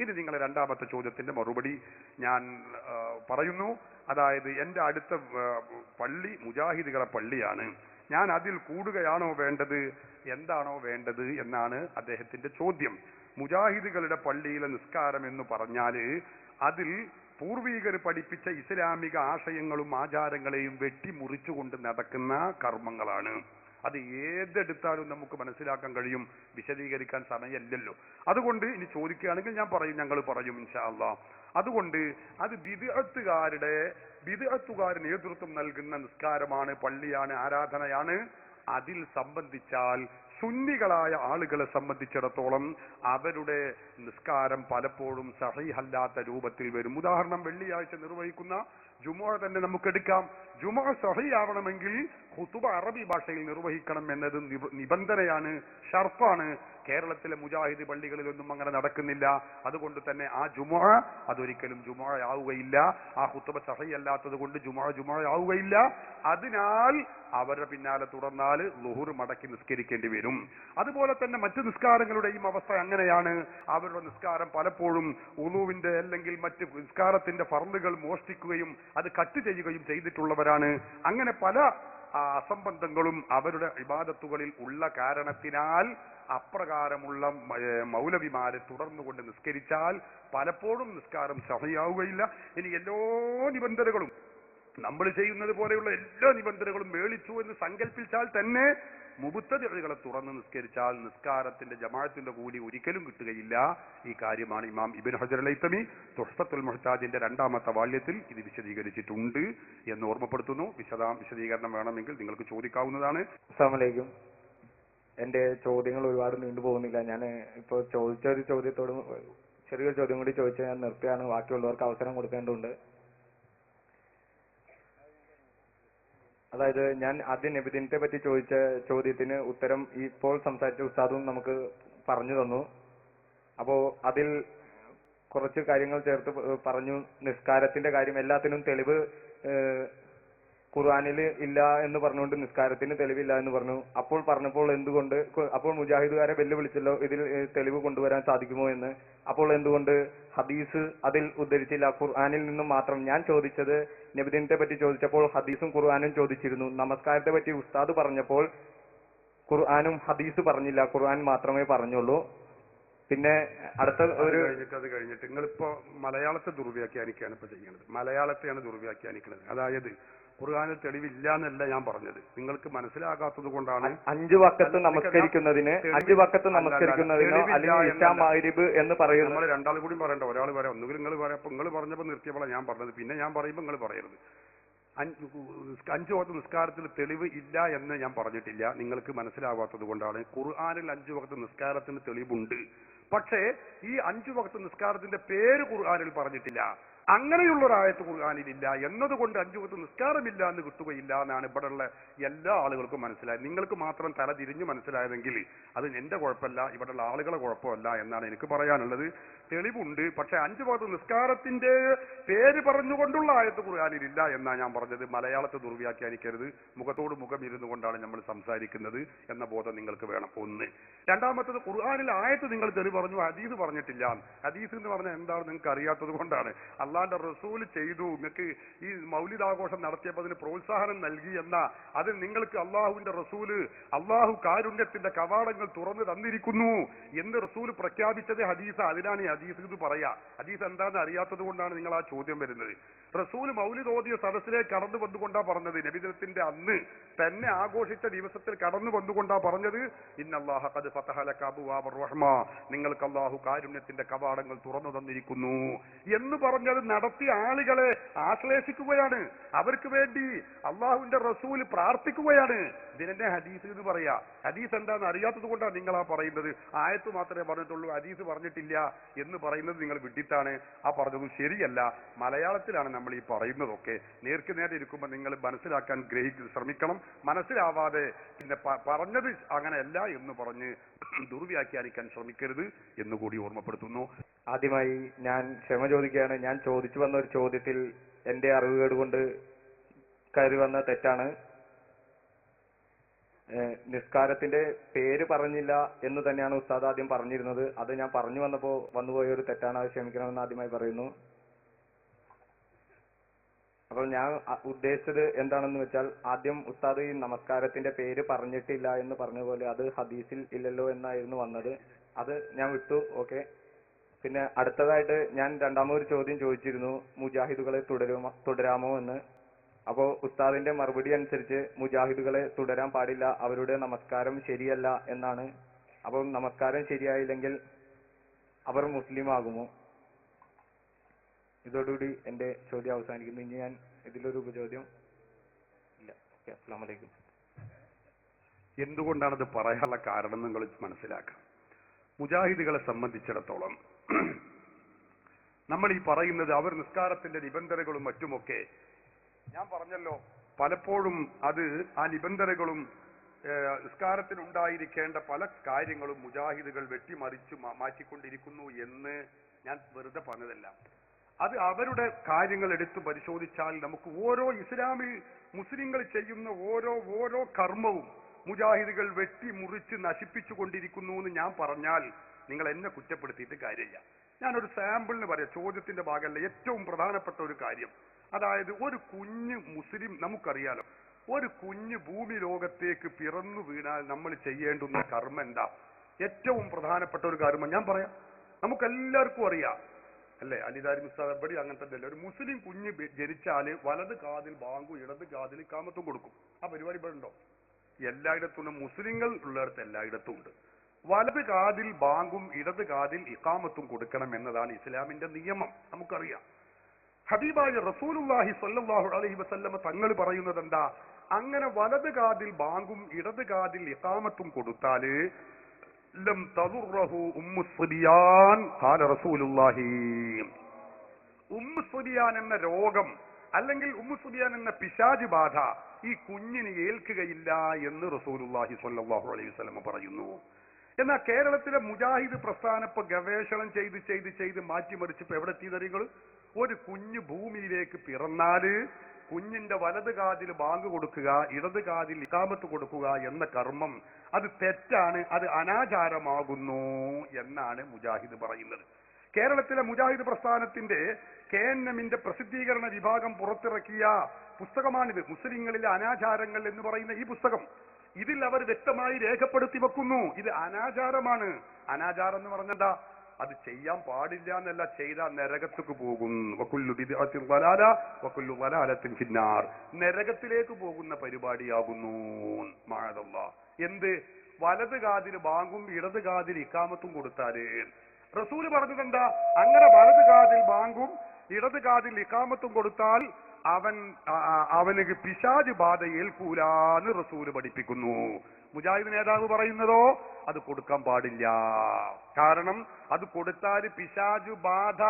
ഇനി നിങ്ങളുടെ രണ്ടാമത്തെ ചോദ്യത്തിന്റെ മറുപടി ഞാൻ പറയുന്നു. അതായത് എന്റെ അടുത്ത പള്ളി മുജാഹിദുകളെ പള്ളിയാണ്, ഞാൻ അതിൽ കൂടുകയാണോ വേണ്ടത്, എന്താണോ വേണ്ടത് എന്നാണ് അദ്ദേഹത്തിന്റെ ചോദ്യം. മുജാഹിദുകളുടെ പള്ളിയിലെ നിസ്കാരം എന്ന് പറഞ്ഞാല് അതിൽ പൂർവീകർ പഠിപ്പിച്ച ഇസ്ലാമിക ആശയങ്ങളും ആചാരങ്ങളെയും വെട്ടിമുറിച്ചുകൊണ്ട് നടക്കുന്ന കർമ്മങ്ങളാണ്. അത് ഏതെടുത്താലും നമുക്ക് മനസ്സിലാക്കാൻ കഴിയും, വിശദീകരിക്കാൻ സമയമില്ലല്ലോ. അതുകൊണ്ട് ഇനി ചോദിക്കുകയാണെങ്കിൽ ഞാൻ പറയും, ഞങ്ങൾ പറയും ഇൻഷാ അല്ലാഹ്. അതുകൊണ്ട് അത് ബിദ്അത്തുകാർ നേതൃത്വം നൽകുന്ന നിസ്കാരമാണ്, പള്ളിയാണ്, ആരാധനയാണ്. അതിൽ സംബന്ധിച്ചാൽ സുന്നികളായ ആളുകളെ സംബന്ധിച്ചിടത്തോളം അവരുടെ നിസ്കാരം പലപ്പോഴും സഹീഹല്ലാത്ത രൂപത്തിൽ വരും. ഉദാഹരണം, വെള്ളിയാഴ്ച നിർവഹിക്കുന്ന ജുമുഅ തന്നെ നമുക്കെടുക്കാം. ജുമുഅ സഹീഹാവണമെങ്കിൽ ഖുതുബ അറബി ഭാഷയിൽ നിർവഹിക്കണം എന്നത് നിബന്ധനയാണ്, ഷർത്താണ്. കേരളത്തിലെ മുജാഹിദ് പള്ളികളിലൊന്നും അങ്ങനെ നടക്കുന്നില്ല. അതുകൊണ്ട് തന്നെ ആ ജുമുഅ അതൊരിക്കലും ജുമുഅ ആവുകയില്ല. ആ ഖുതുബ സഹീഹല്ലാത്തത് കൊണ്ട് ജുമുഅ ആവുകയില്ല. അതിനാൽ അവരുടെ പിന്നാലെ തുടർന്നാൽ ളുഹുർ മടക്കി നിസ്കരിക്കേണ്ടി വരും. അതുപോലെ തന്നെ മറ്റു നിസ്കാരങ്ങളുടെയും അവസ്ഥ അങ്ങനെയാണ്. അവരുടെ നിസ്കാരം പലപ്പോഴും ഉളൂവിന്റെ അല്ലെങ്കിൽ മറ്റ് നിസ്കാരത്തിന്റെ ഫർളുകൾ മോഷ്ടിക്കുകയും അത് കട്ട് ചെയ്യുകയും ചെയ്തിട്ടുള്ളവരാണ്. അങ്ങനെ പല അസംബന്ധങ്ങളും അവരുടെ ഇബാദത്തുകളിൽ ഉള്ള കാരണത്തിനാൽ അപ്രകാരമുള്ള മൗലവിമാരെ തുടർന്നുകൊണ്ട് നിസ്കരിച്ചാൽ പലപ്പോഴും നിസ്കാരം സഹിയാവുകയില്ല. ഇനി എല്ലാ നിബന്ധനകളും നമ്മൾ ചെയ്യുന്നത് പോലെയുള്ള എല്ലാ നിബന്ധനകളും മേളിച്ചു എന്ന് സങ്കല്പിച്ചാൽ തന്നെ മുബ്തദിഅകളെ തുറന്ന് നിസ്കരിച്ചാൽ നിസ്കാരത്തിന്റെ ജമാഅത്തിന്റെ കൂലി ഒരിക്കലും കിട്ടുകയില്ല. ഈ കാര്യമാണ് ഇമാം ഇബ്നു ഹജർ അൽ-ഹൈതമി തുഹ്ഫത്തുൽ മുഹ്താജിന്റെ രണ്ടാമത്തെ വാല്യത്തിൽ ഇത് വിശദീകരിച്ചിട്ടുണ്ട് എന്ന് ഓർമ്മപ്പെടുത്തുന്നു. വിശദീകരണം വേണമെങ്കിൽ നിങ്ങൾക്ക് ചോദിക്കാവുന്നതാണ്. അസ്സലാമു അലൈക്കും. എന്റെ ചോദ്യങ്ങൾ ഒരുപാട് നീണ്ടുപോകുന്നില്ല. ഞാൻ ഇപ്പോൾ ചോദിച്ച ഒരു ചോദ്യത്തോട് ചെറിയൊരു ചോദ്യം കൂടി ചോദിച്ച് ഞാൻ നിർത്തുകയാണ്. ബാക്കിയുള്ളവർക്ക് അവസരം കൊടുക്കേണ്ടതുണ്ട്. അതായത് ഞാൻ ആദ്യം നബിദിനത്തെ പറ്റി ചോദിച്ച ചോദ്യത്തിന് ഉത്തരം ഇപ്പോൾ സംസാരിച്ച ഉസ്താദും നമുക്ക് പറഞ്ഞു തന്നു. അപ്പോ അതിൽ കുറച്ച് കാര്യങ്ങൾ ചേർത്ത് പറഞ്ഞു. നിസ്കാരത്തിന്റെ കാര്യം, എല്ലാത്തിനും തെളിവ് ഖുർആനിൽ ഇല്ല എന്ന് പറഞ്ഞുകൊണ്ട് നിസ്കാരത്തിന് തെളിവില്ല എന്ന് പറഞ്ഞു. അപ്പോൾ പറഞ്ഞപ്പോൾ എന്തുകൊണ്ട്, അപ്പോൾ മുജാഹിദുകാരെ വെല്ലുവിളിച്ചല്ലോ ഇതിൽ തെളിവ് കൊണ്ടുവരാൻ സാധിക്കുമോ എന്ന്. അപ്പോൾ എന്തുകൊണ്ട് ഹദീസ് അതിൽ ഉദ്ധരിച്ചില്ല, ഖുർആനിൽ നിന്നും മാത്രം? ഞാൻ ചോദിച്ചത് നബിദിനത്തെ പറ്റി ചോദിച്ചപ്പോൾ ഹദീസും ഖുർആനും ചോദിച്ചിരുന്നു. നമസ്കാരത്തെ പറ്റി ഉസ്താദ് പറഞ്ഞപ്പോൾ ഖുർആനും ഹദീസ് പറഞ്ഞില്ല, ഖുർആൻ മാത്രമേ പറഞ്ഞുള്ളൂ. പിന്നെ അടുത്ത ഒരു അത് കഴിഞ്ഞിട്ട് നിങ്ങളിപ്പോ മലയാളത്തെ ദുർവ്യാഖ്യാനിക്കുകയാണ് ഇപ്പൊ ചെയ്യുന്നത്. മലയാളത്തെയാണ് ദുർവ്യാഖ്യാനിക്കുന്നത്. അതായത് ഖുർആനിൽ തെളിവില്ല എന്നല്ല ഞാൻ പറഞ്ഞത്, നിങ്ങൾക്ക് മനസ്സിലാകാത്തത് കൊണ്ടാണ്. 5 വഖത്ത് നമസ്കരിക്കുന്നതിനോ അല്ലെങ്കിൽ ഇശാ മഗ്രിബ് എന്ന് പറയുന്നത്. നമ്മൾ രണ്ടാൾ കൂടി പറയണ്ട, ഒരാൾ പറയാം. ഒന്നുകിൽ നിങ്ങൾ പറയാം. അപ്പൊ നിങ്ങൾ പറഞ്ഞപ്പോൾ നിർത്തിയപ്പോഴാണ് ഞാൻ പറഞ്ഞത്. പിന്നെ ഞാൻ പറയുമ്പോൾ നിങ്ങൾ പറയരുത്. 5 വഖത്ത് നിസ്കാരത്തിൽ തെളിവ് ഇല്ല എന്ന് ഞാൻ പറഞ്ഞിട്ടില്ല. നിങ്ങൾക്ക് മനസ്സിലാവാത്തത് കൊണ്ടാണ്. ഖുർആനിൽ 5 വഖത്ത് നിസ്കാരത്തിന് തെളിവുണ്ട്. പക്ഷേ ഈ 5 വഖത്ത് നിസ്കാരത്തിന്റെ പേര് ഖുർആനിൽ പറഞ്ഞിട്ടില്ല. അങ്ങനെയുള്ള ഒരായത്ത് ഖുർആനിലില്ല എന്നതുകൊണ്ട് 5 വഖത്ത് നിസ്കാരമില്ല എന്ന് കിട്ടുകയില്ല എന്നാണ് ഇവിടെയുള്ള എല്ലാ ആളുകൾക്കും മനസ്സിലായത്. നിങ്ങൾക്ക് മാത്രം തല തിരിഞ്ഞു മനസ്സിലായതെങ്കിൽ അത് എന്റെ കുഴപ്പമല്ല, ഇവിടെയുള്ള ആളുകളെ കുഴപ്പമല്ല എന്നാണ് എനിക്ക് പറയാനുള്ളത്. തെളിവുണ്ട്, പക്ഷെ 5 വഖത്ത് നിസ്കാരത്തിന്റെ പേര് പറഞ്ഞുകൊണ്ടുള്ള ആയത്ത് ഖുർആനിലില്ല എന്നാണ് ഞാൻ പറഞ്ഞത്. മലയാളത്തെ ദുർവ്യാഖ്യാനിക്കരുത്. മുഖത്തോട് മുഖം ഇരുന്നു കൊണ്ടാണ് നമ്മൾ സംസാരിക്കുന്നത് എന്ന ബോധം നിങ്ങൾക്ക് വേണം. ഒന്ന്. രണ്ടാമത്തത്, ഖുർആനിൽ ആയത്ത് നിങ്ങൾ തെളിവ് പറഞ്ഞു, ഹദീസ് പറഞ്ഞിട്ടില്ല. ഹദീസ് എന്ന് പറഞ്ഞാൽ എന്താണ് നിങ്ങൾക്ക് അറിയാത്തത് കൊണ്ടാണ്. അള്ളാന്റെ റസൂൽ ചെയ്തു, നിങ്ങൾക്ക് ഈ മൗലിദ് ആഘോഷം നടത്തിയപ്പോൾ അതിന് പ്രോത്സാഹനം നൽകി എന്ന അതിൽ നിങ്ങൾക്ക് അള്ളാഹുവിന്റെ റസൂല് അള്ളാഹു കാരുണ്യത്തിന്റെ കവാടങ്ങൾ തുറന്നു തന്നിരിക്കുന്നു എന്ന് റസൂൽ പ്രഖ്യാപിച്ചത് ഹദീസ്. അതിനാണ് ഈ ഹദീസ് ഇത് പറയാ. ഹദീസ് എന്താണെന്ന് അറിയാത്തത് കൊണ്ടാണ് നിങ്ങൾ ആ ചോദ്യം വരുന്നത്. റസൂൽ മൗലിദ് ഓതിയ സദസ്സിലേക്ക് കടന്നു വന്നുകൊണ്ടാ പറഞ്ഞത്. നബിദിനത്തിന്റെ അന്ന് തന്നെ ആഘോഷിച്ച ദിവസത്തിൽ കടന്നു വന്നുകൊണ്ടാ പറഞ്ഞത്, ഇന്നല്ലാഹ ഖദ് ഫതഹ ലക അബ്വാബർ റഹ്മ, നിങ്ങൾക്ക് അള്ളാഹു കാരുണ്യത്തിന്റെ കവാടങ്ങൾ തുറന്നു തന്നിരിക്കുന്നു എന്ന് പറഞ്ഞത് നടത്തിയ ആളുകളെ ആശ്ലേഷിക്കുകയാണ്. അവർക്ക് വേണ്ടി അള്ളാഹുവിന്റെ റസൂൽ പ്രാർത്ഥിക്കുകയാണ്. ഇതിനെ ഹദീസ് എന്ന് പറയാ. ഹദീസ് എന്താന്ന് അറിയാത്തത് കൊണ്ടാണ് നിങ്ങൾ ആ പറയുന്നത്. ആയത്ത് മാത്രമേ പറഞ്ഞിട്ടുള്ളൂ, ഹദീസ് പറഞ്ഞിട്ടില്ല എന്ന് പറയുന്നത് നിങ്ങൾ വിട്ടിട്ടാണ്. ആ പറഞ്ഞതും ശരിയല്ല. മലയാളത്തിലാണ് നമ്മൾ ഈ പറയുന്നതൊക്കെ. നേർക്ക് നേരെ ഇരിക്കുമ്പോൾ നിങ്ങൾ മനസ്സിലാക്കാൻ ശ്രമിക്കണം. മനസ്സിലാവാതെ പിന്നെ പറഞ്ഞത് അങ്ങനെയല്ല എന്ന് പറഞ്ഞ് ദുർവ്യാഖ്യാനിക്കാൻ ശ്രമിക്കരുത് എന്നുകൂടി ഓർമ്മപ്പെടുത്തുന്നു. ആദ്യമായി ഞാൻ ക്ഷമ ചോദിക്കുകയാണ്. ഞാൻ ചോദിച്ചു വന്ന ഒരു ചോദ്യത്തിൽ എന്റെ അറിവുകേട് കൊണ്ട് കയറി വന്ന തെറ്റാണ്. നിസ്കാരത്തിന്റെ പേര് പറഞ്ഞില്ല എന്ന് തന്നെയാണ് ഉസ്താദ് ആദ്യം പറഞ്ഞിരുന്നത്. അത് ഞാൻ പറഞ്ഞു വന്നുപോയ ഒരു തെറ്റാണ്, അത് ക്ഷമിക്കണമെന്ന് ആദ്യമായി പറയുന്നു. അപ്പോൾ ഞാൻ ഉദ്ദേശിച്ചത് എന്താണെന്ന് വെച്ചാൽ, ആദ്യം ഉസ്താദ് ഈ നമസ്കാരത്തിന്റെ പേര് പറഞ്ഞിട്ടില്ല എന്ന് പറഞ്ഞ പോലെ അത് ഹദീസിൽ ഇല്ലല്ലോ എന്നായിരുന്നു വന്നത്. അത് ഞാൻ വിട്ടു. ഓക്കെ. പിന്നെ അടുത്തതായിട്ട് ഞാൻ രണ്ടാമതൊരു ചോദ്യം ചോദിച്ചിരുന്നു, മുജാഹിദുകളെ തുടരാമോ എന്ന്. അപ്പോൾ ഉസ്താദിന്റെ മറുപടി അനുസരിച്ച് മുജാഹിദുകളെ തുടരാൻ പാടില്ല, അവരുടെ നമസ്കാരം ശരിയല്ല എന്നാണ്. അപ്പോൾ നമസ്കാരം ശരിയായില്ലെങ്കിൽ അവർ മുസ്ലിം ആകുമോ? ഇതോടുകൂടി എന്റെ ചോദ്യം അവസാനിക്കുന്നു. ഇനി ഞാൻ ഇതിലൊരു ഉപചോദ്യം ഇല്ല. ഓക്കെ, അസ്സലാമു അലൈക്കും. എന്തുകൊണ്ടാണത് പറയാനുള്ള കാരണം നിങ്ങൾ മനസ്സിലാക്കാം. മുജാഹിദുകളെ സംബന്ധിച്ചിടത്തോളം നമ്മൾ ഈ പറയുന്നത് അവർ നിസ്കാരത്തിന്റെ നിബന്ധനകളും മറ്റുമൊക്കെ ഞാൻ പറഞ്ഞല്ലോ, പലപ്പോഴും അത് ആ നിബന്ധനകളും നിസ്കാരത്തിനുണ്ടായിരിക്കേണ്ട പല കാര്യങ്ങളും മുജാഹിദുകൾ വെട്ടിമറിച്ച് മാറ്റിക്കൊണ്ടിരിക്കുന്നു എന്ന് ഞാൻ വെറുതെ പറഞ്ഞതല്ല. അത് അവരുടെ കാര്യങ്ങൾ എടുത്തു പരിശോധിച്ചാൽ നമുക്ക് ഓരോ ഇസ്ലാമിൽ മുസ്ലിങ്ങൾ ചെയ്യുന്ന ഓരോ കർമ്മവും മുജാഹിദുകൾ വെട്ടിമുറിച്ച് നശിപ്പിച്ചു കൊണ്ടിരിക്കുന്നു എന്ന് ഞാൻ പറഞ്ഞാൽ നിങ്ങൾ എന്നെ കുറ്റപ്പെടുത്തിയിട്ട് കാര്യമില്ല. ഞാനൊരു സാമ്പിളിന് പറയാം, ചോദ്യത്തിന്റെ ഭാഗമല്ല, ഏറ്റവും പ്രധാനപ്പെട്ട ഒരു കാര്യം. അതായത് ഒരു കുഞ്ഞ് മുസ്ലിം, നമുക്കറിയാലോ, ഒരു കുഞ്ഞ് ഭൂമി ലോകത്തേക്ക് പിറന്നു വീണാൽ നമ്മൾ ചെയ്യേണ്ടുന്ന കർമ്മം എന്താ? ഏറ്റവും പ്രധാനപ്പെട്ട ഒരു കർമ്മം ഞാൻ പറയാം, നമുക്കെല്ലാവർക്കും അറിയാം അല്ലെ? അലിദാരി മുസ്താദ് എവിടെ അങ്ങനെ തന്നെ അല്ലേ? ഒരു മുസ്ലിം കുഞ്ഞ് ജനിച്ചാല് വലത് കാതിൽ ബാങ്കും ഇടത് കാതിൽ ഇഖാമത്തും കൊടുക്കും. ആ പരിപാടി ഇവിടെ ഉണ്ടോ? എല്ലായിടത്തും മുസ്ലിങ്ങൾ ഉള്ളിടത്ത് എല്ലായിടത്തും ഉണ്ട്. വലത് കാതിൽ ബാങ്കും ഇടത് കാതിൽ ഇഖാമത്തും കൊടുക്കണം എന്നതാണ് ഇസ്ലാമിന്റെ നിയമം, നമുക്കറിയാം. ഹബീബായ റസൂലുള്ളാഹി സ്വല്ലല്ലാഹു അലൈഹി വസല്ലമ തങ്ങൾ പറയുന്നത് എന്താ? അങ്ങനെ വലത് കാതിൽ ബാങ്കും ഇടത് കാതിൽ ഇഖാമത്തും കൊടുത്താല് ലം തദുറഹു ഉമ്മു സുബിയാൻ ഖാല റസൂലുള്ളാഹി. ഉമ്മു സുബിയാൻ എന്ന രോഗം അല്ലെങ്കിൽ ഉമ്മു സുബിയാൻ എന്ന പിശാച് ബാധ ഈ കുഞ്ഞിന് ഏൽക്കുകയില്ല എന്ന് റസൂലുള്ളാഹി സ്വല്ലല്ലാഹു അലൈഹി വസല്ലമ പറയുന്നു. എന്നാൽ കേരളത്തിലെ മുജാഹിദ് പ്രസ്ഥാനം ഇപ്പൊ ഗവേഷണം ചെയ്ത് മാറ്റിമറിച്ചിപ്പോ എവിടെ എത്തിയതറികൾ? ഒരു കുഞ്ഞ് ഭൂമിയിലേക്ക് പിറന്നാല് കുഞ്ഞിന്റെ വലത് കാതിൽ ബാങ്ക് കൊടുക്കുക, ഇടത് കാതിൽ ഇഖാമത്ത് കൊടുക്കുക എന്ന കർമ്മം അത് തെറ്റാണ്, അത് അനാചാരമാകുന്നു എന്നാണ് മുജാഹിദ് പറയുന്നത്. കേരളത്തിലെ മുജാഹിദ് പ്രസ്ഥാനത്തിന്റെ KNM പ്രസിദ്ധീകരണ വിഭാഗം പുറത്തിറക്കിയ പുസ്തകമാണിത്, മുസ്ലിങ്ങളിലെ അനാചാരങ്ങൾ എന്ന് പറയുന്ന ഈ പുസ്തകം. ഇതിൽ അവർ വ്യക്തമായി രേഖപ്പെടുത്തി വെക്കുന്നു, ഇത് അനാചാരമാണ്. അനാചാരം എന്ന് പറഞ്ഞെന്താ? അത് ചെയ്യാൻ പാടില്ല എന്നല്ല, ചെയ്താൽ നരകത്തേക്ക് പോകും. വകുല്ലു ബിദ്അത്തിൻ ളലാല വകുല്ലു ളലാലത്തിൻ ഫിന്നാർ. നരകത്തിലേക്ക് പോകുന്ന പരിപാടിയാകുന്നു. മഅദല്ലാഹ്. എന്ത്? വലത് കാതിന് ബാങ്കും ഇടത് കാതിൽ ഇഖാമത്തും കൊടുത്താല് റസൂല് പറഞ്ഞതെന്താ? അങ്ങനെ വലത് കാതിൽ ബാങ്കും ഇടത് കാതിൽ ഇഖാമത്തും കൊടുത്താൽ അവന് പിശാച് ബാധ ഏൽക്കൂലാന്ന് റസൂല് പഠിപ്പിക്കുന്നു. മുജാഹിദ് നേതാവ് പറയുന്നതോ അത് കൊടുക്കാൻ പാടില്ല, കാരണം അത് കൊടുത്താൽ പിശാചു ബാധ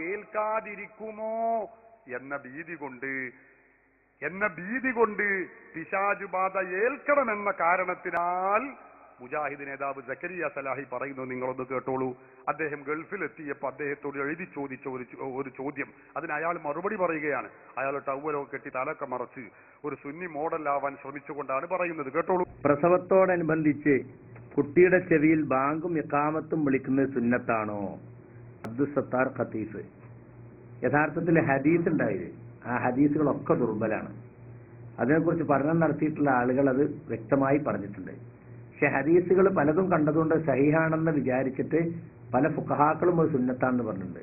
ഏൽക്കാതിരിക്കുമോ എന്ന ഭീതി കൊണ്ട് പിശാചു ബാധ ഏൽക്കണമെന്ന കാരണത്തിനാൽ മുജാഹിദ് നേതാവ് സക്കരിയ സലാഹി പറയുന്നത് നിങ്ങളൊന്ന് കേട്ടോളൂ. അദ്ദേഹം ഗൾഫിലെത്തിയപ്പോൾ അദ്ദേഹത്തോട് എഴുതി ചോദിച്ച ഒരു ചോദ്യം, അതിന് അയാൾ മറുപടി പറയുകയാണ്. അയാൾ ടവലൊക്കെ കെട്ടി തലക്കെ മറച്ച് ഒരു സുന്നി മോഡലാവാൻ ശ്രമിച്ചുകൊണ്ടാണ് പറയുന്നത്. കേട്ടോളൂ. പ്രസവത്തോടനുബന്ധിച്ച് കുട്ടിയുടെ ചെവിയിൽ ബാങ്കും ഇഖാമത്തും വിളിക്കുന്നത് സുന്നത്താണോ? അബ്ദുസത്താർ ഖത്തീഫ്. യഥാർത്ഥത്തിൽ ഹദീസ് ഉണ്ടായത്, ആ ഹദീസുകളൊക്കെ ദുർബലാണ്. അതിനെക്കുറിച്ച് പഠനം നടത്തിയിട്ടുള്ള ആളുകൾ അത് വ്യക്തമായി പറഞ്ഞിട്ടുണ്ട്. പക്ഷെ ഹദീസുകൾ പലതും കണ്ടതുകൊണ്ട് സഹിഹാണെന്ന് വിചാരിച്ചിട്ട് പല ഫുഖഹാക്കളും അത് സുന്നത്താണെന്ന് പറഞ്ഞിട്ടുണ്ട്.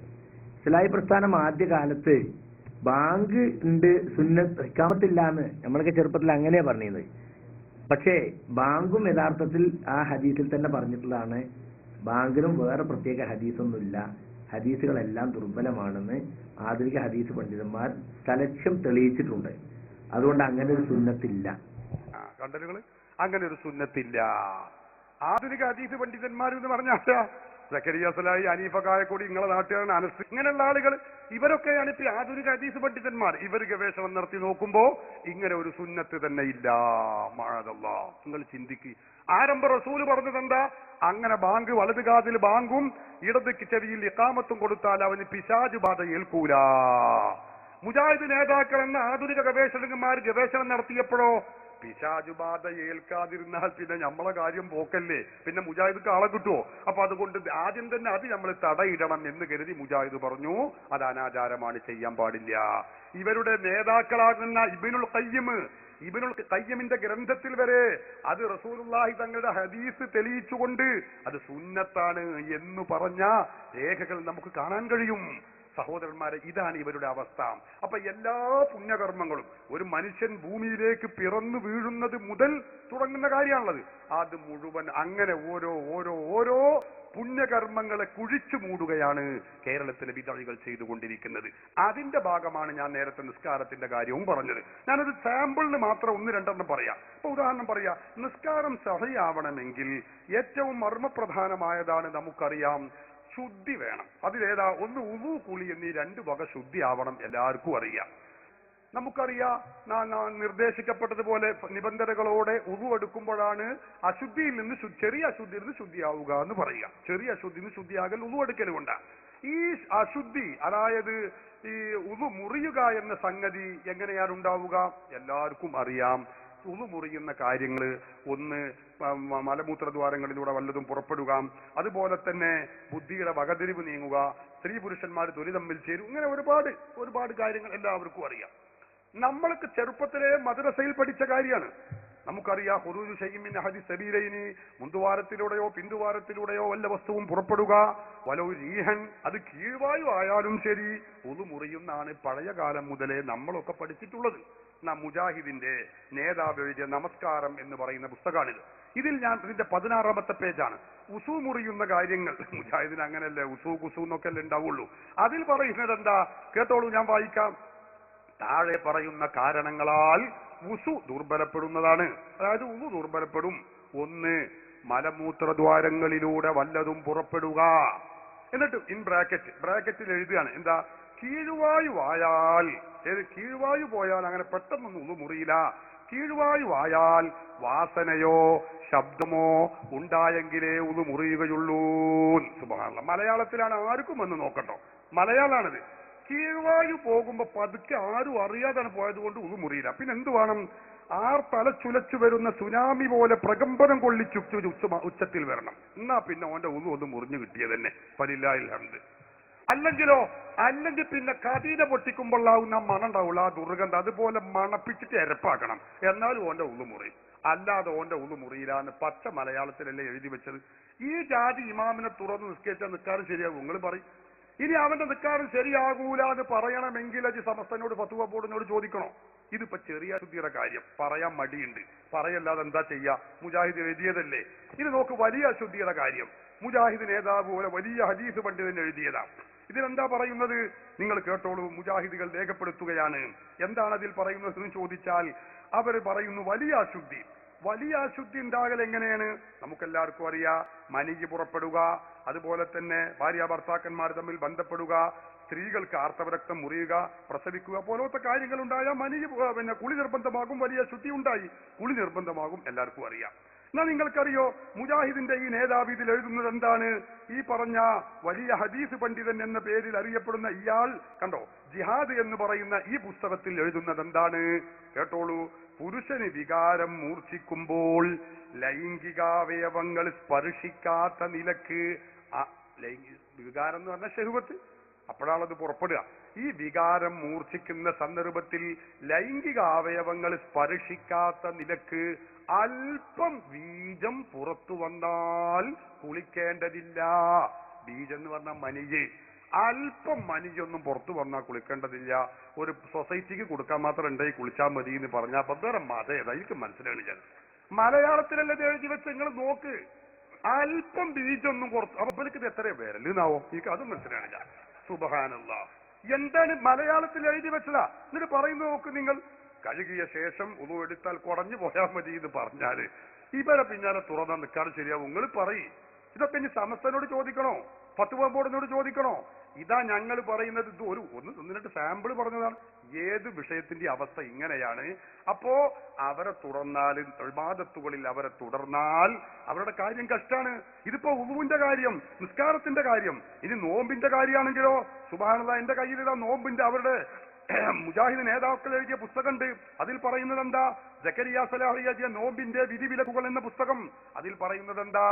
ഇസ്ലാഹി പ്രസ്ഥാനം ആദ്യകാലത്ത് ബാങ്ക് ഉണ്ട്, സുന്നത്ത് ഇഖാമത്തില്ലാന്ന് നമ്മളൊക്കെ ചെറുപ്പത്തിൽ അങ്ങനെയാ പറഞ്ഞത്. പക്ഷേ ബാങ്കും യഥാർത്ഥത്തിൽ ആ ഹദീസിൽ തന്നെ പറഞ്ഞിട്ടുള്ളതാണ്. ബാങ്കിനും വേറെ പ്രത്യേക ഹദീസൊന്നുമില്ല, ഹദീസുകളെല്ലാം ദുർബലമാണെന്ന് ആധുനിക ഹദീസ് പണ്ഡിതന്മാർ സലക്ഷ്യം തെളിയിച്ചിട്ടുണ്ട്. അതുകൊണ്ട് അങ്ങനെ ഒരു സുന്നത്തില്ല. കണ്ടലുകള് അങ്ങനെ ഒരു സുന്നത്തില്ല. ആധുനിക ഹദീസ് പണ്ഡിതന്മാർ എന്ന് പറഞ്ഞാൽ സക്കരിയ സലാഹി, അനീഫ കായക്കൂടി, നിങ്ങളെ നാട്ടുകാരൻ അനസ്, ഇങ്ങനെയുള്ള ആളുകൾ, ഇവരൊക്കെയാണ് ഇപ്പൊ ആധുനിക ഹദീസ് പണ്ഡിതന്മാർ. ഇവർ ഗവേഷണം നടത്തി നോക്കുമ്പോ ഇങ്ങനെ ഒരു സുന്നത്ത് തന്നെ ഇല്ല. മഅദല്ലാഹ്. നിങ്ങൾ ചിന്തിക്ക്, ആരംഭ റസൂല് പറഞ്ഞതെന്താ? അങ്ങനെ ബാങ്ക് വലത് കാതിൽ ബാങ്കും ഇടത് ചെവിയിൽ ഇഖാമത്തും കൊടുത്താൽ അവന് പിശാച് ബാധ ഏൽക്കൂല. മുജാഹിദ് നേതാക്കൾ എന്ന ആധുനിക ഗവേഷകന്മാർ ഗവേഷണം നടത്തിയപ്പോഴോ പിശാചുബാധ ഏൽക്കാതിരുന്നാൽ പിന്നെ നമ്മളെ കാര്യം പോക്കല്ലേ, പിന്നെ മുജാഹിദ് ആളെ കിട്ടുമോ? അപ്പൊ അതുകൊണ്ട് ആദ്യം തന്നെ അത് നമ്മൾ തടയിടണം എന്ന് കരുതി മുജാഹിദ് പറഞ്ഞു അത് അനാചാരമാണ്, ചെയ്യാൻ പാടില്ല. ഇവരുടെ നേതാക്കളാകുന്ന ഇബ്നുൽ ഖയ്യിമിന്റെ ഗ്രന്ഥത്തിൽ വരെ അത് റസൂലുള്ളാഹി തങ്ങളുടെ ഹദീസ് തെളിയിച്ചുകൊണ്ട് അത് സുന്നത്താണ് എന്ന് പറഞ്ഞ രേഖകൾ നമുക്ക് കാണാൻ കഴിയും. സഹോദരന്മാരെ, ഇതാണ് ഇവരുടെ അവസ്ഥ. അപ്പൊ എല്ലാ പുണ്യകർമ്മങ്ങളും ഒരു മനുഷ്യൻ ഭൂമിയിലേക്ക് പിറന്നു വീഴുന്നത് മുതൽ തുടങ്ങുന്ന കാര്യമാണുള്ളത്. അത് മുഴുവൻ അങ്ങനെ ഓരോ പുണ്യകർമ്മങ്ങളെ കുഴിച്ചു മൂടുകയാണ് കേരളത്തിലെ വിദഅകൾ ചെയ്തുകൊണ്ടിരിക്കുന്നത്. അതിന്റെ ഭാഗമാണ് ഞാൻ നേരത്തെ നിസ്കാരത്തിന്റെ കാര്യവും പറഞ്ഞത്. ഞാനൊരു സാമ്പിളിന് മാത്രം 1-2 പറയാം. ഇപ്പൊ ഉദാഹരണം പറയാം, നിസ്കാരം സഹിയാവണമെങ്കിൽ ഏറ്റവും മർമ്മപ്രധാനമായതാണ് നമുക്കറിയാം, ശുദ്ധി വേണം. അതിലേതാ? ഒന്ന് ഉളു, കുളി എന്നീ 2 വക ശുദ്ധി ആവണം, എല്ലാവർക്കും അറിയാം. നമുക്കറിയാം, നിർദ്ദേശിക്കപ്പെട്ടതുപോലെ നിബന്ധനകളോടെ ഉളു എടുക്കുമ്പോഴാണ് അശുദ്ധിയിൽ നിന്ന് ചെറിയ അശുദ്ധിയിൽ നിന്ന് ശുദ്ധിയാവുക എന്ന് പറയുക. ചെറിയ അശുദ്ധിയിൽ നിന്ന് ശുദ്ധിയാകൽ ഉളു എടുക്കലുകൊണ്ട്. ഈ അശുദ്ധി, അതായത് ഈ ഉളു മുറിയുക എന്ന സംഗതി എങ്ങനെയാണ് ഉണ്ടാവുക? എല്ലാവർക്കും അറിയാം. ഉളു മുറിയുന്ന കാര്യങ്ങൾ, ഒന്ന് മലമൂത്രദ്വാരങ്ങളിലൂടെ വല്ലതും പുറപ്പെടുക, അതുപോലെ തന്നെ ബുദ്ധിയുടെ വകതിരിവ് നീങ്ങുക, സ്ത്രീ പുരുഷന്മാർ തൊലി തമ്മിൽ ചേരും, ഇങ്ങനെ ഒരുപാട് കാര്യങ്ങൾ എല്ലാവർക്കും അറിയാം. നമ്മൾക്ക് ചെറുപ്പത്തിലെ മദ്രസയിൽ പഠിച്ച കാര്യമാണ്. നമുക്കറിയാം, ഖുറൂജു ശൈഇൻ മിൻ അഹദി സബീലൈനി, മുന്തുവാരത്തിലൂടെയോ പിന്തുവാരത്തിലൂടെയോ വല്ല വസ്തുവും പുറപ്പെടുക, വലൗ റീഹൻ, അത് കീഴ്വായു ആയാലും ശരി ഉളു മുറിയുന്നാണ് പഴയ കാലം മുതലേ നമ്മളൊക്കെ പഠിച്ചിട്ടുള്ളത്. മുജാഹിദിന്റെ നേതാവ് എഴുതിയ നമസ്കാരം എന്ന് പറയുന്ന പുസ്തകമാണിത്. ഇതിന്റെ 16ാമത്തെ പേജാണ്. ഉസു മുറിയുന്ന കാര്യങ്ങൾ. മുജാഹിദിന് അങ്ങനെയല്ലേ, ഉസു കുസു എന്നൊക്കെ അല്ലേ ഉണ്ടാവുള്ളൂ. അതിൽ പറയുന്നത് എന്താ കേട്ടോളൂ, ഞാൻ വായിക്കാം. താഴെ പറയുന്ന കാരണങ്ങളാൽ ഉസു ദുർബലപ്പെടുന്നതാണ്. അതായത് ഉസു ദുർബലപ്പെടും. 1, മലമൂത്രദ്വാരങ്ങളിലൂടെ വല്ലതും പുറപ്പെടുക. എന്നിട്ട് ഇൻ ബ്രാക്കറ്റിൽ എഴുതുകയാണ് എന്താ? കീഴ്വായു ആയാൽ, കീഴ്വായു പോയാൽ അങ്ങനെ പെട്ടെന്നൊന്നും ഉളു മുറിയില്ല. കീഴ്വായു ആയാൽ വാസനയോ ശബ്ദമോ ഉണ്ടായെങ്കിലേ ഉളു മുറിയുകയുള്ളൂ. സുബ്ഹാനല്ലാഹ്. മലയാളത്തിലാണ്, ആർക്കും വന്ന് നോക്കട്ടോ, മലയാളാണിത്. കീഴ്വായു പോകുമ്പോ പതുക്കെ ആരും അറിയാതാണ് പോയത് കൊണ്ട് ഉളു മുറിയില്ല. പിന്നെ എന്ത് വേണം? തല ചുലച്ചു വരുന്ന സുനാമി പോലെ പ്രകമ്പനം കൊള്ളിച്ചു ഉച്ചത്തിൽ വരണം. എന്നാ പിന്നെ ഓന്റെ ഉളു ഒന്ന് മുറിഞ്ഞു കിട്ടിയത് തന്നെ, ഫലില്ലാഹിൽ ഹംദ്. അല്ലെങ്കിൽ പിന്നെ കതീന പൊട്ടിക്കുമ്പോഴാവുന്ന മണം ഉണ്ടാവുള്ള ആ ദുർഗന്ധം, അതുപോലെ മണപ്പിച്ചിട്ട് എരപ്പാക്കണം, എന്നാലും ഓന്റെ ഉളു മുറിയും. അല്ലാതെ ഓന്റെ ഉളു മുറിയില്ല എന്ന് പച്ച മലയാളത്തിലല്ലേ എഴുതി വെച്ചത്. ഈ ജാതി ഇമാമിനെ തുറന്ന് നിസ്കരിച്ചാൽ നിൽക്കാറും ശരിയാകും, നിങ്ങൾ പറയും. ഇനി അവന്റെ നിൽക്കാറും ശരിയാകൂല എന്ന് പറയണമെങ്കിൽ അത് സമസ്തനോട് ഫത്വ ബോർഡിനോട് ചോദിക്കണോ? ഇതിപ്പോ ചെറിയ ശുദ്ധിയുടെ കാര്യം പറയാൻ മടിയുണ്ട്, പറയല്ലാതെ എന്താ ചെയ്യാ? മുജാഹിദ് എഴുതിയതല്ലേ. ഇത് നോക്ക്, വലിയ അശുദ്ധിയുടെ കാര്യം മുജാഹിദ് നേതാവ് പോലെ വലിയ ഹദീസ് പണ്ഡിതൻ എഴുതിയതാ. ഇതിലെന്താ പറയുന്നത്? നിങ്ങൾ കേട്ടോളൂ. മുജാഹിദുകൾ രേഖപ്പെടുത്തുകയാണ്. എന്താണ് അതിൽ പറയുന്നത് എന്ന് ചോദിച്ചാൽ അവർ പറയുന്നു, വലിയ അശുദ്ധി ഉണ്ടാകൽ എങ്ങനെയാണ്? നമുക്കെല്ലാവർക്കും അറിയാം. മനിജ് പുറപ്പെടുക, അതുപോലെ തന്നെ ഭാര്യ ഭർത്താക്കന്മാർ തമ്മിൽ ബന്ധപ്പെടുക, സ്ത്രീകൾക്ക് ആർത്തവരക്തം മുറിയുക, പ്രസവിക്കുക പോലത്തെ കാര്യങ്ങൾ ഉണ്ടായാൽ പിന്നെ കുളി നിർബന്ധമാകും. വലിയ ശുദ്ധി ഉണ്ടായി, കുളി നിർബന്ധമാകും, എല്ലാവർക്കും അറിയാം. എന്നാ നിങ്ങൾക്കറിയോ, മുജാഹിദിന്റെ ഈ നേതാവ് ഇതിൽ എഴുതുന്നത് എന്താണ്? ഈ പറഞ്ഞ വലിയ ഹദീസ് പണ്ഡിതൻ എന്ന പേരിൽ അറിയപ്പെടുന്ന ഇയാൾ കണ്ടോ, ജിഹാദ് എന്ന് പറയുന്ന ഈ പുസ്തകത്തിൽ എഴുതുന്നത് എന്താണ്? കേട്ടോളൂ. പുരുഷന് വികാരം മൂർച്ഛിക്കുമ്പോൾ ലൈംഗികാവയവങ്ങൾ സ്പർശിക്കാത്ത നിലക്ക്, വികാരം എന്ന് പറഞ്ഞാൽ ശഹ്വത്ത്, അപ്പോഴാണത് പുറപ്പെടുക. ഈ വികാരം മൂർച്ഛിക്കുന്ന സന്ദർഭത്തിൽ ലൈംഗിക അവയവങ്ങൾ സ്പർശിക്കാത്ത നിലക്ക് അല്പം ബീജം പുറത്തു വന്നാൽ കുളിക്കേണ്ടതില്ല. ബീജം എന്ന് പറഞ്ഞാൽ മനിജ്. അല്പം മനിജൊന്നും പുറത്തു വന്നാൽ കുളിക്കേണ്ടതില്ല. ഒരു സൊസൈറ്റിക്ക് കൊടുക്കാൻ മാത്രം ഉണ്ടായി കുളിച്ചാൽ മതി എന്ന് പറഞ്ഞാൽ വേറെ മതം ഏതാ? എനിക്ക് മനസ്സിലാണ്. ഞാൻ മലയാളത്തിലല്ലേ എഴുതി വെച്ച്, നിങ്ങൾ നോക്ക്. അല്പം ബീജൊന്നും പുറത്ത്, അപ്പൊ ഇത് എത്ര വിരലെന്നാവോ? എനിക്ക് അതും മനസ്സിലാണ്. ഞാൻ സുബ്ഹാനല്ലാഹ്, എന്താണ് മലയാളത്തിൽ എഴുതി വെച്ചതാ. എന്നിട്ട് പറയുന്നത് നോക്ക് നിങ്ങൾ. കഴുകിയ ശേഷം ഉളു എടുത്താൽ കുടഞ്ഞു പോയാൽ മതി എന്ന് പറഞ്ഞാല് ഇവരെ പിന്നാലെ തുറന്നാൽ നിൽക്കാതെ ശരിയാവും. നിങ്ങൾ പറയും. ഇതൊക്കെ ഇനി സമസ്തനോട് ചോദിക്കണോ? ഫത്വ ബോർഡിനോട് ചോദിക്കണോ? ഇതാ ഞങ്ങൾ പറയുന്നത്. ഇത് ഒന്നിട്ട് സാമ്പിൾ പറഞ്ഞതാണ്. ഏത് വിഷയത്തിന്റെ അവസ്ഥ ഇങ്ങനെയാണ്. അപ്പോ അവരെ തുറന്നാൽ, ഇബാദത്തുകളിൽ അവരെ തുടർന്നാൽ അവരുടെ കാര്യം കഷ്ടാണ്. ഇതിപ്പോ ഉളുവിന്റെ കാര്യം, നിസ്കാരത്തിന്റെ കാര്യം. ഇനി നോമ്പിന്റെ കാര്യമാണെങ്കിലോ, സുബ്ഹാനല്ലാഹ്, എന്റെ കയ്യിലിതാ നോമ്പിന്റെ അവരുടെ മുജാഹിദ് നേതാക്കൾ എഴുതിയ പുസ്തകമുണ്ട്. അതിൽ പറയുന്നത് എന്താ? സക്കരിയ സലാഹി എഴുതിയ നോമ്പിന്റെ വിധിവിലക്കുകൾ എന്ന പുസ്തകം. അതിൽ പറയുന്നത് എന്താ?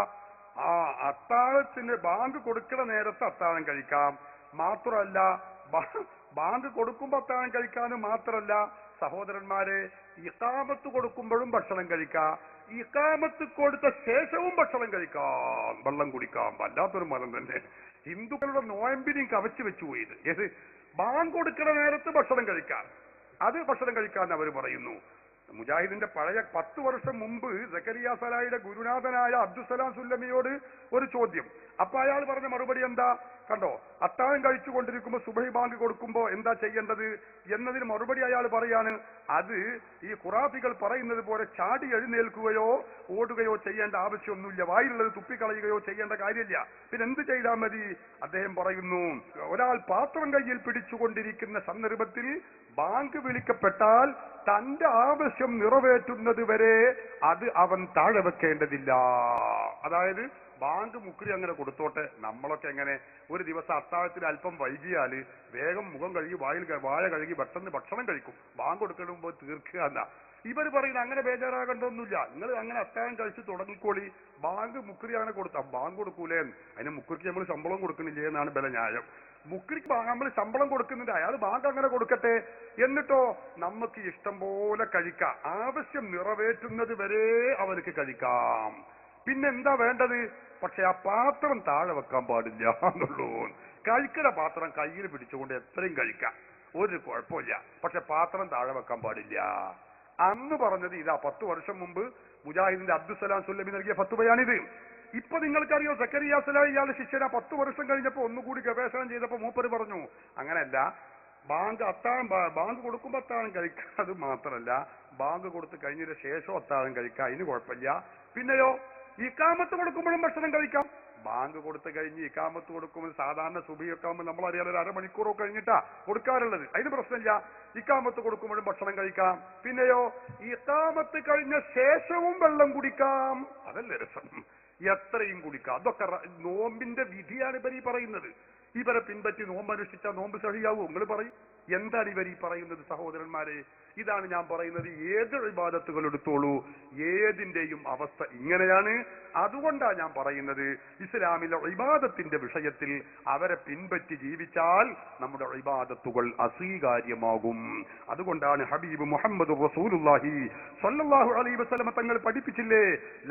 അത്താഴത്തിന് ബാങ്ക് കൊടുക്കുന്ന നേരത്ത് അത്താഴം കഴിക്കാം. മാത്രമല്ല ബാങ്ക് കൊടുക്കുമ്പോ അത്താഴം കഴിക്കാനും മാത്രമല്ല സഹോദരന്മാരെ, ഇഖാമത്ത് കൊടുക്കുമ്പോഴും ഭക്ഷണം കഴിക്കാം, ഇഖാമത്ത് കൊടുത്ത ശേഷവും ഭക്ഷണം കഴിക്കാം, വെള്ളം കുടിക്കാം. വല്ലാത്തൊരു മതം തന്നെ. ഹിന്ദുക്കളുടെ നോയമ്പിനെയും കവച്ചു വെച്ചു പോയത് ഏത്? ബാങ്ക് കൊടുക്കുന്ന നേരത്ത് ഭക്ഷണം കഴിക്കാൻ, അത് ഭക്ഷണം കഴിക്കാൻ അവർ പറയുന്നു. മുജാഹിദിന്റെ പഴയ 10 വർഷം മുമ്പ് സക്കരിയ സലാഹിയുടെ ഗുരുനാഥനായ അബ്ദുസലാം സുല്ലമിയോട് ഒരു ചോദ്യം. അപ്പൊ അയാൾ പറഞ്ഞ മറുപടി എന്താ കണ്ടോ? അത്താഴം കഴിച്ചുകൊണ്ടിരിക്കുമ്പോ സുബഹി ബാങ്ക് കൊടുക്കുമ്പോ എന്താ ചെയ്യേണ്ടത് എന്നതിന് മറുപടി അയാൾ പറയാണ്, അത് ഈ ഖുറാഫികൾ പറയുന്നത് പോലെ ചാടി എഴുന്നേൽക്കുകയോ ഓടുകയോ ചെയ്യേണ്ട ആവശ്യമൊന്നുമില്ല, വായിലുള്ളത് തുപ്പിക്കളയുകയോ ചെയ്യേണ്ട കാര്യമില്ല, പിന്നെ എന്ത് ചെയ്താൽ മതി? അദ്ദേഹം പറയുന്നു, ഒരാൾ പാത്രം കയ്യിൽ പിടിച്ചുകൊണ്ടിരിക്കുന്ന സന്ദർഭത്തിൽ ബാങ്ക് വിളിക്കപ്പെട്ടാൽ തന്റെ ആവശ്യം നിറവേറ്റുന്നത് വരെ അത് അവൻ താഴെ വെക്കേണ്ടതില്ല. അതായത് ബാങ്ക് മുക്രി അങ്ങനെ കൊടുത്തോട്ടെ. നമ്മളൊക്കെ എങ്ങനെ ഒരു ദിവസം അത്താഴത്തിൽ അല്പം വൈകിയാൽ വേഗം മുഖം കഴുകി വായ കഴുകി പെട്ടെന്ന് ഭക്ഷണം കഴിക്കും, ബാങ്ക് കൊടുക്കുന്ന മുമ്പ് തീർക്കുക എന്നാ ഇവർ പറയുന്നത്. അങ്ങനെ ബേജാറാകേണ്ടതൊന്നുമില്ല, നിങ്ങൾ അങ്ങനെ അത്താഴം കഴിച്ച് തുടങ്ങിക്കോളി. ബാങ്ക് മുക്രി അങ്ങനെ കൊടുത്താ ബാങ്ക് കൊടുക്കൂലേ? അതിന് മുക്രിക്ക് നമ്മൾ ശമ്പളം കൊടുക്കുന്നില്ലേ എന്നാണ് ബലന്യായം. മുക്രിക്ക് നമ്മൾ ശമ്പളം കൊടുക്കുന്നുണ്ട്, അയാൾ ബാങ്ക് അങ്ങനെ കൊടുക്കട്ടെ. എന്നിട്ടോ നമുക്ക് ഇഷ്ടം പോലെ കഴിക്കാം, ആവശ്യം നിറവേറ്റുന്നത് വരെ അവർക്ക് കഴിക്കാം. പിന്നെന്താ വേണ്ടത്? പക്ഷെ ആ പാത്രം താഴെ വെക്കാൻ പാടില്ല എന്നുള്ളൂ. കഴിക്കുന്ന പാത്രം കയ്യിൽ പിടിച്ചുകൊണ്ട് എത്രയും കഴിക്കാം, ഒരു കുഴപ്പമില്ല. പക്ഷെ പാത്രം താഴെ വെക്കാൻ പാടില്ല. അന്ന് പറഞ്ഞത് ഇതാ. 10 വർഷം മുമ്പ് മുജാഹിദിന്റെ അബ്ദുസലാം സുല്ലമി നൽകിയ ഫത്വയാണിത്. ഇപ്പൊ നിങ്ങൾക്കറിയോ, സക്കരിയ സലാഹി ഇയാളുടെ ശിഷ്യനാ 10 വർഷം കഴിഞ്ഞപ്പോ ഒന്നുകൂടി ഗവേഷണം ചെയ്തപ്പോ മൂപ്പര് പറഞ്ഞു, അങ്ങനെയല്ല, ബാങ്ക് കൊടുക്കുമ്പോ അത്താഴം കഴിക്കുക, അത് മാത്രമല്ല ബാങ്ക് കൊടുത്ത് കഴിഞ്ഞതിന് ശേഷം അത്താഴം കഴിക്കുക, അതിന് കുഴപ്പമില്ല. പിന്നെയോ ഇഖാമത്ത് കൊടുക്കുമ്പോഴും ഭക്ഷണം കഴിക്കാം. ബാങ്ക് കൊടുത്ത് കഴിഞ്ഞ് ഇഖാമത്ത് കൊടുക്കുമ്പോൾ സാധാരണ സുബഹിയൊക്കെ ആകുമ്പോൾ നമ്മളറിയാലോ ഒരു അരമണിക്കൂറോ കഴിഞ്ഞിട്ടാ കൊടുക്കാറുള്ളത്, അതിന് പ്രശ്നമില്ല. ഇഖാമത്ത് കൊടുക്കുമ്പോഴും ഭക്ഷണം കഴിക്കാം. പിന്നെയോ ഇഖാമത്ത് കഴിഞ്ഞ ശേഷവും വെള്ളം കുടിക്കാം, അതല്ലേ രസം, എത്രയും കുടിക്കാം. അതൊക്കെ നോമ്പിന്റെ വിധിയാണ് ഇവർ ഈ പറയുന്നത്. ഇവരെ പിൻപറ്റി നോമ്പ് അനുഷ്ഠിച്ചാൽ നോമ്പ് സഹിയാവൂ? നിങ്ങൾ പറയും. എന്താണ് ഇവർ ഈ പറയുന്നത് സഹോദരന്മാരെ? ഇതാണ് ഞാൻ പറയുന്നത്, ഏത് ഇബാദത്തുകൾ എടുത്തോളൂ, ഏതിന്റെയും അവസ്ഥ ഇങ്ങനെയാണ്. അതുകൊണ്ടാണ് ഞാൻ പറയുന്നത്, ഇസ്ലാമിലെ ഇബാദത്തിന്റെ വിഷയത്തിൽ അവരെ പിൻപറ്റി ജീവിച്ചാൽ നമ്മുടെ ഇബാദത്തുകൾ അസ്വീകാര്യമാകും. അതുകൊണ്ടാണ് ഹബീബ് മുഹമ്മദ് റസൂലുള്ളാഹി സ്വല്ലല്ലാഹു അലൈഹി വസല്ലം തങ്ങൾ പഠിപ്പിച്ചില്ലേ,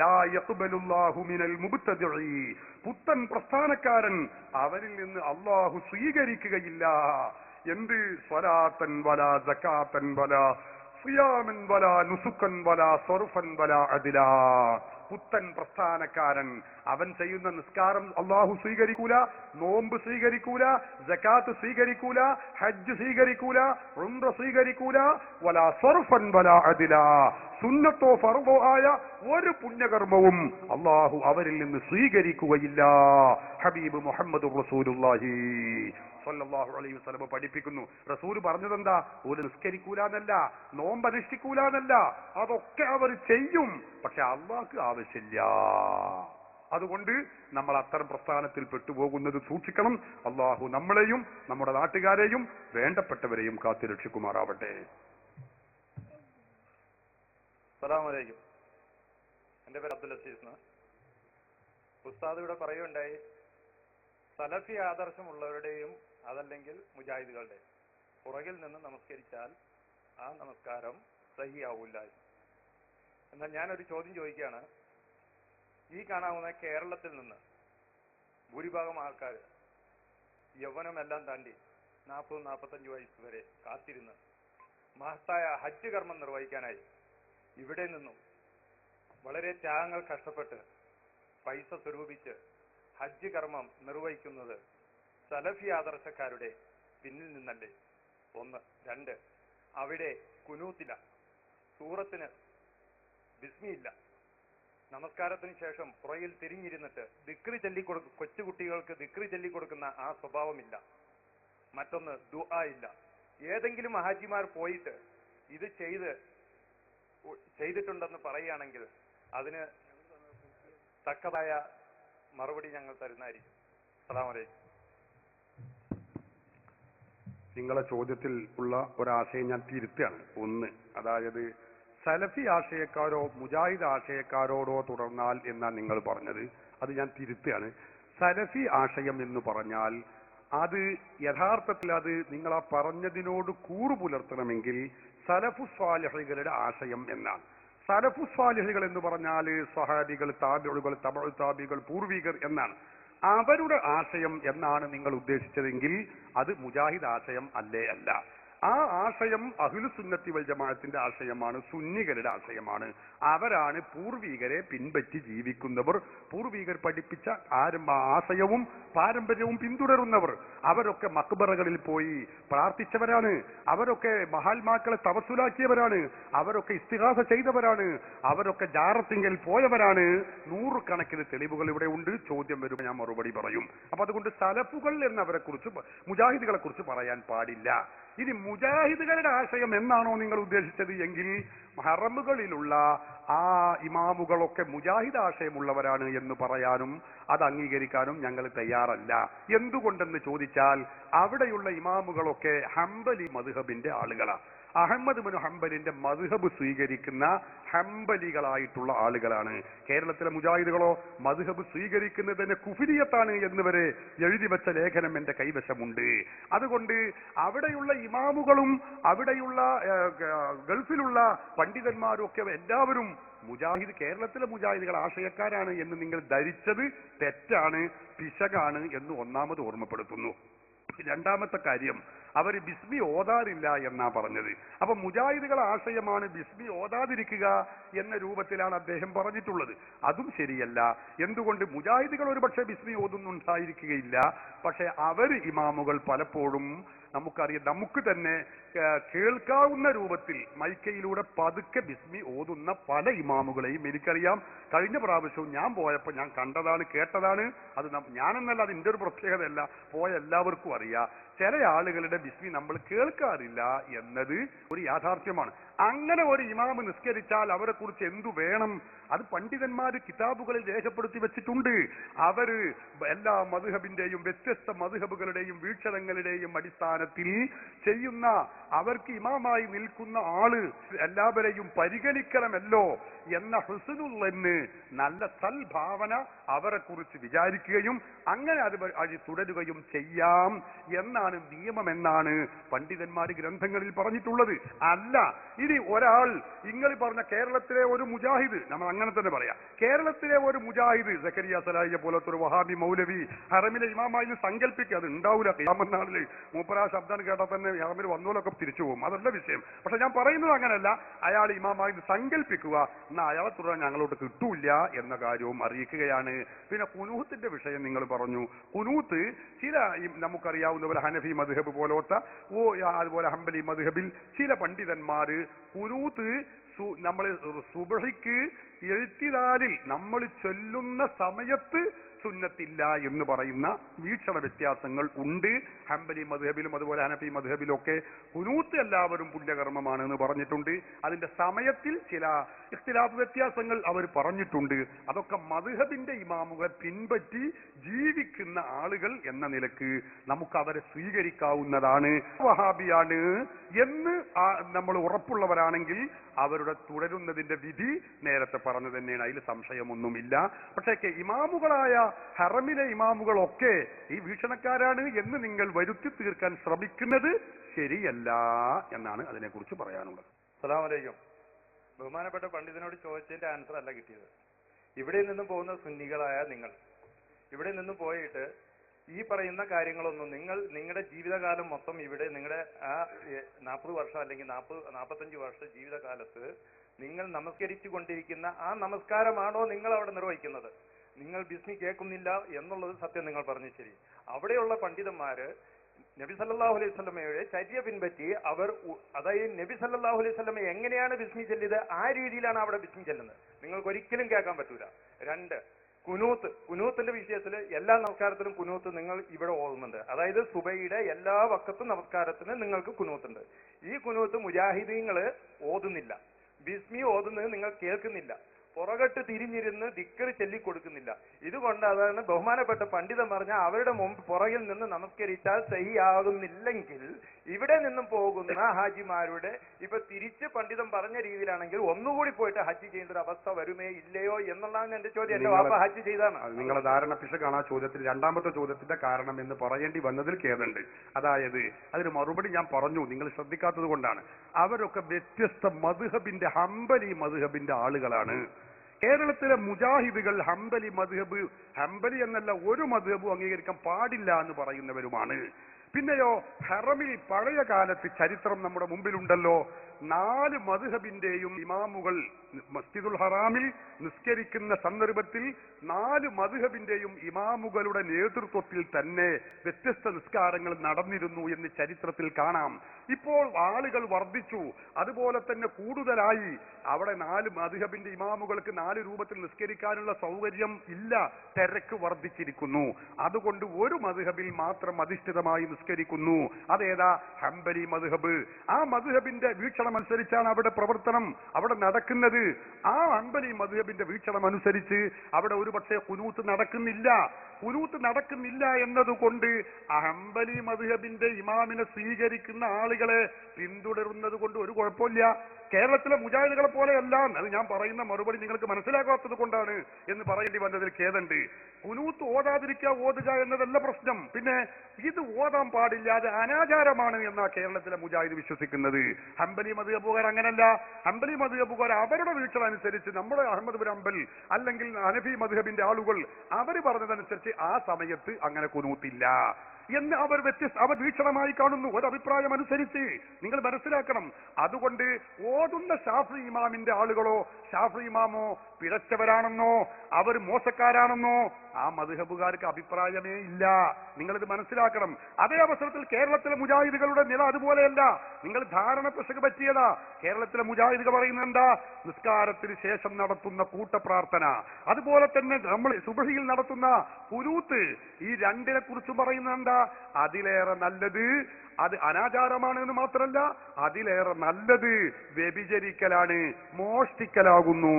ലാ യഖ്ബലുല്ലാഹു മിനൽ മുബ്തദിഇ, പുത്തൻ പ്രസ്ഥാനക്കാരൻ അവരിൽ നിന്ന് അല്ലാഹു സ്വീകരിക്കുകയില്ല. എന്ത്? സ്വലാത്തൻ വലാ സകാത്തൻ വലാ സിയാമൻ വലാ നുസുക്കൻ വലാ സർഫൻ വലാ അദ്ലാ. പുത്തൻ പ്രസ്ഥാനക്കാരൻ അവൻ ചെയ്യുന്ന നിസ്കാരം അല്ലാഹു സ്വീകരിക്കൂല, നോമ്പ് സ്വീകരിക്കൂല, സകാത്ത് സ്വീകരിക്കൂല, ഹജ്ജ് സ്വീകരിക്കൂല, ഉംറ സ്വീകരിക്കൂല, വലാ സർഫൻ വലാ അദ്ലാ, സുന്നത്തോ ഫർദോ ആയ ഒരു പുണ്യകർമ്മവും അല്ലാഹു അവരിൽ നിന്ന് സ്വീകരിക്കുകയില്ല. ഹബീബ് മുഹമ്മദ് റസൂലുള്ളാഹി സ്വല്ലല്ലാഹു അലൈഹി വസല്ലം പഠിപ്പിക്കുന്നു. റസൂൽ പറഞ്ഞതെന്താ? ഒരു നിസ്കരിക്കൂലെന്നല്ല, നോമ്പ് അനുഷ്ഠിക്കൂലെന്നല്ല, അതൊക്കെ അവർ ചെയ്യും, പക്ഷെ അള്ളാഹ്ക്ക് ആവശ്യമില്ല. അതുകൊണ്ട് നമ്മൾ അത്തരം പ്രസ്ഥാനത്തിൽ പെട്ടുപോകുന്നത് സൂക്ഷിക്കണം. അള്ളാഹു നമ്മളെയും നമ്മുടെ നാട്ടുകാരെയും വേണ്ടപ്പെട്ടവരെയും കാത്തുരക്ഷിക്കുമാറാവട്ടെ. അസ്സലാമു അലൈക്കും. എന്റെ പേര് അബ്ദുൽ അസീസ്. ഉസ്താദ് ഇവിടെ പറയുകയുണ്ടായി, സലഫി ആദർശമുള്ളവരുടെയും അതല്ലെങ്കിൽ മുജാഹിദുകളുടെ പുറകിൽ നിന്ന് നമസ്കരിച്ചാൽ ആ നമസ്കാരം സഹിയാവൂല്ല. എന്നാൽ ഞാനൊരു ചോദ്യം ചോദിക്കുകയാണ്. ഈ കാണാവുന്ന കേരളത്തിൽ നിന്ന് ഭൂരിഭാഗം ആൾക്കാർ യൗവനമെല്ലാം താണ്ടി 40-45 വയസ്സ് വരെ കാത്തിരുന്ന് മഹത്തായ ഹജ്ജ് കർമ്മം നിർവഹിക്കാനായി ഇവിടെ നിന്നും വളരെ ത്യാഗങ്ങൾ കഷ്ടപ്പെട്ട് പൈസ സ്വരൂപിച്ച് ഹജ്ജ് കർമ്മം നിർവഹിക്കുന്നത് സലഫി ആദർശക്കാരുടെ പിന്നിൽ നിന്നല്ലേ? 1. 2, അവിടെ കുനൂത്തില്ല, സൂറത്തിന് ബിസ്മിയില്ല, നമസ്കാരത്തിന് ശേഷം പുറകിൽ തിരിഞ്ഞിരുന്നിട്ട് ദിക്റ് ചൊല്ലിക്കൊടുക്കും, കൊച്ചുകുട്ടികൾക്ക് ദിക്റ് ചൊല്ലിക്കൊടുക്കുന്ന ആ സ്വഭാവമില്ല. മറ്റൊന്ന് ദുആ ഇല്ല. ഏതെങ്കിലും ഹാജിമാർ പോയിട്ട് ഇത് ചെയ്തിട്ടുണ്ടെന്ന് പറയുകയാണെങ്കിൽ അതിന് തക്കതായ മറുപടി ഞങ്ങൾ തരുന്നതായിരിക്കും. അസ്സലാമു അലൈക്കും. നിങ്ങളെ ചോദ്യത്തിൽ ഉള്ള ഒരാശയം ഞാൻ തിരുത്തുകയാണ്. ഒന്ന്, അതായത് സലഫി ആശയക്കാരോ മുജാഹിദ് ആശയക്കാരോടോ തുടർന്നാൽ എന്നാണ് നിങ്ങൾ പറഞ്ഞത്. അത് ഞാൻ തിരുത്തുകയാണ്. സലഫി ആശയം എന്ന് പറഞ്ഞാൽ അത് യഥാർത്ഥത്തിൽ അത് നിങ്ങൾ ആ പറഞ്ഞതിനോട് കൂറു പുലർത്തണമെങ്കിൽ സലഫു സ്വാലിഹുകളുടെ ആശയം എന്നാണ്. സലഫു സ്വാലിഹുകൾ എന്ന് പറഞ്ഞാൽ സ്വഹാബികൾ, താബിഉകൾ, തബഉ താബികൾ, പൂർവികർ എന്നാണ്. അവരുടെ ആശയം എന്നാണ് നിങ്ങൾ ഉദ്ദേശിച്ചതെങ്കിൽ അത് മുജാഹിദ് ആശയം അല്ലേ അല്ല. ആ ആശയം അഹ്ലുസുന്നത്തി വൽ ജമാഅത്തിന്റെ ആശയമാണ്, സുന്നികളുടെ ആശയമാണ്. അവരാണ് പൂർവികരെ പിൻപറ്റി ജീവിക്കുന്നവർ, പൂർവികർ പഠിപ്പിച്ച ആശയവും പാരമ്പര്യവും പിന്തുടരുന്നവർ. അവരൊക്കെ മക്ബറകളിൽ പോയി പ്രാർത്ഥിച്ചവരാണ്, അവരൊക്കെ മഹാത്മാക്കളെ തവസ്സുലാക്കിയവരാണ്, അവരൊക്കെ ഇസ്തിഗാസ ചെയ്തവരാണ്, അവരൊക്കെ ജാറത്തിങ്കൽ പോയവരാണ്. നൂറുകണക്കിന് തെളിവുകൾ ഇവിടെ ഉണ്ട്. ചോദ്യം വരുമ്പോൾ ഞാൻ മറുപടി പറയും. അപ്പൊ അതുകൊണ്ട് സലഫുകൾ എന്നവരെ കുറിച്ച്, മുജാഹിദുകളെ കുറിച്ച് പറയാൻ പാടില്ല. ഇനി മുജാഹിദുകളുടെ ആശയം എന്നാണോ നിങ്ങൾ ഉദ്ദേശിച്ചത് എങ്കിൽ ഹറമുകളിലുള്ള ആ ഇമാമുകളൊക്കെ മുജാഹിദ് ആശയമുള്ളവരാണ് എന്ന് പറയാനും അത് അംഗീകരിക്കാനും ഞങ്ങൾ തയ്യാറല്ല. എന്തുകൊണ്ടെന്ന് ചോദിച്ചാൽ അവിടെയുള്ള ഇമാമുകളൊക്കെ ഹംബലി മദ്ഹബിന്റെ ആളുകളാണ്. അഹമ്മദ് ബിൻ ഹംബലിന്റെ മദ്ഹബ് സ്വീകരിക്കുന്ന ഹംബലികളായിട്ടുള്ള ആളുകളാണ്. കേരളത്തിലെ മുജാഹിദുകളോ മദ്ഹബ് സ്വീകരിക്കുന്നതിന് കുഫിരിയത്താണ് എന്ന് വരെ എഴുതി വെച്ച ലേഖനം എന്റെ കൈവശമുണ്ട്. അതുകൊണ്ട് അവിടെയുള്ള ഇമാമുകളും അവിടെയുള്ള ഗൾഫിലുള്ള പണ്ഡിതന്മാരും ഒക്കെ എല്ലാവരും മുജാഹിദ്, കേരളത്തിലെ മുജാഹിദുകൾ ആശയക്കാരാണ് എന്ന് നിങ്ങൾ ധരിച്ചത് തെറ്റാണ്, പിശകാണ് എന്ന് ഒന്നാമത് ഓർമ്മപ്പെടുത്തുന്നു. രണ്ടാമത്തെ കാര്യം, അവർ ബിസ്മി ഓതാറില്ല എന്നാ പറഞ്ഞത്. അപ്പൊ മുജാഹിദുകൾ ആശയമാണ് ബിസ്മി ഓതാതിരിക്കുക എന്ന രൂപത്തിലാണ് അദ്ദേഹം പറഞ്ഞിട്ടുള്ളത്. അതും ശരിയല്ല. എന്തുകൊണ്ട്? മുജാഹിദുകൾ ഒരുപക്ഷെ ബിസ്മി ഓതുന്നുണ്ടായിരിക്കുകയില്ല, പക്ഷെ അവർ ഇമാമുകൾ പലപ്പോഴും നമുക്കറിയാം, നമുക്ക് തന്നെ കേൾക്കാവുന്ന രൂപത്തിൽ മൈക്കയിലൂടെ പതുക്കെ ബിസ്മി ഓതുന്ന പല ഇമാമുകളെയും എനിക്കറിയാം. കഴിഞ്ഞ പ്രാവശ്യവും ഞാൻ പോയപ്പോൾ ഞാൻ കണ്ടതാണ്, കേട്ടതാണ്. അത് ഞാനെന്നല്ല, അത് എൻ്റെ ഒരു പ്രത്യേകതയല്ല, പോയ എല്ലാവർക്കും അറിയാം. ചില ആളുകളുടെ ബിസ്മി നമ്മൾ കേൾക്കാറില്ല എന്നത് ഒരു യാഥാർത്ഥ്യമാണ്. അങ്ങനെ ഒരു ഇമാമ് നിസ്കരിച്ചാൽ അവരെ കുറിച്ച് എന്തു വേണം? അത് പണ്ഡിതന്മാര് കിതാബുകളിൽ രേഖപ്പെടുത്തി വെച്ചിട്ടുണ്ട്. അവര് എല്ലാ മദ്ഹബിന്റെയും വ്യത്യസ്ത മദ്ഹബുകളുടെയും വീക്ഷണങ്ങളുടെയും അടിസ്ഥാനത്തിൽ ചെയ്യുന്ന, അവർക്ക് ഇമാമായി നിൽക്കുന്ന ആള് എല്ലാവരെയും പരിഗണിക്കണമല്ലോ എന്ന ഹുസ്നുൽ നല്ല സൽഭാവന അവരെ കുറിച്ച് വിചാരിക്കുകയും അങ്ങനെ അത് തുടരുകയും ചെയ്യാം എന്നാണ് നിയമമെന്നാണ് പണ്ഡിതന്മാർ ഗ്രന്ഥങ്ങളിൽ പറഞ്ഞിട്ടുള്ളത്. അല്ല ഇനി ഒരാൾ നിങ്ങൾ പറഞ്ഞ കേരളത്തിലെ ഒരു മുജാഹിദ്, നമ്മൾ അങ്ങനെ തന്നെ പറയാം, കേരളത്തിലെ ഒരു മുജാഹിദ് സക്കരിയ സലാഹിയെ പോലത്തെ ഒരു വഹാബി മൗലവി ഹറമിലെ ഇമാമായി സങ്കല്പിക്കുക, അത് ഉണ്ടാവില്ല. ഖിയാമത്ത് മൂപ്പരാ ശബ്ദം കേട്ടാൽ തന്നെ ഹറമിൽ വന്നോലൊക്കെ തിരിച്ചു പോകും, അതല്ല വിഷയം. പക്ഷെ ഞാൻ പറയുന്നത് അങ്ങനെയല്ല. അയാൾ ഇമാമായി സങ്കല്പിക്കുക, എന്നാൽ അയാളെ തുടരാൻ ഞങ്ങളോട്ട് കിട്ടൂല എന്ന കാര്യവും അറിയിക്കുകയാണ്. പിന്നെ കുനൂത്തിന്റെ വിഷയം നിങ്ങൾ പറഞ്ഞു. കുനൂത്ത് ചില നമുക്കറിയാവുന്ന പോലെ ഹനഫി മദ്ഹബ് പോലത്തെ അതുപോലെ ഹംബലി മദ്ഹബിൽ ചില പണ്ഡിതന്മാര് കുനൂത്ത് നമ്മൾ സുബ്ഹിക്ക് എഴുത്തിദാലിൽ നമ്മൾ ചൊല്ലുന്ന സമയത്ത് സുന്നത്തില്ല എന്ന് പറയുന്ന വീക്ഷണ വ്യത്യാസങ്ങൾ ഉണ്ട്. ഹംബലി മദ്ഹബിലും അതുപോലെ ഹനഫി മദ്ഹബിലൊക്കെ കുനൂത്ത് എല്ലാവരും പുണ്യകർമ്മമാണ് എന്ന് പറഞ്ഞിട്ടുണ്ട്. അതിന്റെ സമയത്തിൽ ചില ഇഖ്തിലാഫ് വ്യത്യാസങ്ങൾ അവർ പറഞ്ഞിട്ടുണ്ട്. അതൊക്കെ മദ്ഹബിന്റെ ഇമാമുകൾ പിൻപറ്റി ജീവിക്കുന്ന ആളുകൾ എന്ന നിലക്ക് നമുക്ക് അവരെ സ്വീകരിക്കാവുന്നതാണ്. വഹാബിയാണ് എന്ന് നമ്മൾ ഉറപ്പുള്ളവരാണെങ്കിൽ അവരുടെ തുടരുന്നതിന്റെ വിധി നേരത്തെ പറഞ്ഞു തന്നെയാണ്, അതിൽ സംശയമൊന്നുമില്ല. പക്ഷേ ഇമാമുകളായ ഹറമിലെ ഇമാമുകളൊക്കെ ഈ വീക്ഷണക്കാരാണ് എന്ന് നിങ്ങൾ വരുത്തി തീർക്കാൻ ശ്രമിക്കുന്നത് ശരിയല്ല എന്നാണ് അതിനെക്കുറിച്ച് പറയാനുള്ളത്. അസ്സലാമു അലൈക്കും. ബഹുമാനപ്പെട്ട പണ്ഡിതനോട് ചോദിച്ചതിന്റെ ആൻസർ അല്ല കിട്ടിയത്. ഇവിടെ നിന്നും പോകുന്ന സുന്നികളായ നിങ്ങൾ ഇവിടെ നിന്നും പോയിട്ട് ഈ പറയുന്ന കാര്യങ്ങളൊന്നും നിങ്ങളുടെ ജീവിതകാലം മൊത്തം ഇവിടെ നിങ്ങളുടെ ആ 40 വർഷം അല്ലെങ്കിൽ 45 വർഷ ജീവിതകാലത്ത് നിങ്ങൾ നമസ്കരിച്ചു കൊണ്ടിരിക്കുന്ന ആ നമസ്കാരമാണോ നിങ്ങൾ അവിടെ നിർവഹിക്കുന്നത്? നിങ്ങൾ ബിസ്മി കേൾക്കുന്നില്ല എന്നുള്ളത് സത്യം നിങ്ങൾ പറഞ്ഞു. ശരി, അവിടെയുള്ള പണ്ഡിതന്മാര് നബി സല്ലല്ലാഹു അലൈഹി വസല്ലമയുടെ ചര്യ പിൻപറ്റി അവർ, അതായത് നബി സല്ലല്ലാഹു അലൈഹി വസല്ലമ എങ്ങനെയാണ് ബിസ്മി ചൊല്ലിയത് ആ രീതിയിലാണ് അവിടെ ബിസ്മി ചെല്ലുന്നത്. നിങ്ങൾക്ക് ഒരിക്കലും കേൾക്കാൻ പറ്റൂല. 2, കുനൂത്തിന്റെ വിഷയത്തിൽ എല്ലാ നമസ്കാരത്തിലും കുനൂത്ത് നിങ്ങൾ ഇവിടെ ഓതുന്നുണ്ട്. അതായത് സുബൈയുടെ എല്ലാ വക്കത്തും നമസ്കാരത്തിന് നിങ്ങൾക്ക് കുനൂത്തുണ്ട്. ഈ കുനൂത്ത് മുജാഹിദീങ്ങള് ഓതുന്നില്ല, ബിസ്മി ഓതുന്നത് നിങ്ങൾ കേൾക്കുന്നില്ല. പുറകട്ട് തിരിഞ്ഞിരുന്ന് ദിക്ർ ചൊല്ലിക്കൊടുക്കുന്നില്ല. ഇതുകൊണ്ട് അതാണ് ബഹുമാനപ്പെട്ട പണ്ഡിതൻ പറഞ്ഞ അവരുടെ മുമ്പ് പുറകിൽ നിന്ന് നമസ്കരിച്ചാൽ സഹിയാകുന്നില്ലെങ്കിൽ ഇവിടെ നിന്നും പോകുന്ന ഹാജിമാരുടെ ഇപ്പൊ തിരിച്ച് പണ്ഡിതൻ പറഞ്ഞ രീതിയിലാണെങ്കിൽ ഒന്നുകൂടി പോയിട്ട് ഹജ്ജ് ചെയ്യുന്ന ഒരു അവസ്ഥ വരുമേ ഇല്ലയോ എന്നുള്ളതാണ് എന്റെ ചോദ്യം. എന്റെ വാപ്പ ഹജ്ജ് ചെയ്താണ്. നിങ്ങളെ ധാരണ പിശകാണ് ആ ചോദ്യത്തിൽ രണ്ടാമത്തെ ചോദ്യത്തിന്റെ കാരണം എന്ന് പറയേണ്ടി വന്നതിൽ ഖേദമുണ്ട്. അതായത് അതിന് മറുപടി ഞാൻ പറഞ്ഞു, നിങ്ങൾ ശ്രദ്ധിക്കാത്തത് കൊണ്ടാണ്. അവരൊക്കെ വ്യത്യസ്ത മദ്ഹബിന്റെ ഹംബലി മദ്ഹബിന്റെ ആളുകളാണ്. കേരളത്തിലെ മുജാഹിദുകൾ ഹംബലി എന്നല്ല ഒരു മദ്ഹബും അംഗീകരിക്കാൻ പാടില്ല എന്ന് പറയുന്നവരുമാണ്. പിന്നെയോ ഹറമിൽ പഴയ കാലത്ത് ചരിത്രം നമ്മുടെ മുമ്പിലുണ്ടല്ലോ. 4 മദ്ഹബിന്റെയും ഇമാമുകൾ മസ്ജിദുൽ ഹറാമിൽ നിസ്കരിക്കുന്ന സന്ദർഭത്തിൽ 4 മദ്ഹബിന്റെയും ഇമാമുകളുടെ നേതൃത്വത്തിൽ തന്നെ വ്യത്യസ്ത നിസ്കാരങ്ങൾ നടന്നിരുന്നു എന്ന് ചരിത്രത്തിൽ കാണാം. ഇപ്പോൾ ആളുകൾ വർദ്ധിച്ചു, അതുപോലെ തന്നെ കൂടുതലായി. അവിടെ 4 മദ്ഹബിന്റെ ഇമാമുകൾക്ക് 4 രൂപത്തിൽ നിസ്കരിക്കാനുള്ള സൗകര്യം ഇല്ല, തിരക്ക് വർദ്ധിച്ചിരിക്കുന്നു. അതുകൊണ്ട് ഒരു മദ്ഹബിൽ മാത്രം അധിഷ്ഠിതമായി നിസ്കരിക്കുന്നു. അതേതാ? ഹംബലി മദ്ഹബ്. ആ മദ്ഹബിന്റെ വീക്ഷണം അനുസരിച്ചാണ് അവിടെ പ്രവർത്തനം, അവിടെ നടക്കുന്നത്. ആ ഹംബലി മദ്ഹബിന്റെ വീക്ഷണം അനുസരിച്ച് അവിടെ ഒരുപക്ഷെ ഖുനൂത്ത് നടക്കുന്നില്ല എന്നതുകൊണ്ട് ഹംബലി മദ്ഹബിന്റെ ഇമാമിനെ സ്വീകരിക്കുന്ന ആളുകളെ പിന്തുടരുന്നത് കൊണ്ട് ഒരു കുഴപ്പമില്ല. കേരളത്തിലെ മുജാഹിദുകളെ പോലെയല്ല. അത് ഞാൻ പറയുന്ന മറുപടി നിങ്ങൾക്ക് മനസ്സിലാക്കാത്തത് കൊണ്ടാണ് എന്ന് പറയേണ്ടി വന്നതിൽ ഖേദമുണ്ട്. ഖുനൂത്ത് ഓതുക എന്നതല്ല പ്രശ്നം. പിന്നെ ഇത് ഓതാൻ പാടില്ല, അത് അനാചാരമാണ് എന്നാ കേരളത്തിലെ മുജാഹിദ് വിശ്വസിക്കുന്നത്. ഹംബലി മദ്ഹബുകാർ അങ്ങനല്ല. ഹംബലി മദ്ഹബുകാർ അവരുടെ വീക്ഷണം അനുസരിച്ച്, നമ്മുടെ അഹമ്മദ് ബിൻ ഹംബൽ അല്ലെങ്കിൽ ഹനഫി മദ്ഹബിന്റെ ആളുകൾ അവർ പറഞ്ഞതനുസരിച്ച് ആ സമയത്ത് അങ്ങനെ ഖുനൂത്തില്ല എന്ന് അവർ വീക്ഷണമായി കാണുന്നു, ഒരഭിപ്രായം അനുസരിച്ച്. നിങ്ങൾ മനസ്സിലാക്കണം. അതുകൊണ്ട് ഓതുന്ന ഷാഫി ഇമാമിന്റെ ആളുകളോ ഷാഫി ഇമാമോ പിഴച്ചവരാണെന്നോ അവർ മോശക്കാരാണെന്നോ ആ മദ്ഹബുകാർക്ക് അഭിപ്രായമേ ഇല്ല. നിങ്ങളിത് മനസ്സിലാക്കണം. അതേ അവസരത്തിൽ കേരളത്തിലെ മുജാഹിദുകളുടെ നില അതുപോലെയല്ല. നിങ്ങൾ ധാരണ പിശക് പറ്റിയതാ. കേരളത്തിലെ മുജാഹിദുകൾ പറയുന്നത് എന്താ? നിസ്കാരത്തിന് ശേഷം നടത്തുന്ന കൂട്ടപ്രാർത്ഥന, അതുപോലെ തന്നെ നമ്മൾ സുബ്ഹിയിൽ നടത്തുന്ന ഖുനൂത്ത്, ഈ രണ്ടിനെ കുറിച്ച് പറയുന്നത് എന്താ? അതിലേറെ നല്ലത് അത് അനാചാരമാണ് എന്ന് മാത്രമല്ല, അതിലേറെ നല്ലത് വ്യഭിചരിക്കലാണ്, മോഷ്ടിക്കലാകുന്നു.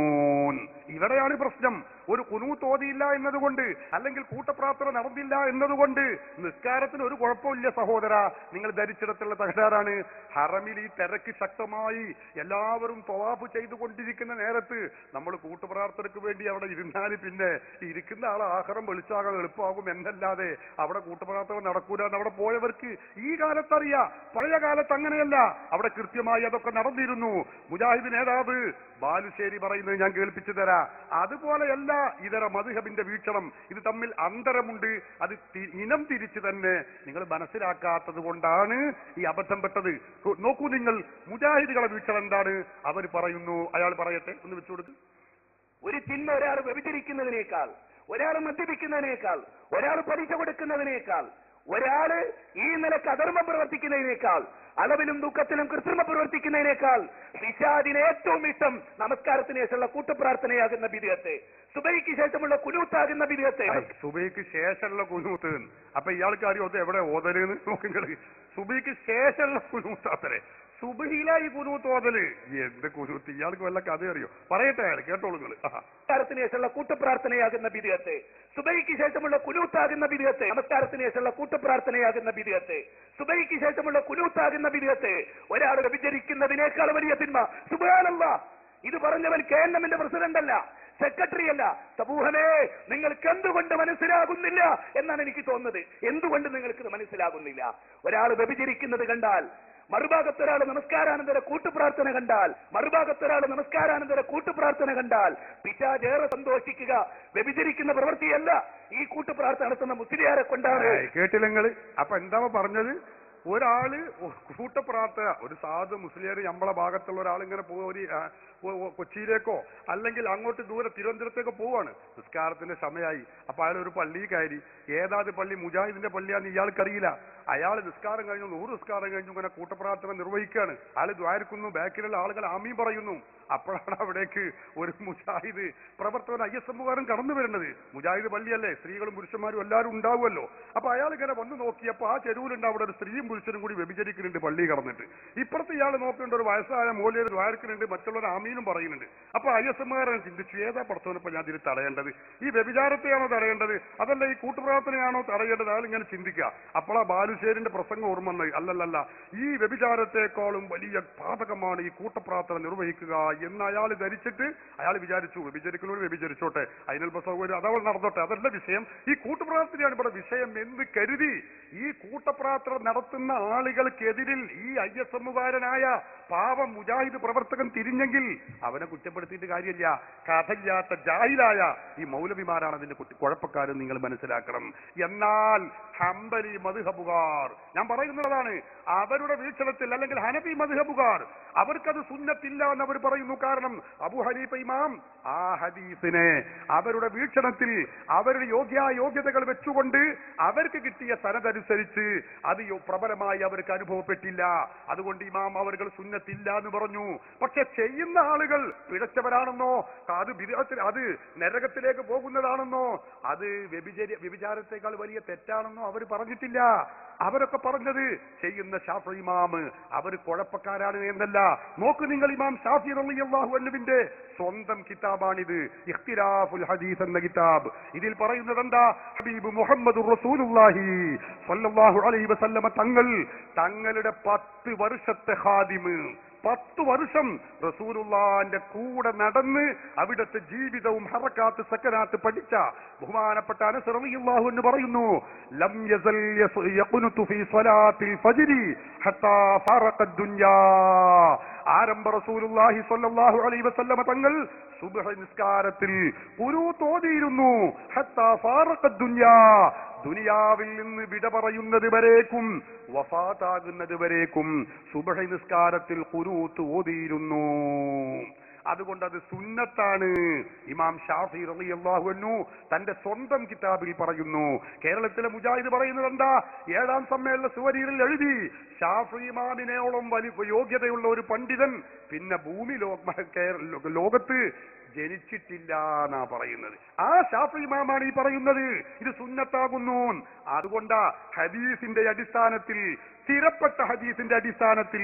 ഇവിടെയാണ് പ്രശ്നം. ഒരു ഖുനൂത്ത് ഓതിയില്ല എന്നതുകൊണ്ട് അല്ലെങ്കിൽ കൂട്ടപ്രാർത്ഥന നടന്നില്ല എന്നതുകൊണ്ട് നിസ്കാരത്തിന് ഒരു കുഴപ്പമില്ല സഹോദര. നിങ്ങൾ ധരിച്ചിടത്തുള്ള തകരാറാണ്. ഹറമിൽ ഈ തിരക്ക് ശക്തമായി എല്ലാവരും തവാഫ് ചെയ്തുകൊണ്ടിരിക്കുന്ന നേരത്ത് നമ്മൾ കൂട്ടുപ്രാർത്ഥനയ്ക്ക് വേണ്ടി അവിടെ ഇരുന്നാൽ പിന്നെ ഇരിക്കുന്ന ആൾ ആഹാരം വെളിച്ചാകാൻ എളുപ്പമാകും എന്നല്ലാതെ അവിടെ കൂട്ടുപ്രാർത്ഥന നടക്കൂല എന്ന് അവിടെ പോയവർക്ക് ഈ കാലത്തറിയാം. പഴയ കാലത്ത് അങ്ങനെയല്ല, അവിടെ കൃത്യമായി അതൊക്കെ നടന്നിരുന്നു. മുജാഹിദ് നേതാവ് ബാലുശ്ശേരി പറയുന്നത് ഞാൻ കേൾപ്പിച്ചു തരാം. അതുപോലെയല്ല ഇതര മദ്ഹബിന്റെ വീക്ഷണം. ഇത് തമ്മിൽ അന്തരമുണ്ട്. അത് ഇനം തിരിച്ച് തന്നെ നിങ്ങൾ മനസ്സിലാക്കാത്തത് കൊണ്ടാണ് ഈ അബദ്ധം പെട്ടത്. നോക്കൂ നിങ്ങൾ, മുജാഹിദുകളെ വീക്ഷണം എന്താണ്? അവർ പറയുന്നു, അയാൾ പറയട്ടെ, ഒന്ന് വെച്ചുകൊടുത്ത്. ഒരു തിന്മ ഒരാൾ വ്യഭിചരിക്കുന്നതിനേക്കാൾ, ഒരാൾ മദ്യപിക്കുന്നതിനേക്കാൾ, ഒരാൾ പലിശ കൊടുക്കുന്നതിനേക്കാൾ, ഒരാള് ഈ നിലക്ക് അധർമ്മം പ്രവർത്തിക്കുന്നതിനേക്കാൾ, അളവിലും ദുഃഖത്തിലും കൃത്രിമം പ്രവർത്തിക്കുന്നതിനേക്കാൾ പിശാചിന് ഏറ്റവും ഇഷ്ടം നമസ്കാരത്തിന് ശേഷമുള്ള കൂട്ടുപ്രാർത്ഥനയാകുന്ന ബിദ്അത്ത്, സുബഹിക്ക് ശേഷമുള്ള കുനൂത്താകുന്ന ബിദ്അത്ത്. സുബഹിക്ക് ശേഷമുള്ള കുനൂത്ത്. അപ്പൊ ഇയാൾക്ക് അറിയോ എവിടെ ഓതലെന്ന് നോക്കിങ്ങള്. സുബഹിക്ക് ശേഷമുള്ള കുനൂത്താത്തരെ, സുബഹിയിലായി കുനൂത്ത് ഓതല്. എന്ത് കുനൂത്ത്? ഇയാൾക്ക് വല്ല കഥ അറിയോ? പറയട്ടെ, അയാൾ കേട്ടോളൂ നിങ്ങൾ. നമസ്കാരത്തിന് ശേഷമുള്ള കൂട്ടുപ്രാർത്ഥനയാകുന്ന ബിദ്അത്ത്, സുബഹിക്ക് ശേഷമുള്ള കുനൂത്താകുന്ന ബിദ്അത്ത്, നമസ്കാരത്തിന് ശേഷമുള്ള കൂട്ടുപ്രാർത്ഥനയാകുന്ന ബിദ്അത്ത്, സുബഹിക്ക് ശേഷമുള്ള കുനൂത്താകുന്ന ബിദ്അത്ത്. ഒരാൾ വ്യഭിചരിക്കുന്നതിനേക്കാൾ വലിയ തിന്മ. സുബ്ഹാനല്ലാഹ്, ഇത് പറഞ്ഞവൻ KNM-ന്റെ പ്രസിഡന്റ് അല്ല, സെക്രട്ടറി അല്ല. സമൂഹമേ, നിങ്ങൾക്ക് എന്തുകൊണ്ട് മനസ്സിലാകുന്നില്ല എന്നാണ് എനിക്ക് തോന്നുന്നത്. എന്തുകൊണ്ട് നിങ്ങൾക്ക് ഇത് മനസ്സിലാകുന്നില്ല? ഒരാൾ വ്യഭിചരിക്കുന്നത് കണ്ടാൽ, മറുഭാഗത്തൊരാൾ നമസ്കാരാനന്തര കൂട്ടുപ്രാർത്ഥന കണ്ടാൽ, പിശാചേറെ സന്തോഷിക്കുക. വ്യഭിചരിക്കുന്ന പ്രവൃത്തിയല്ല ഈ കൂട്ടുപ്രാർത്ഥന നടത്തുന്ന മുസ്ലിയാരെ കൊണ്ടാണ്. കേട്ടില്ല നിങ്ങള്? അപ്പൊ എന്താ പറഞ്ഞത്? ഒരാള് കൂട്ടപ്രാർത്ഥന, ഒരു സാധു മുസ്ലിയാർ നമ്മളെ ഭാഗത്തുള്ള ഒരാൾ ഇങ്ങനെ കൊച്ചിയിലേക്കോ അല്ലെങ്കിൽ അങ്ങോട്ട് ദൂരെ തിരുവനന്തപുരത്തേക്കോ പോവാണ്. നിസ്കാരത്തിന്റെ സമയമായി. അപ്പൊ അയാൾ ഒരു പള്ളിയിൽ കയറി. ഏതാത് പള്ളി? മുജാഹിദിന്റെ പള്ളിയാന്ന് ഇയാൾക്കറിയില്ല. അയാൾ നിസ്കാരം കഴിഞ്ഞു 100 നിസ്കാരം കഴിഞ്ഞു ഇങ്ങനെ കൂട്ടപ്രാർത്ഥന നിർവഹിക്കുകയാണ്. അയാൾ ദ്വാരക്കുന്നു, ബാക്കിലുള്ള ആളുകൾ ആമീൻ പറയുന്നു. അപ്പോഴാണ് അവിടേക്ക് ഒരു മുജാഹിദ് പ്രവർത്തകൻ ISMകാരൻ കടന്നു വരുന്നത്. മുജാഹിദ് പള്ളിയല്ലേ, സ്ത്രീകളും പുരുഷന്മാരും എല്ലാവരും ഉണ്ടാവുമല്ലോ. അപ്പൊ അയാൾ ഇങ്ങനെ വന്ന് നോക്കിയപ്പോ ആ ചെരുവിലുണ്ട് അവിടെ ഒരു സ്ത്രീയും പുരുഷനും കൂടി വ്യഭിചരിക്കുന്നുണ്ട് പള്ളി കടന്നിട്ട്. ഇപ്പുറത്ത് ഇയാൾ നോക്കേണ്ട ഒരു വയസ്സായ മൂല്യം ദ്വാരക്കുന്നുണ്ട്, മറ്റുള്ളവർ ആമീനും പറയുന്നുണ്ട്. അപ്പൊ ISMകാരൻ ചിന്തിച്ചു, ഏതാ പടത്തോനിപ്പോ ഞാൻ ഇതിന് തടയേണ്ടത്? ഈ വ്യഭിചാരത്തെയാണോ തടയേണ്ടത്, അതല്ല ഈ കൂട്ടുപ്രാർത്ഥനയാണോ തടയേണ്ടത്? അയാൾ ഇങ്ങനെ ചിന്തിക്കുക. അപ്പോൾ ആ ബാലുശ്ശേരിന്റെ പ്രസംഗം ഓർമ്മ വന്നത്, അല്ലല്ല, ഈ വ്യഭിചാരത്തെക്കാളും വലിയ പാതകമാണ് ഈ കൂട്ടപ്രാർത്ഥന നിർവഹിക്കുക എന്ന് അയാൾ ധരിച്ചിട്ട് അയാൾ വിചാരിച്ചു, വ്യഭിചരിക്കുന്നവർ വ്യഭിചരിച്ചോട്ടെ, അതിനുള്ള സൗകര്യം അതവൾ നടന്നോട്ടെ, അതല്ല വിഷയം, ഈ കൂട്ടുപ്രാർത്ഥനയാണ് ഇവിടെ വിഷയം എന്ന് കരുതി ഈ കൂട്ടപ്രാർത്ഥന നടത്തുന്ന ആളുകൾക്കെതിരിൽ ഈ ISMകാരനായ പാവം മുജാഹിദ് പ്രവർത്തകൻ തിരിഞ്ഞെങ്കിൽ അവനെ കുറ്റപ്പെടുത്തിയിട്ട് കാര്യമില്ല. കഥയില്ലാത്ത ജാഹിലായ ഈ മൗലവിമാരാണ് അതിന്റെ കുഴപ്പക്കാരും നിങ്ങൾ മനസ്സിലാക്കണം. എന്നാൽ ഹംബലി മദ്ഹബുകാർ, ഞാൻ പറയുന്നതാണ്, അവരുടെ വീക്ഷണത്തിൽ അല്ലെങ്കിൽ ഹനഫി മദ്ഹബുകാർ അവർക്കത് സുന്നത്തില്ല എന്ന് അവർ പറയുന്നു. കാരണം അബൂ ഹനീഫ ഇമാം ആ ഹദീസിനെ അവരുടെ വീക്ഷണത്തിൽ അവരുടെ യോഗ്യതകൾ വെച്ചുകൊണ്ട് അവർക്ക് കിട്ടിയ സനദനുസരിച്ച് അത് പ്രബലമായി അവർക്ക് അനുഭവപ്പെട്ടില്ല. അതുകൊണ്ട് ഇമാം അവർ സുന്നത്തില്ല എന്ന് പറഞ്ഞു. പക്ഷെ ചെയ്യുന്ന ആളുകൾ പിഴച്ചവരാണെന്നോ, അത് നരകത്തിലേക്ക് പോകുന്നതാണെന്നോ, അത് വ്യഭിചാരത്തെക്കാൾ വലിയ തെറ്റാണെന്നോ അവർ പറഞ്ഞിട്ടില്ല. അവരൊക്കെ പറഞ്ഞത് ചെയ്യുന്ന ഷാഫി ഇമാം അവർ കുഴപ്പക്കാരാണ് എന്നല്ല. നോക്ക് നിങ്ങൾ, ഇമാം ഷാഫി റളിയല്ലാഹു അൻഹുവിന്റെ സ്വന്തം കിതാബാണിത്, ഇഖ്തിലാഫുൽ ഹദീസ് എന്ന കിതാബ്. ഇതിൽ പറയുന്നത് എന്താ? ഹബീബ് മുഹമ്മദുർ റസൂലുള്ളാഹി സ്വല്ലല്ലാഹു അലൈഹി വസല്ലമ തങ്ങളുടെ 10 വർഷത്തെ ഖാദിമ്, 10 വർഷം റസൂലുള്ളാന്റെ കൂടെ നടന്ന് അവിടുത്തെ ജീവിതവും ഹറക്കാത്ത് സക്കനാത്ത് പഠിച്ച ബഹുമാനപ്പെട്ട അനസ് റളിയല്ലാഹു അൻഹു പറയുന്നു, ലം യസൽ യഖ്നുതു ഫീ സ്വലാത്തിൽ ഫജ്രി ഹത്താ ഫറഖ ദുനിയാ. ആരംഭ റസൂലുള്ളാഹി സ്വല്ലല്ലാഹു അലൈഹി വസല്ലമ തങ്ങൾ സുബ്ഹ് നിസ്കാരത്തിൽ ഖുനൂത്ത് ഓതിയിരുന്നു. ഹത്താ ഫറഖ ദുനിയാ, ദുനിയാവിൽ നിന്ന് വിട പറയുന്നത് വരേക്കും, വഫാത്താകുന്നത് വരേക്കും സുബ്ഹ് നിസ്കാരത്തിൽ ഖുനൂത്ത് ഓതിയിരുന്നു. അതുകൊണ്ട് അത് സുന്നത്താണ്. ഇമാം ഷാഫി റളിയല്ലാഹു അൻഹു തന്റെ സ്വന്തം കിതാബിൽ പറയുന്നു. കേരളത്തിലെ മുജാഹിദ് പറയുന്നത് എന്താ? 7ാം സമ്മേളന സുവരീറിൽ എഴുതി, ഷാഫി ഇമാമിനോളം വലിയ യോഗ്യതയുള്ള ഒരു പണ്ഡിതൻ പിന്നെ ഭൂമി ലോകത്ത് ജനിച്ചിട്ടില്ല എന്നാ പറയുന്നത്. ആ ഷാഫി ഇമാമാണ് ഈ പറയുന്നത് ഇത് സുന്നത്താകുന്നു. അതുകൊണ്ട് ഹദീസിന്റെ അടിസ്ഥാനത്തിൽ, സ്ഥിരപ്പെട്ട ഹദീസിന്റെ അടിസ്ഥാനത്തിൽ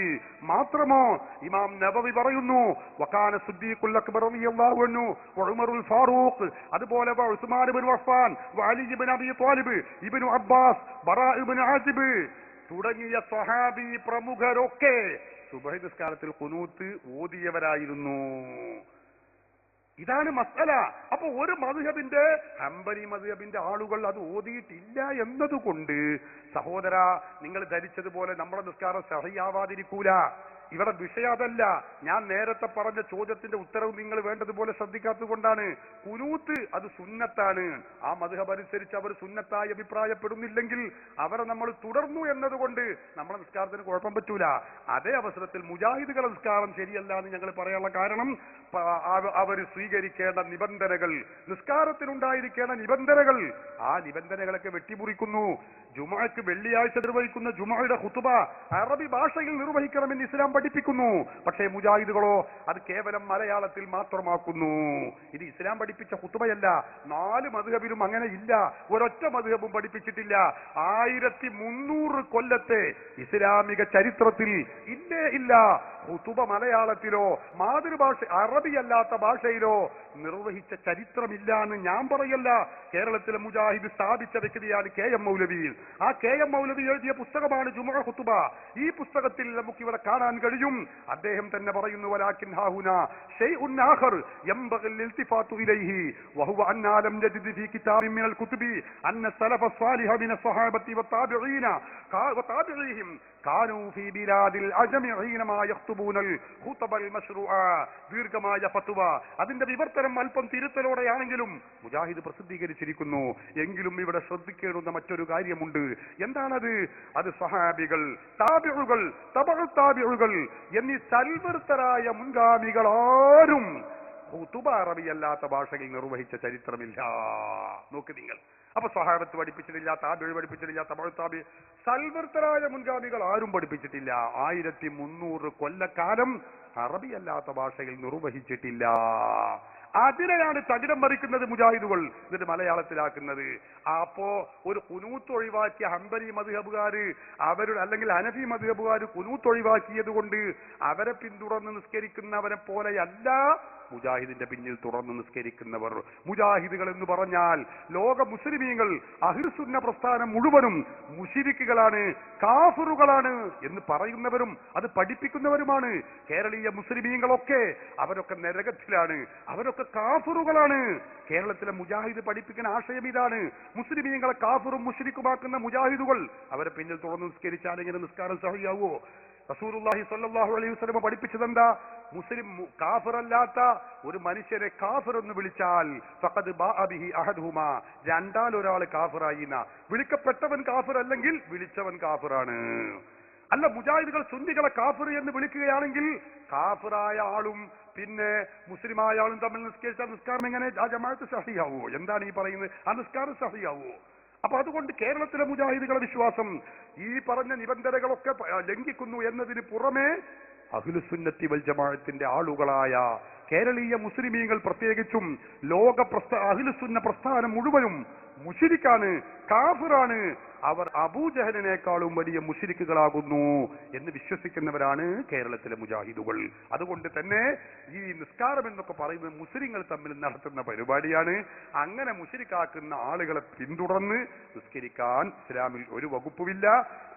മാത്രമോ ഇമാം നബവി പറയുന്നു, വകാന സിദ്ദീഖുൽ അക്ബർ റളിയല്ലാഹു അൻഹു ഉമറുൽ ഫാറൂഖ്, അതുപോലെ ഉസ്മാൻ ഇബ്നു അഫ്ഫാൻ, അലി ഇബ്നു അബി ത്വാലിബ്, ഇബ്നു അബ്ബാസ്, ബറാ ഇബ്നു ആസിബ് തുടങ്ങിയ സ്വഹാബി പ്രമുഖരൊക്കെ സുബ്ഹ് നിസ്കാരത്തിൽ ഖുനൂത്ത് ഓതിയവരായിരുന്നു. ഇതാണ് മസ്അല. അപ്പൊ ഒരു മദ്ഹബിന്റെ, ഹംബലി മദ്ഹബിന്റെ ആളുകൾ അത് ഓതിയിട്ടില്ല എന്നതുകൊണ്ട് സഹോദര നിങ്ങൾ ധരിച്ചതുപോലെ നമ്മുടെ നിസ്കാരം സഹിയാവാതിരിക്കൂല. ഇവിടെ വിഷയം അതല്ല. ഞാൻ നേരത്തെ പറഞ്ഞ ചോദ്യത്തിന്റെ ഉത്തരവ് നിങ്ങൾ വേണ്ടതുപോലെ ശ്രദ്ധിക്കാത്തത് കൊണ്ടാണ്. ഖുനൂത്ത് അത് സുന്നത്താണ്. ആ മദ്ഹബ് അനുസരിച്ച് അവർ സുന്നത്തായി അഭിപ്രായപ്പെടുന്നില്ലെങ്കിൽ അവരെ നമ്മൾ തുടർന്നു എന്നതുകൊണ്ട് നമ്മുടെ നിസ്കാരത്തിന് കുഴപ്പം പറ്റൂല. അതേ അവസരത്തിൽ മുജാഹിദുകളുടെ നിസ്കാരം ശരിയല്ല എന്ന് ഞങ്ങൾ പറയാനുള്ള കാരണം അവർ സ്വീകരിക്കേണ്ട നിബന്ധനകൾ, നിസ്കാരത്തിനുണ്ടായിരിക്കേണ്ട നിബന്ധനകൾ, ആ നിബന്ധനകളൊക്കെ വെട്ടിമുറിക്കുന്നു. ജുമുഅക്ക് വെള്ളിയാഴ്ച നിർവഹിക്കുന്ന ജുമുഅയുടെ ഖുതുബ അറബി ഭാഷയിൽ നിർവഹിക്കണമെന്ന് ഇസ്ലാം പഠിപ്പിക്കുന്നു. പക്ഷേ മുജാഹിദുകളോ അത് കേവലം മലയാളത്തിൽ മാത്രമാക്കുന്നു. ഇത് ഇസ്ലാം പഠിപ്പിച്ച ഖുതുബയല്ല. 4 മദ്ഹബിലും അങ്ങനെ ഇല്ല. ഒരൊറ്റ മദ്ഹബും പഠിപ്പിച്ചിട്ടില്ല. 1300 കൊല്ലത്തെ ഇസ്ലാമിക ചരിത്രത്തിൽ ഇല്ലേ ഇല്ല ഖുതുബ മലയാളത്തിലോ മാതൃഭാഷ അറബിയല്ലാത്ത ഭാഷയിലോ നിർവഹിച്ച ചരിത്രമില്ല എന്ന് ഞാൻ പറയല്ല. കേരളത്തിലെ മുജാഹിദ് സ്ഥാപിച്ച വ്യക്തിയാണ് KM മൗലവി. ആ KM മൗലവി എഴുതിയ പുസ്തകമാണ് ജുമുഅ ഖുതുബ. ഈ പുസ്തകത്തിൽ നമുക്ക് ഇവിടെ കാണാൻ കഴിയും. അദ്ദേഹം തന്നെ പറയുന്നു, വലാകിൻ ഹാഹുന ശൈഉൻ ആഖർ യംബഗി അൽഇൽതിഫാതു ഇലൈഹി വഹുവ അന്നാ ലം നജിദ് ഫീ കിതാബിൻ മിനൽ കുതുബി അന്ന സലഫ സ്വാലിഹ മിന സ്വഹാബത്തി വത്താബിഈന വതാബിഈഹിം കാനൂ ഫീ ബിലാദിൽ അജ്മി ഹീനമാ യഖ്തുബൂനൽ ഖുതുബൽ മശ്റൂഅ. ദീർഘമായ ഫത്വ, അതിന്റെ വിവർത്തനം അല്പം തിരുത്തലോടെയാണെങ്കിലും മുജാഹിദ് പ്രസിദ്ധീകരിച്ചിരിക്കുന്നു. എങ്കിലും ഇവിടെ ശ്രദ്ധിക്കേണ്ടുന്ന മറ്റൊരു കാര്യമുണ്ട്. എന്താണത്? അത് സ്വഹാബികൾ, താബിഉകൾ, തബഉ താബിഉകൾ എന്നീ സൽവൃത്തരായ മുൻഗാമികൾ ആരും ഖുതുബ അറബിയല്ലാത്ത ഭാഷയിൽ നിർവഹിച്ച ചരിത്രമില്ല. നോക്ക് നിങ്ങൾ. അപ്പൊ സ്വഹാബത്ത് പഠിപ്പിച്ചിട്ടില്ല, താബിഈ പഠിപ്പിച്ചിട്ടില്ല, തബഉ താബിഈ സൽവർത്തരായ മുൻഗാമികൾ ആരും പഠിപ്പിച്ചിട്ടില്ല. 1300 കൊല്ലക്കാലം അറബി അല്ലാത്ത ഭാഷയിൽ നിർവഹിച്ചിട്ടില്ല. അതിനെയാണ് തകിടം മറിക്കുന്നത് മുജാഹിദുകൾ, എന്നിട്ട് മലയാളത്തിലാക്കുന്നത്. അപ്പോ ഒരു കുനൂത്ത് ഒഴിവാക്കിയ ഹംബലി മദ്ഹബുകാര് അവരുടെ അല്ലെങ്കിൽ ഹനഫി മദ്ഹബുകാര് കുനൂത്ത് ഒഴിവാക്കിയത് കൊണ്ട് അവരെ പിന്തുടർന്ന് നിസ്കരിക്കുന്നവരെ പോലെയല്ല മുജാഹിദിന്റെ പിന്നിൽ തുറന്ന് നിസ്കരിക്കുന്നവർ. മുജാഹിദുകൾ എന്ന് പറഞ്ഞാൽ ലോക മുസ്ലിമീങ്ങൾ അഹ്ലുസുന്ന പ്രസ്ഥാനം മുഴുവനും മുശ്രിക്കുകളാണ്, കാഫിറുകളാണ് എന്ന് പറയുന്നവരും അത് പഠിപ്പിക്കുന്നവരുമാണ്. കേരളീയ മുസ്ലിമീങ്ങളൊക്കെ അവരൊക്കെ നരകത്തിലാണ്, അവരൊക്കെ കാഫിറുകളാണ്. കേരളത്തിലെ മുജാഹിദ് പഠിപ്പിക്കുന്ന ആശയം ഇതാണ്. മുസ്ലിമീങ്ങളെ കാഫിറും മുശ്രിക്കുമാക്കുന്ന മുജാഹിദുകൾ അവരെ പിന്നിൽ തുറന്ന് നിസ്കരിച്ചാൽ എങ്ങനെ നിസ്കാരം സഹിയാവോ? റസൂലുള്ളാഹി സ്വല്ലല്ലാഹു അലൈഹി വസല്ലം പഠിപ്പിച്ചതെന്താ? മുസ്ലിം കാഫിറല്ലാത്ത ഒരു മനുഷ്യരെ കാഫിർ എന്ന് വിളിച്ചാൽ ഫഖദ് ബാഅ ബിഹി അഹദുഹുമാ, രണ്ടാൽ ഒരാൾ കാഫിറായിന. വിളിക്കപ്പെട്ടവൻ കാഫിർ അല്ലെങ്കിൽ വിളിച്ചവൻ കാഫിറാണ്. അല്ല, മുജാഹിദുകൾ സുന്നികളെ കാഫിർ എന്ന് വിളിക്കുകയാണെങ്കിൽ കാഫിറായ ആളും പിന്നെ മുസ്ലിമായ ആളും തമ്മിൽ നിസ്കരിച്ചാൽ നിസ്കാരം എങ്ങനെ ആ ജമാഅത്ത് സഹിയാവോ? എന്താണ് ഈ പറയുന്നത്? ആ നിസ്കാരം സഹിയാവോ? അപ്പൊ അതുകൊണ്ട് കേരളത്തിലെ മുജാഹിദുകളുടെ വിശ്വാസം ഈ പറഞ്ഞ നിബന്ധനകളൊക്കെ ലംഘിക്കുന്നു എന്നതിന് പുറമെ അഹ്ലുസുന്നത്തി വൽ ജമാഅത്തിന്റെ ആളുകളായ കേരളീയ മുസ്ലിമീങ്ങൾ പ്രത്യേകിച്ചും ലോക അഹ്ലുസുന്ന പ്രസ്ഥാനം മുഴുവനും മുശ്രിക്കാണ്, കാഫിറാണ്. അവർ അബൂജഹലിനേക്കാളും വലിയ മുശ്രിക്കുകളാകുന്നു എന്ന് വിശ്വസിക്കുന്നവരാണ് കേരളത്തിലെ മുജാഹിദുകൾ. അതുകൊണ്ട് തന്നെ ഈ നിസ്കാരം എന്നൊക്കെ പറയുന്നത് മുസ്ലിങ്ങൾ തമ്മിൽ നടത്തുന്ന പരിപാടിയാണ്. അങ്ങനെ മുശ്രിക്കാക്കുന്ന ആളുകളെ പിന്തുടർന്ന് നിസ്കരിക്കാൻ ഇസ്ലാമിൽ ഒരു വകുപ്പുമില്ല.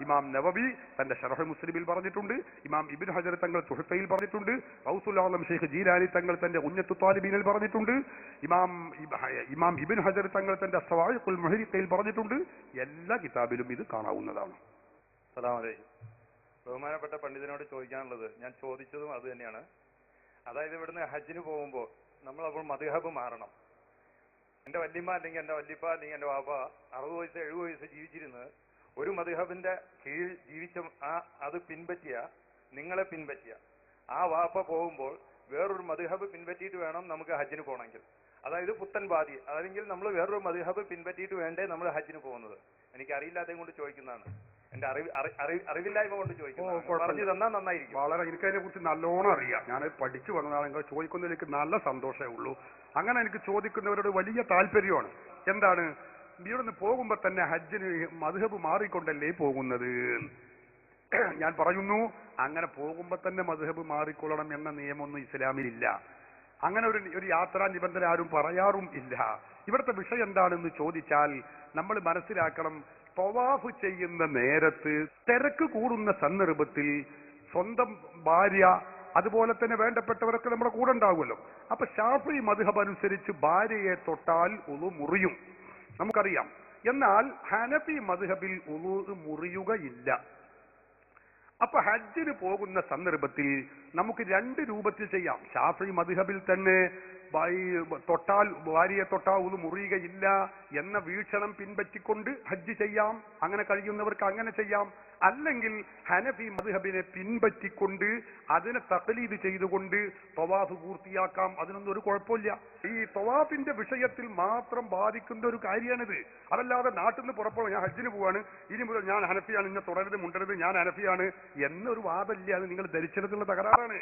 ഇമാം നവവി തന്റെ ശറഹ് മുസ്ലിമിൽ പറഞ്ഞിട്ടുണ്ട്, ഇമാം ഇബ്നു ഹജർ തങ്ങൾ തുഹഫയിൽ പറഞ്ഞിട്ടുണ്ട്, ഗൗസുൽ ആലം ഷെയ്ഖ് ജീലാനി തങ്ങൾ തന്റെ ഉന്നത്തു താലിബീനിൽ പറഞ്ഞിട്ടുണ്ട്, ഇമാം ഇബ്നു ഹജർ തങ്ങൾ തന്റെ സവായിഖുൽ മുഹരിഖയിൽ പറഞ്ഞിട്ടുണ്ട്. എല്ലാ കിതാബിലും ഇത് കാണാവുന്നതാണ്. അസ്സലാമു അലൈക്കും. ബഹുമാനപ്പെട്ട പണ്ഡിതനോട് ചോദിക്കാനുള്ളത് ഞാൻ ചോദിച്ചതും അത് തന്നെയാണ്. അതായത് ഇവിടുന്ന് ഹജ്ജിന് പോകുമ്പോൾ നമ്മളപ്പോൾ മദ്ഹബ് മാറണം. എന്റെ വല്യമ്മ അല്ലെങ്കിൽ എന്റെ വല്യപ്പ അല്ലെങ്കിൽ എന്റെ വാപ്പ 60 വയസ്സ് 70 വയസ്സ് ജീവിച്ചിരുന്ന് ഒരു മദ്ഹബിന്റെ കീഴിൽ ജീവിച്ച അത് പിൻപറ്റിയ നിങ്ങളെ പിൻപറ്റിയ ആ വാപ്പ പോകുമ്പോൾ വേറൊരു മദ്ഹബ് പിൻപറ്റിയിട്ട് വേണം നമുക്ക് ഹജ്ജിന് പോകണമെങ്കിൽ. അതായത് പുത്തൻ ബാദി, അല്ലെങ്കിൽ നമ്മൾ വേറൊരു മദ്ഹബ് പിൻപറ്റിയിട്ട് വേണ്ടേ നമ്മൾ ഹജ്ജിന് പോകുന്നത്? എനിക്ക് അറിയില്ലാത്തതും കൊണ്ട് ചോദിക്കുന്നതാണ്, എന്റെ അറിവില്ലായ്മ കൊണ്ട് ചോദിക്കുന്നത്. പറഞ്ഞു തന്നാൽ നന്നായിരിക്കും. വളരെ എനിക്കതിനെ കുറിച്ച് നല്ലോണം അറിയാം. ഞാൻ പഠിച്ചു വന്നതാണ്. നിങ്ങൾ ചോദിക്കുന്നതിൽ എനിക്ക് നല്ല സന്തോഷമേ ഉള്ളൂ. അങ്ങനെ എനിക്ക് ചോദിക്കുന്നവരോട് വലിയ താല്പര്യമാണ്. എന്താണ്, ഇവിടുന്ന് പോകുമ്പോ തന്നെ ഹജ്ജിന് മദ്ഹബ് മാറിക്കൊണ്ടല്ലേ പോകുന്നത്? ഞാൻ പറയുന്നു, അങ്ങനെ പോകുമ്പോ തന്നെ മദ്ഹബ് മാറിക്കൊള്ളണം എന്ന നിയമമൊന്നും ഇസ്ലാമിലില്ല. അങ്ങനെ ഒരു യാത്രാ നിബന്ധന ആരും പറയാറും ഇല്ല. ഇവിടുത്തെ വിഷയം എന്താണെന്ന് ചോദിച്ചാൽ നമ്മൾ മനസ്സിലാക്കണം, തവാഫ് ചെയ്യുന്ന നേരത്ത് തിരക്ക് കൂടുന്ന സന്ദർഭത്തിൽ സ്വന്തം ഭാര്യ അതുപോലെ തന്നെ വേണ്ടപ്പെട്ടവരൊക്കെ നമ്മുടെ കൂടെ ഉണ്ടാകുമല്ലോ. അപ്പൊ ശാഫിഈ മദ്ഹബ് അനുസരിച്ച് ഭാര്യയെ തൊട്ടാൽ ഉളു മുറിയും, നമുക്കറിയാം. എന്നാൽ ഹനഫി മദ്ഹബിൽ ഉളു മുറിയുകയില്ല. അപ്പൊ ഹജ്ജിന് പോകുന്ന സന്ദർഭത്തിൽ നമുക്ക് 2 രൂപത്തിൽ ചെയ്യാം. ശാഫിഈ മദ്ഹബിൽ തന്നെ തൊട്ടാൽ ഭാര്യയെ തൊട്ടാൽ ഉളു മുറിയുകയില്ല എന്ന വീക്ഷണം പിൻപറ്റിക്കൊണ്ട് ഹജ്ജ് ചെയ്യാം. അങ്ങനെ കഴിയുന്നവർക്ക് അങ്ങനെ ചെയ്യാം. അല്ലെങ്കിൽ ഹനഫി മദ്ഹബിനെ പിൻപറ്റിക്കൊണ്ട് അതിനെ തഖ്ലീദ് ചെയ്തുകൊണ്ട് തവാഫ് പൂർത്തിയാക്കാം. അതിനൊന്നും ഒരു കുഴപ്പമില്ല. ഈ തവാഫിന്റെ വിഷയത്തിൽ മാത്രം ബാധിക്കുന്ന ഒരു കാര്യമാണിത്. അതല്ലാതെ നാട്ടിൽ നിന്ന് പുറപ്പെടും, ഞാൻ ഹജ്ജിന് പോവാണ്, ഇനി മുതൽ ഞാൻ ഹനഫിയാണ്, ഇന്നെ തുടരുത് മുണ്ടരുത്, ഞാൻ ഹനഫിയാണ് എന്നൊരു വാദമില്ല. അത് നിങ്ങൾ ധരിച്ചെടുത്തുള്ള തകരാറാണ്.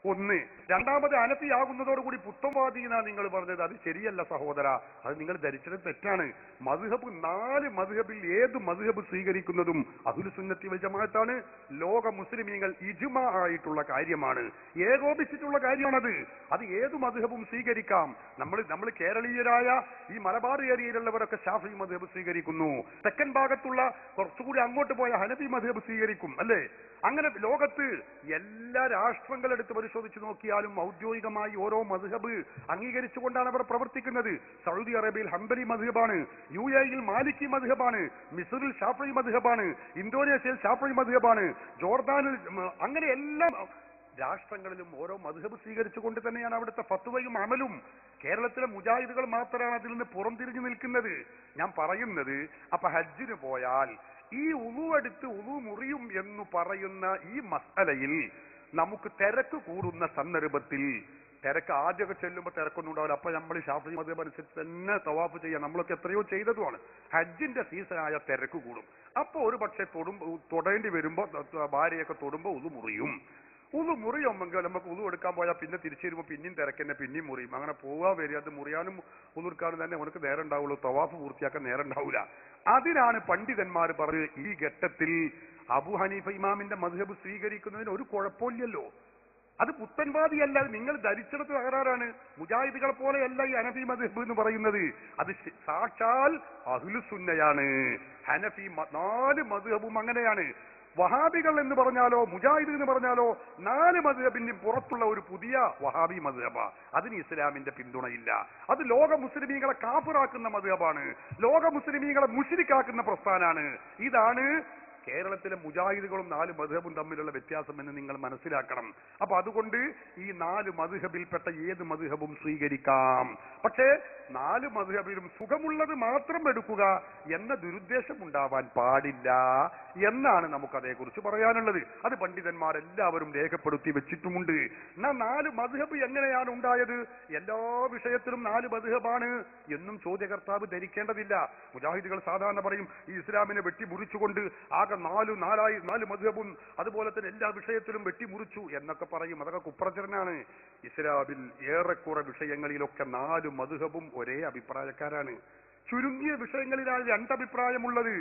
ഒന്ന്. രണ്ടാമത് ഹനഫി ആകുന്നതോടുകൂടി പുത്തംവാദിയെന്നാ നിങ്ങൾ പറഞ്ഞത്. അത് ശരിയല്ല സഹോദര, അത് നിങ്ങൾ ധരിച്ചത് തെറ്റാണ്. മദ്ഹബ് 4 മദ്ഹബിൽ ഏത് മദ്ഹബ് സ്വീകരിക്കുന്നതും അഹ്ലുസുന്നത്തി വൽ ജമാഅത്താണ്. ലോക മുസ്ലിമീങ്ങൾ ഇജ്മാ ആയിട്ടുള്ള കാര്യമാണ്, ഏകോപിച്ചിട്ടുള്ള കാര്യമാണത്. അത് ഏത് മദ്ഹബും സ്വീകരിക്കാം. നമ്മൾ കേരളീയരായ ഈ മലബാർ ഏരിയയിലുള്ളവരൊക്കെ ശാഫിഈ മദ്ഹബ് സ്വീകരിക്കുന്നു. തെക്കൻ ഭാഗത്തുള്ള കുറച്ചുകൂടി അങ്ങോട്ട് പോയ ഹനഫി മദ്ഹബ് സ്വീകരിക്കും, അല്ലേ? അങ്ങനെ ലോകത്ത് എല്ലാ രാഷ്ട്രങ്ങളെടുത്ത് പരിശോധിച്ച് നോക്കിയാലും ഔദ്യോഗികമായി ഓരോ മദ്ഹബ് അംഗീകരിച്ചുകൊണ്ടാണ് അവർ പ്രവർത്തിക്കുന്നത്. സൗദി അറേബ്യയിൽ ഹംബലി മദ്ഹബാണ്, UAE-യിൽ മാലിക്കി മദ്ഹബാണ്, മിസ്റിൽ ശാഫിഈ മദ്ഹബാണ്, ഇന്തോനേഷ്യയിൽ ശാഫിഈ മദ്ഹബാണ്, ജോർദാനിൽ, അങ്ങനെ എല്ലാ രാഷ്ട്രങ്ങളിലും ഓരോ മദ്ഹബ് സ്വീകരിച്ചുകൊണ്ട് തന്നെയാണ് അവിടുത്തെ ഫത്വയും അമലും. കേരളത്തിലെ മുജാഹിദുകൾ മാത്രമാണ് അതിൽ നിന്ന് പുറംതിരിഞ്ഞു നിൽക്കുന്നത്. ഞാൻ പറയുന്നത്, അപ്പൊ ഹജ്ജിന് പോയാൽ ഈ ഉളുവെടുത്ത് ഉളു മുറിയും എന്ന് പറയുന്ന ഈ മസ്അലയിൽ നമുക്ക് തിരക്ക് കൂടുന്ന സന്ദർഭത്തിൽ തിരക്ക് ആദ്യമൊക്കെ ചെല്ലുമ്പോൾ തിരക്കൊന്നും ഉണ്ടാവില്ല. അപ്പൊ നമ്മൾ ഷാഫി മദ്ഹബ് അനുസരിച്ച് തന്നെ തവാഫ് ചെയ്യാം. നമ്മളൊക്കെ എത്രയോ ചെയ്തതുമാണ്. ഹജ്ജിന്റെ സീസണായ തിരക്ക് കൂടും. അപ്പൊ ഒരു പക്ഷേ തൊടേണ്ടി വരുമ്പോ ഭാര്യയൊക്കെ തൊടുമ്പോ ഉതു മുറിയും. ഉതു മുറിയുമെങ്കിൽ നമുക്ക് ഉതു എടുക്കാൻ പോയാൽ പിന്നെ തിരിച്ചു വരുമ്പോൾ പിന്നെയും തിരക്കന്നെ, പിന്നെയും മുറിയും. അങ്ങനെ പോവാൻ വരിക. അത് മുറിയാനും ഉതുർക്കാനും തന്നെ ഉനക്ക് നേരം ഉണ്ടാവുള്ളൂ. തവാഫ് പൂർത്തിയാക്കാൻ നേരം ഉണ്ടാവില്ല. അതിനാണ് പണ്ഡിതന്മാർ പറഞ്ഞത് ഈ ഘട്ടത്തിൽ അബൂ ഹനീഫ ഇമാമിന്റെ മദ്ഹബ് സ്വീകരിക്കുന്നതിന് ഒരു കുഴപ്പമില്ലല്ലോ. അത് പുത്തൻവാദിയല്ല. നിങ്ങൾ ധരിച്ചെടുത്ത് തകരാറാണ്. മുജാഹിദുകളെ പോലെയല്ല ഈ ഹനഫി മദ്ഹബ് എന്ന് പറയുന്നത്. അത് സാക്ഷാൽ അഹ്ലുസുന്നയാണ്. ഹനഫി 4 മദ്ഹബും അങ്ങനെയാണ്. വഹാബികൾ എന്ന് പറഞ്ഞാലോ മുജാഹിദ് എന്ന് പറഞ്ഞാലോ 4 മദ്ഹബിന്റെയും പുറത്തുള്ള ഒരു പുതിയ വഹാബി മദ്ഹബ. അതിന് ഇസ്ലാമിന്റെ പിന്തുണയില്ല. അത് ലോക മുസ്ലിമീങ്ങളെ കാഫിറാക്കുന്ന മദ്ഹബാണ്. ലോക മുസ്ലിമീങ്ങളെ മുശ്രിക്കാക്കുന്ന പ്രസ്ഥാനാണ്. ഇതാണ് കേരളത്തിലെ മുജാഹിദുകളും 4 മദ്ഹബും തമ്മിലുള്ള വ്യത്യാസം എന്ന് നിങ്ങൾ മനസ്സിലാക്കണം. അപ്പൊ അതുകൊണ്ട് ഈ 4 മദ്ഹബിൽപ്പെട്ട ഏത് മദ്ഹബും സ്വീകരിക്കാം. പക്ഷേ 4 മദ്ഹബിലും സുഖമുള്ളത് മാത്രം എടുക്കുക എന്ന ദുരുദ്ദേശം ഉണ്ടാവാൻ പാടില്ല എന്നാണ് നമുക്ക് അതേക്കുറിച്ച് പറയാനുള്ളത്. അത് പണ്ഡിതന്മാരെല്ലാവരും രേഖപ്പെടുത്തി വെച്ചിട്ടുമുണ്ട്. എന്നാൽ 4 മദ്ഹബ് എങ്ങനെയാണ് ഉണ്ടായത്? എല്ലാ വിഷയത്തിലും 4 മദ്ഹബാണ് എന്നും ചോദ്യകർത്താവ് ധരിക്കേണ്ടതില്ല. മുജാഹിദുകൾ സാധാരണ പറയും ഈ ഇസ്ലാമിനെ വെട്ടിമുറിച്ചുകൊണ്ട് ആകെ 4 മദ്ഹബും അതുപോലെ തന്നെ എല്ലാ വിഷയത്തിലും വെട്ടിമുറിച്ചു എന്നൊക്കെ പറയും. അതൊക്കെ കുപ്രചരനാണ്. ഇസ്ലാമിൽ ഏറെക്കുറെ വിഷയങ്ങളിലൊക്കെ 4 മദ്ഹബും ഒരേ അഭിപ്രായക്കാരാണ്. ചുരുങ്ങിയ വിഷയങ്ങളിലാണ് 2 അഭിപ്രായമുള്ളത്.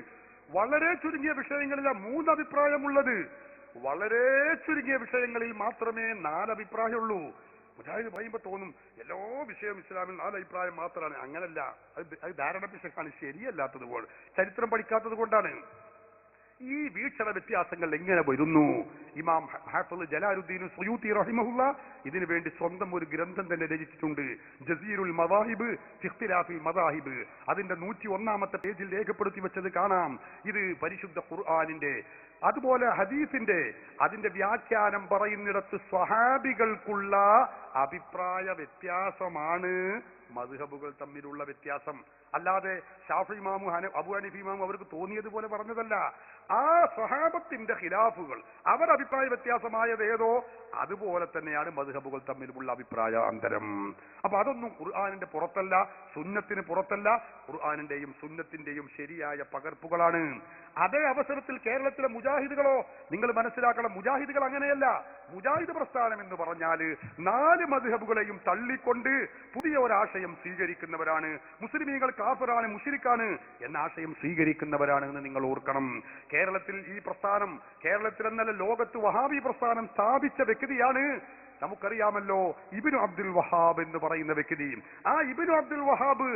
വളരെ ചുരുങ്ങിയ വിഷയങ്ങളിലാണ് 3 അഭിപ്രായമുള്ളത്. വളരെ ചുരുങ്ങിയ വിഷയങ്ങളിൽ മാത്രമേ 4 അഭിപ്രായമുള്ളൂ. മുജാഹിദ് പറയുമ്പോ തോന്നും എല്ലാ വിഷയവും ഇസ്ലാമിൽ 4 അഭിപ്രായം മാത്രമാണ്. അങ്ങനല്ല. അത് ധാരണ പിശകാണ്, ശരിയല്ലാത്തത് പോലെ, ചരിത്രം പഠിക്കാത്തത് കൊണ്ടാണ്. ഈ വീക്ഷണ വ്യത്യാസങ്ങൾ എങ്ങനെ വരുന്നു? ഇമാം ഹാഫിള് ജലാലുദ്ദീൻ സുയൂത്തി റഹിമഹുള്ള ഇതിനു വേണ്ടി സ്വന്തം ഒരു ഗ്രന്ഥം തന്നെ രചിച്ചിട്ടുണ്ട്. ജസീറുൽ മവാഹിബ് ഫി ഇഖ്തിലാഫിൽ മദാഹിബ്. അതിന്റെ 101-ാമത്തെ പേജിൽ രേഖപ്പെടുത്തി വെച്ചത് കാണാം. ഇത് പരിശുദ്ധ ഖുർആനിന്റെ അതുപോലെ ഹദീസിന്റെ അതിന്റെ വ്യാഖ്യാനം പറയുന്നിടത്ത് സ്വഹാബികൾക്കുള്ള അഭിപ്രായ വ്യത്യാസമാണ് മദ്ഹബുകൾ തമ്മിലുള്ള വ്യത്യാസം. അല്ലാതെ ഷാഫി ഇമാമു അബൂ ഹനീഫ ഇമാമു അവർക്ക് തോന്നിയതുപോലെ പറഞ്ഞതല്ല. ആ സ്വഹാബത്തിന്റെ ഖിലാഫുകൾ, അവർ അഭിപ്രായ വ്യത്യാസമായത് ഏതോ അതുപോലെ തന്നെയാണ് മദ്ഹബുകൾ തമ്മിലുള്ള അഭിപ്രായ അന്തരം. അപ്പൊ അതൊന്നും ഖുർആനിന്റെ പുറത്തല്ല, സുന്നത്തിന് പുറത്തല്ല. ഖുർആനിന്റെയും സുന്നത്തിന്റെയും ശരിയായ പകർപ്പുകളാണ്. അതേ അവസരത്തിൽ കേരളത്തിലെ മുജാഹിദുകളോ, നിങ്ങൾ മനസ്സിലാക്കണം, മുജാഹിദുകൾ അങ്ങനെയല്ല. മുജാഹിദ് പ്രസ്ഥാനം എന്ന് പറഞ്ഞാല് 4 മദ്ഹബുകളെയും തള്ളിക്കൊണ്ട് പുതിയ ഒരാശയം സ്വീകരിക്കുന്നവരാണ്. മുസ്ലിമീങ്ങൾ കാഫിറാണ്, മുശ്രിക്കാണ് എന്ന ആശയം സ്വീകരിക്കുന്നവരാണ് എന്ന് നിങ്ങൾ ഓർക്കണം. കേരളത്തിൽ ഈ പ്രസ്ഥാനം, കേരളത്തിൽ എന്നല്ല ലോകത്ത് വഹാബി പ്രസ്ഥാനം സ്ഥാപിച്ച വ്യക്തിയാണ്, നമുക്കറിയാമല്ലോ, ഇബ്നു അബ്ദുൽ വഹാബ് എന്ന് പറയുന്ന വ്യക്തി. ആ ഇബ്നു അബ്ദുൽ വഹാബ്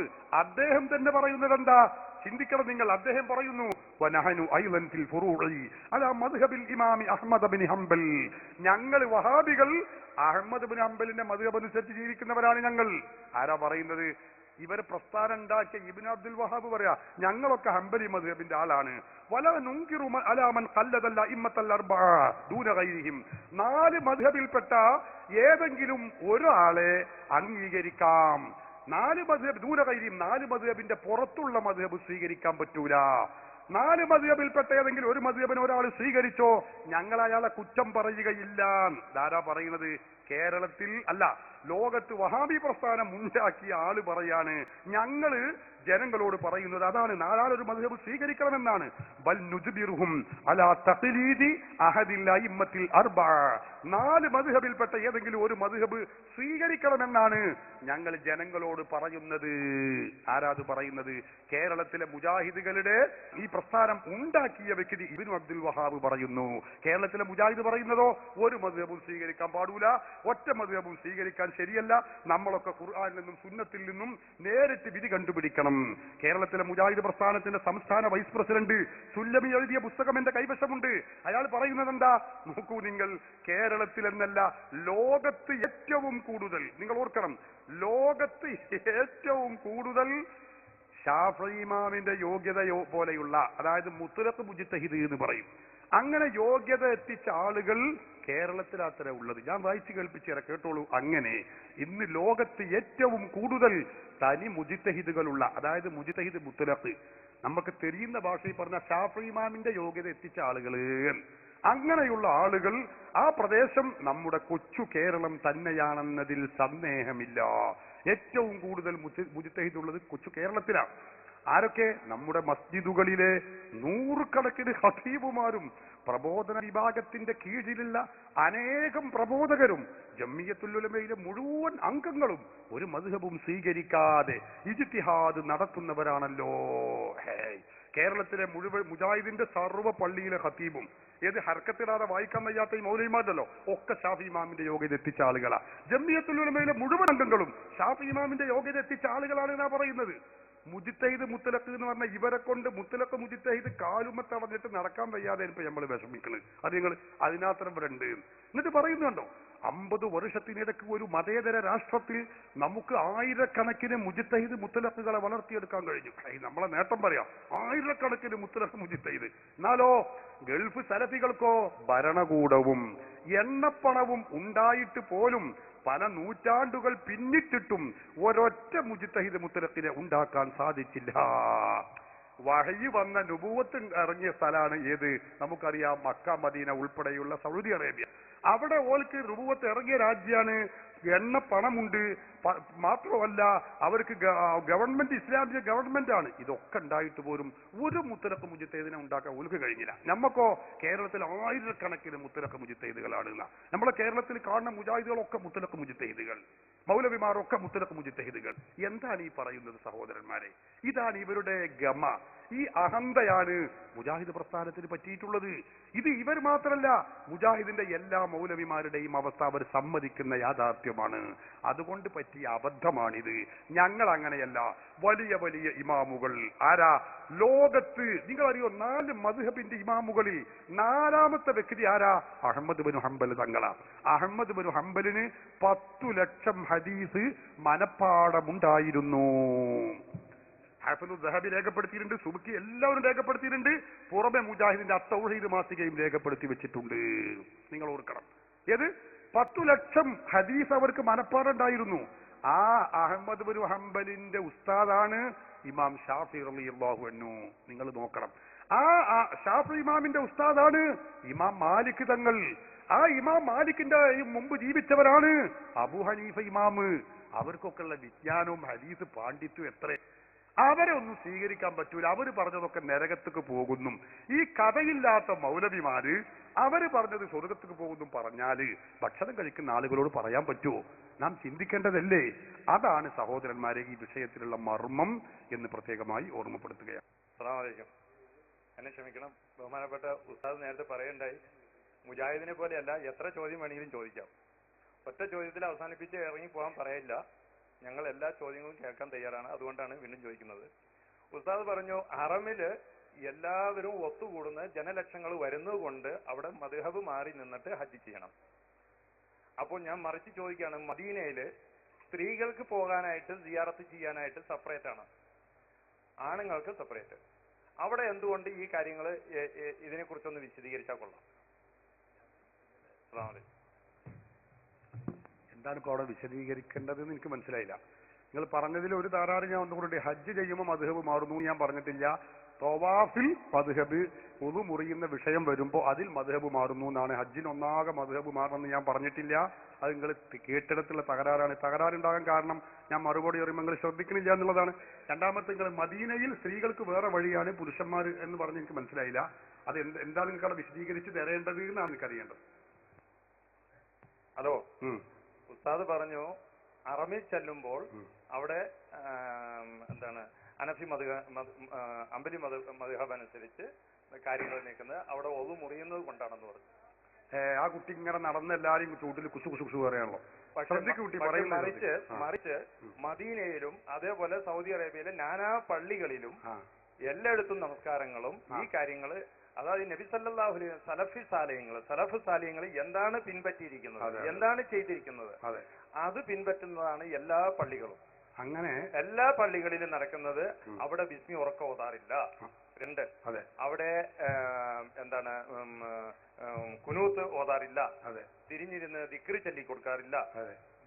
അദ്ദേഹം തന്നെ പറയുന്നത് എന്താ? ചിന്തിക്കണം നിങ്ങൾ. അദ്ദേഹം പറയുന്നു വനഹനു ഐളൻ ഫിൽ ഫുറൂഇ അലാ മദ്ഹബിൽ ഇമാമി അഹ്മദ് ബിൻ ഹംബൽ. ഞങ്ങൾ വഹാബികൾ അഹ്മദ് ബിൻ ഹംബലിന്റെ മദ്ഹബ് അനുസരിച്ച് ജീവിക്കുന്നവരാണ് ഞങ്ങൾ. ആരാ പറയുന്നത്? ഇവർ പ്രസ്ഥാനം ഉണ്ടാക്കിയ ഇബ്നു അബ്ദുൽ വഹാബ് പറയാ ഞങ്ങളൊക്കെ ഹംബലി മദ്ഹബിന്റെ ആളാണ്. വലാ നുൻകിറു അലാ മൻ ഖല്ലദ ഇമ്മത്തൽ അർബഅ ദൂന ഗൈരിഹിം. 4 മദ്ഹബിൽപ്പെട്ട ഏതെങ്കിലും ഒരാളെ അംഗീകരിക്കാം. 4 മദ്ഹബ് ദൂന ഗൈരിഹിം, 4 മദ്ഹബിന്റെ പുറത്തുള്ള മദ്ഹബ് സ്വീകരിക്കാൻ പറ്റൂല. 4 മദ്ഹബിൽപ്പെട്ട ഏതെങ്കിലും ഒരു മദ്ഹബിനെ ഒരാൾ സ്വീകരിച്ചോ ഞങ്ങൾ അയാളെ കുറ്റം പറയുകയില്ല. ധാരാ പറയുന്നത് കേരളത്തിൽ അല്ല, ലോകത്ത് വഹാബി പ്രസ്ഥാനം ഉണ്ടാക്കിയ ആള് പറയാണ് ഞങ്ങള് ജനങ്ങളോട് പറയുന്നത് അതാണ്, 4 മദ്ഹബ് സ്വീകരിക്കണമെന്നാണ്. ബൽ നുജ്ബിറുഹും അലാ തഖ്ലീദി അഹദിൽ അഇമ്മത്തിൽ അർബഅ. 4 മദ്ഹബിൽപ്പെട്ട ഏതെങ്കിലും ഒരു മദ്ഹബ് സ്വീകരിക്കണമെന്നാണ് ഞങ്ങൾ ജനങ്ങളോട് പറയുന്നത്. ആരാത് പറയുന്നത്? കേരളത്തിലെ മുജാഹിദുകളുടെ ഈ പ്രസ്ഥാനം ഉണ്ടാക്കിയ വ്യക്തി ഇബ്നു അബ്ദുൽ വഹാബ് പറയുന്നു. കേരളത്തിലെ മുജാഹിദ് പറയുന്നതോ ഒരു മദ്ഹബും സ്വീകരിക്കാൻ പാടൂല, ഒറ്റ മദ്ഹബും സ്വീകരിക്കാൻ ശരിയല്ല, നമ്മളൊക്കെ ഖുർആനിൽ നിന്നും സുന്നത്തിൽ നിന്നും നേരിട്ട് വിധി കണ്ടുപിടിക്കണം. കേരളത്തിലെ മുജാഹിദ് പ്രസ്ഥാനത്തിന്റെ സംസ്ഥാന വൈസ് പ്രസിഡന്റ് സുല്ലമി എഴുതിയ പുസ്തകം എന്റെ കൈവശമുണ്ട്. അയാൾ പറയുന്നത് എന്താ നോക്കൂ നിങ്ങൾ. കേരളത്തിൽ എന്നല്ല, ലോകത്ത് ഏറ്റവും കൂടുതൽ, നിങ്ങൾ ഓർക്കണം, ലോകത്ത് ഏറ്റവും കൂടുതൽ ശാഫിഈ ഇമാമിന്റെ യോഗ്യത പോലെയുള്ള, അതായത് മുത്ലഖ് മുജ്തഹിദ് എന്ന് പറയും, അങ്ങനെ യോഗ്യത എത്തിച്ച ആളുകൾ കേരളത്തിലാത്ര ഉള്ളത്. ഞാൻ വായിച്ചു കേൾപ്പിച്ചേരാ, കേട്ടോളൂ. അങ്ങനെ ഇന്ന് ലോകത്ത് ഏറ്റവും കൂടുതൽ തനി മുജ്തഹിദുകളുള്ള, അതായത് മുജ്തഹിദ് മുത്ലഖ്, നമുക്ക് തെരിയുന്ന ഭാഷയിൽ പറഞ്ഞ ശാഫിഈ ഇമാമിന്റെ യോഗ്യത എത്തിച്ച ആളുകൾ, അങ്ങനെയുള്ള ആളുകൾ ആ പ്രദേശം നമ്മുടെ കൊച്ചു കേരളം തന്നെയാണെന്നതിൽ സന്ദേഹമില്ല. ഏറ്റവും കൂടുതൽ മുജ്തഹിദുള്ളത് കൊച്ചു കേരളത്തിലാണ്. ആരൊക്കെ? നമ്മുടെ മസ്ജിദുകളിലെ നൂറുകണക്കിന് ഖതീബുമാരും പ്രബോധന വിഭാഗത്തിന്റെ കീഴിലുള്ള അനേകം പ്രബോധകരും ജംഇയ്യത്തുൽ ഉലമയിലെ മുഴുവൻ അംഗങ്ങളും ഒരു മദ്ഹബും സ്വീകരിക്കാതെ ഇജ്തിഹാദ് നടത്തുന്നവരാണല്ലോ. കേരളത്തിലെ മുഴുവൻ മുജാഹിദിന്റെ സർവ്വ പള്ളിയിലെ ഖതീബും ഏത് ഹർക്കത്തിടാതെ വായിക്കാൻ വയ്യാത്ത ഈ മൗലവിമാരല്ലോ ഒക്കെ ഷാഫി ഇമാമിന്റെ യോഗ്യത എത്തിച്ച ആളുകളാ. ജംഇയ്യത്തുൽ ഉലമയിലെ മുഴുവൻ അംഗങ്ങളും ഷാഫി ഇമാമിന്റെ യോഗ്യത എത്തിച്ച ആളുകളാണ് എന്നാ പറയുന്നത്. മുജ്തഹിദ് മുത്തലഖ് എന്ന് പറഞ്ഞാൽ ഇവരെ കൊണ്ട് മുത്തലഖ് മുജ്തഹിദ് കാലുമത്തടഞ്ഞിട്ട് നടക്കാൻ വയ്യാതെ ഇപ്പൊ നമ്മൾ വിഷമിക്കുന്നത്. അത് നിങ്ങൾ അതിനകത്തരം വരണ്ട് എന്നിട്ട് പറയുന്നുണ്ടോ 50 വർഷത്തിനിടയ്ക്ക് ഒരു മതേതര രാഷ്ട്രത്തിൽ നമുക്ക് ആയിരക്കണക്കിന് മുജ്തഹിദ് മുത്തലഖുകളെ വളർത്തിയെടുക്കാൻ കഴിഞ്ഞു. നമ്മളെ നേട്ടം പറയാം, ആയിരക്കണക്കിന് മുത്തലഖ് മുജ്തഹിദ്. എന്നാലോ ഗൾഫ് സലഫികൾക്കോ ഭരണകൂടവും എണ്ണപ്പണവും ഉണ്ടായിട്ട് പോലും പല നൂറ്റാണ്ടുകൾ പിന്നിട്ടിട്ടും ഒരൊറ്റ മുജ്തഹിദ് മുത്തലഖിനെ ഉണ്ടാക്കാൻ സാധിച്ചില്ല. വഹയി വന്ന നുബുവത്ത് ഇറങ്ങിയ സ്ഥലമാണ് ഏത്? നമുക്കറിയാം, മക്ക മദീന ഉൾപ്പെടെയുള്ള സൗദി അറേബ്യ. അവിടെ ഓൾക്ക് നുബുവത്ത് ഇറങ്ങിയ രാജ്യമാണ്. എണ്ണ പണമുണ്ട്, മാത്രമല്ല അവർക്ക് ഗവൺമെന്റ് ഇസ്ലാമിക ഗവൺമെന്റ് ആണ്. ഇതൊക്കെ ഉണ്ടായിട്ട് പോലും ഒരു മുത്തലഖ് മുജ്തഹിദിനെ ഉണ്ടാക്കാൻ ഓൾക്ക് കഴിഞ്ഞില്ല. നമ്മക്കോ കേരളത്തിൽ ആയിരക്കണക്കിന് മുത്തലഖ് മുജ്തഹിദുകളാണ്. നമ്മളെ കേരളത്തിൽ കാണുന്ന മുജാഹിദുകളൊക്കെ മുത്തലഖ് മുജ്തഹിദുകൾ, മൗലവിമാരൊക്കെ മുത്തലഖ് മുജ്തഹിദുകൾ. എന്താണ് ഈ പറയുന്നത് സഹോദരന്മാരെ? ഇതാണ് ഇവരുടെ ഗമ. ഈ അഹന്തയാണ് മുജാഹിദ് പ്രസ്ഥാനത്തിന് പറ്റിയിട്ടുള്ളത്. ഇത് ഇവർ മാത്രമല്ല, മുജാഹിദിന്റെ എല്ലാ മൗലവിമാരുടെയും അവസ്ഥ അവർ സമ്മതിക്കുന്ന യാഥാർത്ഥ്യമാണ്. അതുകൊണ്ട് പറ്റിയ അബദ്ധമാണിത്. ഞങ്ങൾ അങ്ങനെയല്ല. വലിയ വലിയ ഇമാമുകൾ ആരാ ലോകത്ത്? നിങ്ങളറിയോ, 4 മദ്ഹബിന്റെ ഇമാമുകളിൽ 4ാമത്തെ വ്യക്തി ആരാ? അഹ്മദ് ബിൻ ഹംബൽ തങ്ങളാ. അഹ്മദ് ബിൻ ഹംബലിന് 10 ലക്ഷം ഹദീസ് മനപ്പാടമുണ്ടായിരുന്നു. ഹാഫിദ് ദഹബി രേഖപ്പെടുത്തിയിട്ടുണ്ട്, സുബ്കി എല്ലാവരും രേഖപ്പെടുത്തിയിട്ടുണ്ട്. പുറമെ മുജാഹിദിന്റെ അത്തൗഹീദ് മാസികയും രേഖപ്പെടുത്തി വെച്ചിട്ടുണ്ട്. നിങ്ങൾ ഓർക്കണം, ഏത് 10 ലക്ഷം ഹദീസ് അവർക്ക് മനപ്പാടുണ്ടായിരുന്നു. ആ അഹ്മദ് ബിൻ ഹംബലിന്റെ ഉസ്താദാണ് ഇമാം ഷാഫി റളിയല്ലാഹു അൻഹു. നിങ്ങൾ നോക്കണം, ആ ഷാഫി ഇമാമിന്റെ ഉസ്താദാണ് ഇമാം മാലിക് തങ്ങൾ. ആ ഇമാം മാലിക്കിന്റെ മുമ്പ് ജീവിച്ചവരാണ് അബൂ ഹനീഫ ഇമാമ്. അവർക്കൊക്കെ ഉള്ള വിജ്ഞാനവും ഹദീസ് പാണ്ഡിത്യവും എത്ര! അവരെ ഒന്നും സ്വീകരിക്കാൻ പറ്റൂല. അവര് പറഞ്ഞതൊക്കെ നരകത്തേക്ക് പോകുന്നു. ഈ കഥയില്ലാത്ത മൗലവിമാര് അവര് പറഞ്ഞത് സ്വർഗത്തേക്ക് പോകുന്നു പറഞ്ഞാല് ഭക്ഷണം കഴിക്കുന്ന ആളുകളോട് പറയാൻ പറ്റുമോ? നാം ചിന്തിക്കേണ്ടതല്ലേ? അതാണ് സഹോദരന്മാരെ ഈ വിഷയത്തിലുള്ള മർമ്മം എന്ന് പ്രത്യേകമായി ഓർമ്മപ്പെടുത്തുകയാണ്. അസ്സലാമു അലൈക്കും. എന്നെ ക്ഷമിക്കണം, ബഹുമാനപ്പെട്ട ഉസ്താദ് നേരത്തെ പറയണ്ടായി, മുജാഹിദിനെ പോലെയല്ല, എത്ര ചോദ്യം വേണമെങ്കിലും ചോദിക്കാം. ഒറ്റ ചോദ്യത്തിൽ അവസാനിപ്പിച്ച് ഇറങ്ങി പോകാൻ പറയില്ല. ഞങ്ങൾ എല്ലാ ചോദ്യങ്ങളും കേൾക്കാൻ തയ്യാറാണ്. അതുകൊണ്ടാണ് വീണ്ടും ചോദിക്കുന്നത്. ഉസ്താദ് പറഞ്ഞു, ഹറമില് എല്ലാവരും ഒത്തുകൂടുന്ന ജനലക്ഷങ്ങൾ വരുന്നത് കൊണ്ട് അവിടെ മദ്ഹബ് മാറി നിന്നിട്ട് ഹജ്ജ് ചെയ്യണം. അപ്പോൾ ഞാൻ മറിച്ച് ചോദിക്കുകയാണ്, മദീനയില് സ്ത്രീകൾക്ക് പോകാനായിട്ട് സിയാറത്ത് ചെയ്യാനായിട്ട് സെപ്പറേറ്റ് ആണ്, ആണുങ്ങൾക്ക് സെപ്പറേറ്റ്. അവിടെ എന്തുകൊണ്ട് ഈ കാര്യങ്ങൾ ഇതിനെക്കുറിച്ചൊന്ന് വിശദീകരിച്ചാൽ കൊള്ളാം. അസ്സലാമു അലൈക്കും. എന്താണ് ഇപ്പോൾ അവിടെ വിശദീകരിക്കേണ്ടതെന്ന് എനിക്ക് മനസ്സിലായില്ല. നിങ്ങൾ പറഞ്ഞതിൽ ഒരു താറാറ് ഞാൻ ഒന്നുകൂടി, ഹജ്ജ് ചെയ്യുമ്പോൾ മദ്ഹബ് മാറുന്നു ഞാൻ പറഞ്ഞിട്ടില്ല. തവാഫിൽ മദ്ഹബ് ഉളു മുറിയുന്ന വിഷയം വരുമ്പോൾ അതിൽ മദ്ഹബ് മാറുന്നു എന്നാണ്. ഹജ്ജിനൊന്നാകെ മദ്ഹബ് മാറണമെന്ന് ഞാൻ പറഞ്ഞിട്ടില്ല. അത് നിങ്ങൾ കേട്ടിടത്തുള്ള തകരാറാണ്. തകരാറുണ്ടാകാൻ കാരണം ഞാൻ മറുപടി പറയുമ്പോൾ നിങ്ങൾ ശ്രദ്ധിക്കണില്ല എന്നുള്ളതാണ്. രണ്ടാമത്തെ, നിങ്ങൾ മദീനയിൽ സ്ത്രീകൾക്ക് വേറെ വഴിയാണ്, പുരുഷന്മാർ എന്ന് പറഞ്ഞ് എനിക്ക് മനസ്സിലായില്ല. അത് എന്താണ് നിങ്ങൾക്ക് അവിടെ വിശദീകരിച്ച് തരേണ്ടത് എന്നാണ് എനിക്കറിയേണ്ടത്. ഹലോ, ഉസ്താദ് പറഞ്ഞു അറമിൽ ചെല്ലുമ്പോൾ അവിടെ എന്താണ് അനഫി അമ്പലി മദ്ഹബ് അനുസരിച്ച് കാര്യങ്ങൾ നീക്കുന്നത് അവിടെ ഒതു മുറിയുന്നത് കൊണ്ടാണെന്ന് പറഞ്ഞു. ആ കുട്ടി ഇങ്ങനെ നടന്ന് എല്ലാരും ചൂട്ടിൽ കുശു കുശു കുശു പറയാണല്ലോ. മറിച്ച് മദീനയിലും അതേപോലെ സൗദി അറേബ്യയിലെ നാനാ പള്ളികളിലും എല്ലായിടത്തും നമസ്കാരങ്ങളും ഈ കാര്യങ്ങള്, അതായത് നബി സല്ലല്ലാഹു അലൈഹി സലഫ് സാലിഹ്യങ്ങൾ എന്താണ് പിൻപറ്റിയിരിക്കുന്നത്, എന്താണ് ചെയ്തിരിക്കുന്നത്, അത് പിൻപറ്റുന്നതാണ് എല്ലാ പള്ളികളും. അങ്ങനെ എല്ലാ പള്ളികളിലും നടക്കുന്നത്. അവിടെ ബിസ്മി ഉറക്കം ഓതാറില്ല. 2, അവിടെ എന്താണ് കുനൂത്ത് ഓതാറില്ല. തിരിഞ്ഞിരുന്ന് ദിക്റ് ചൊല്ലി കൊടുക്കാറില്ല.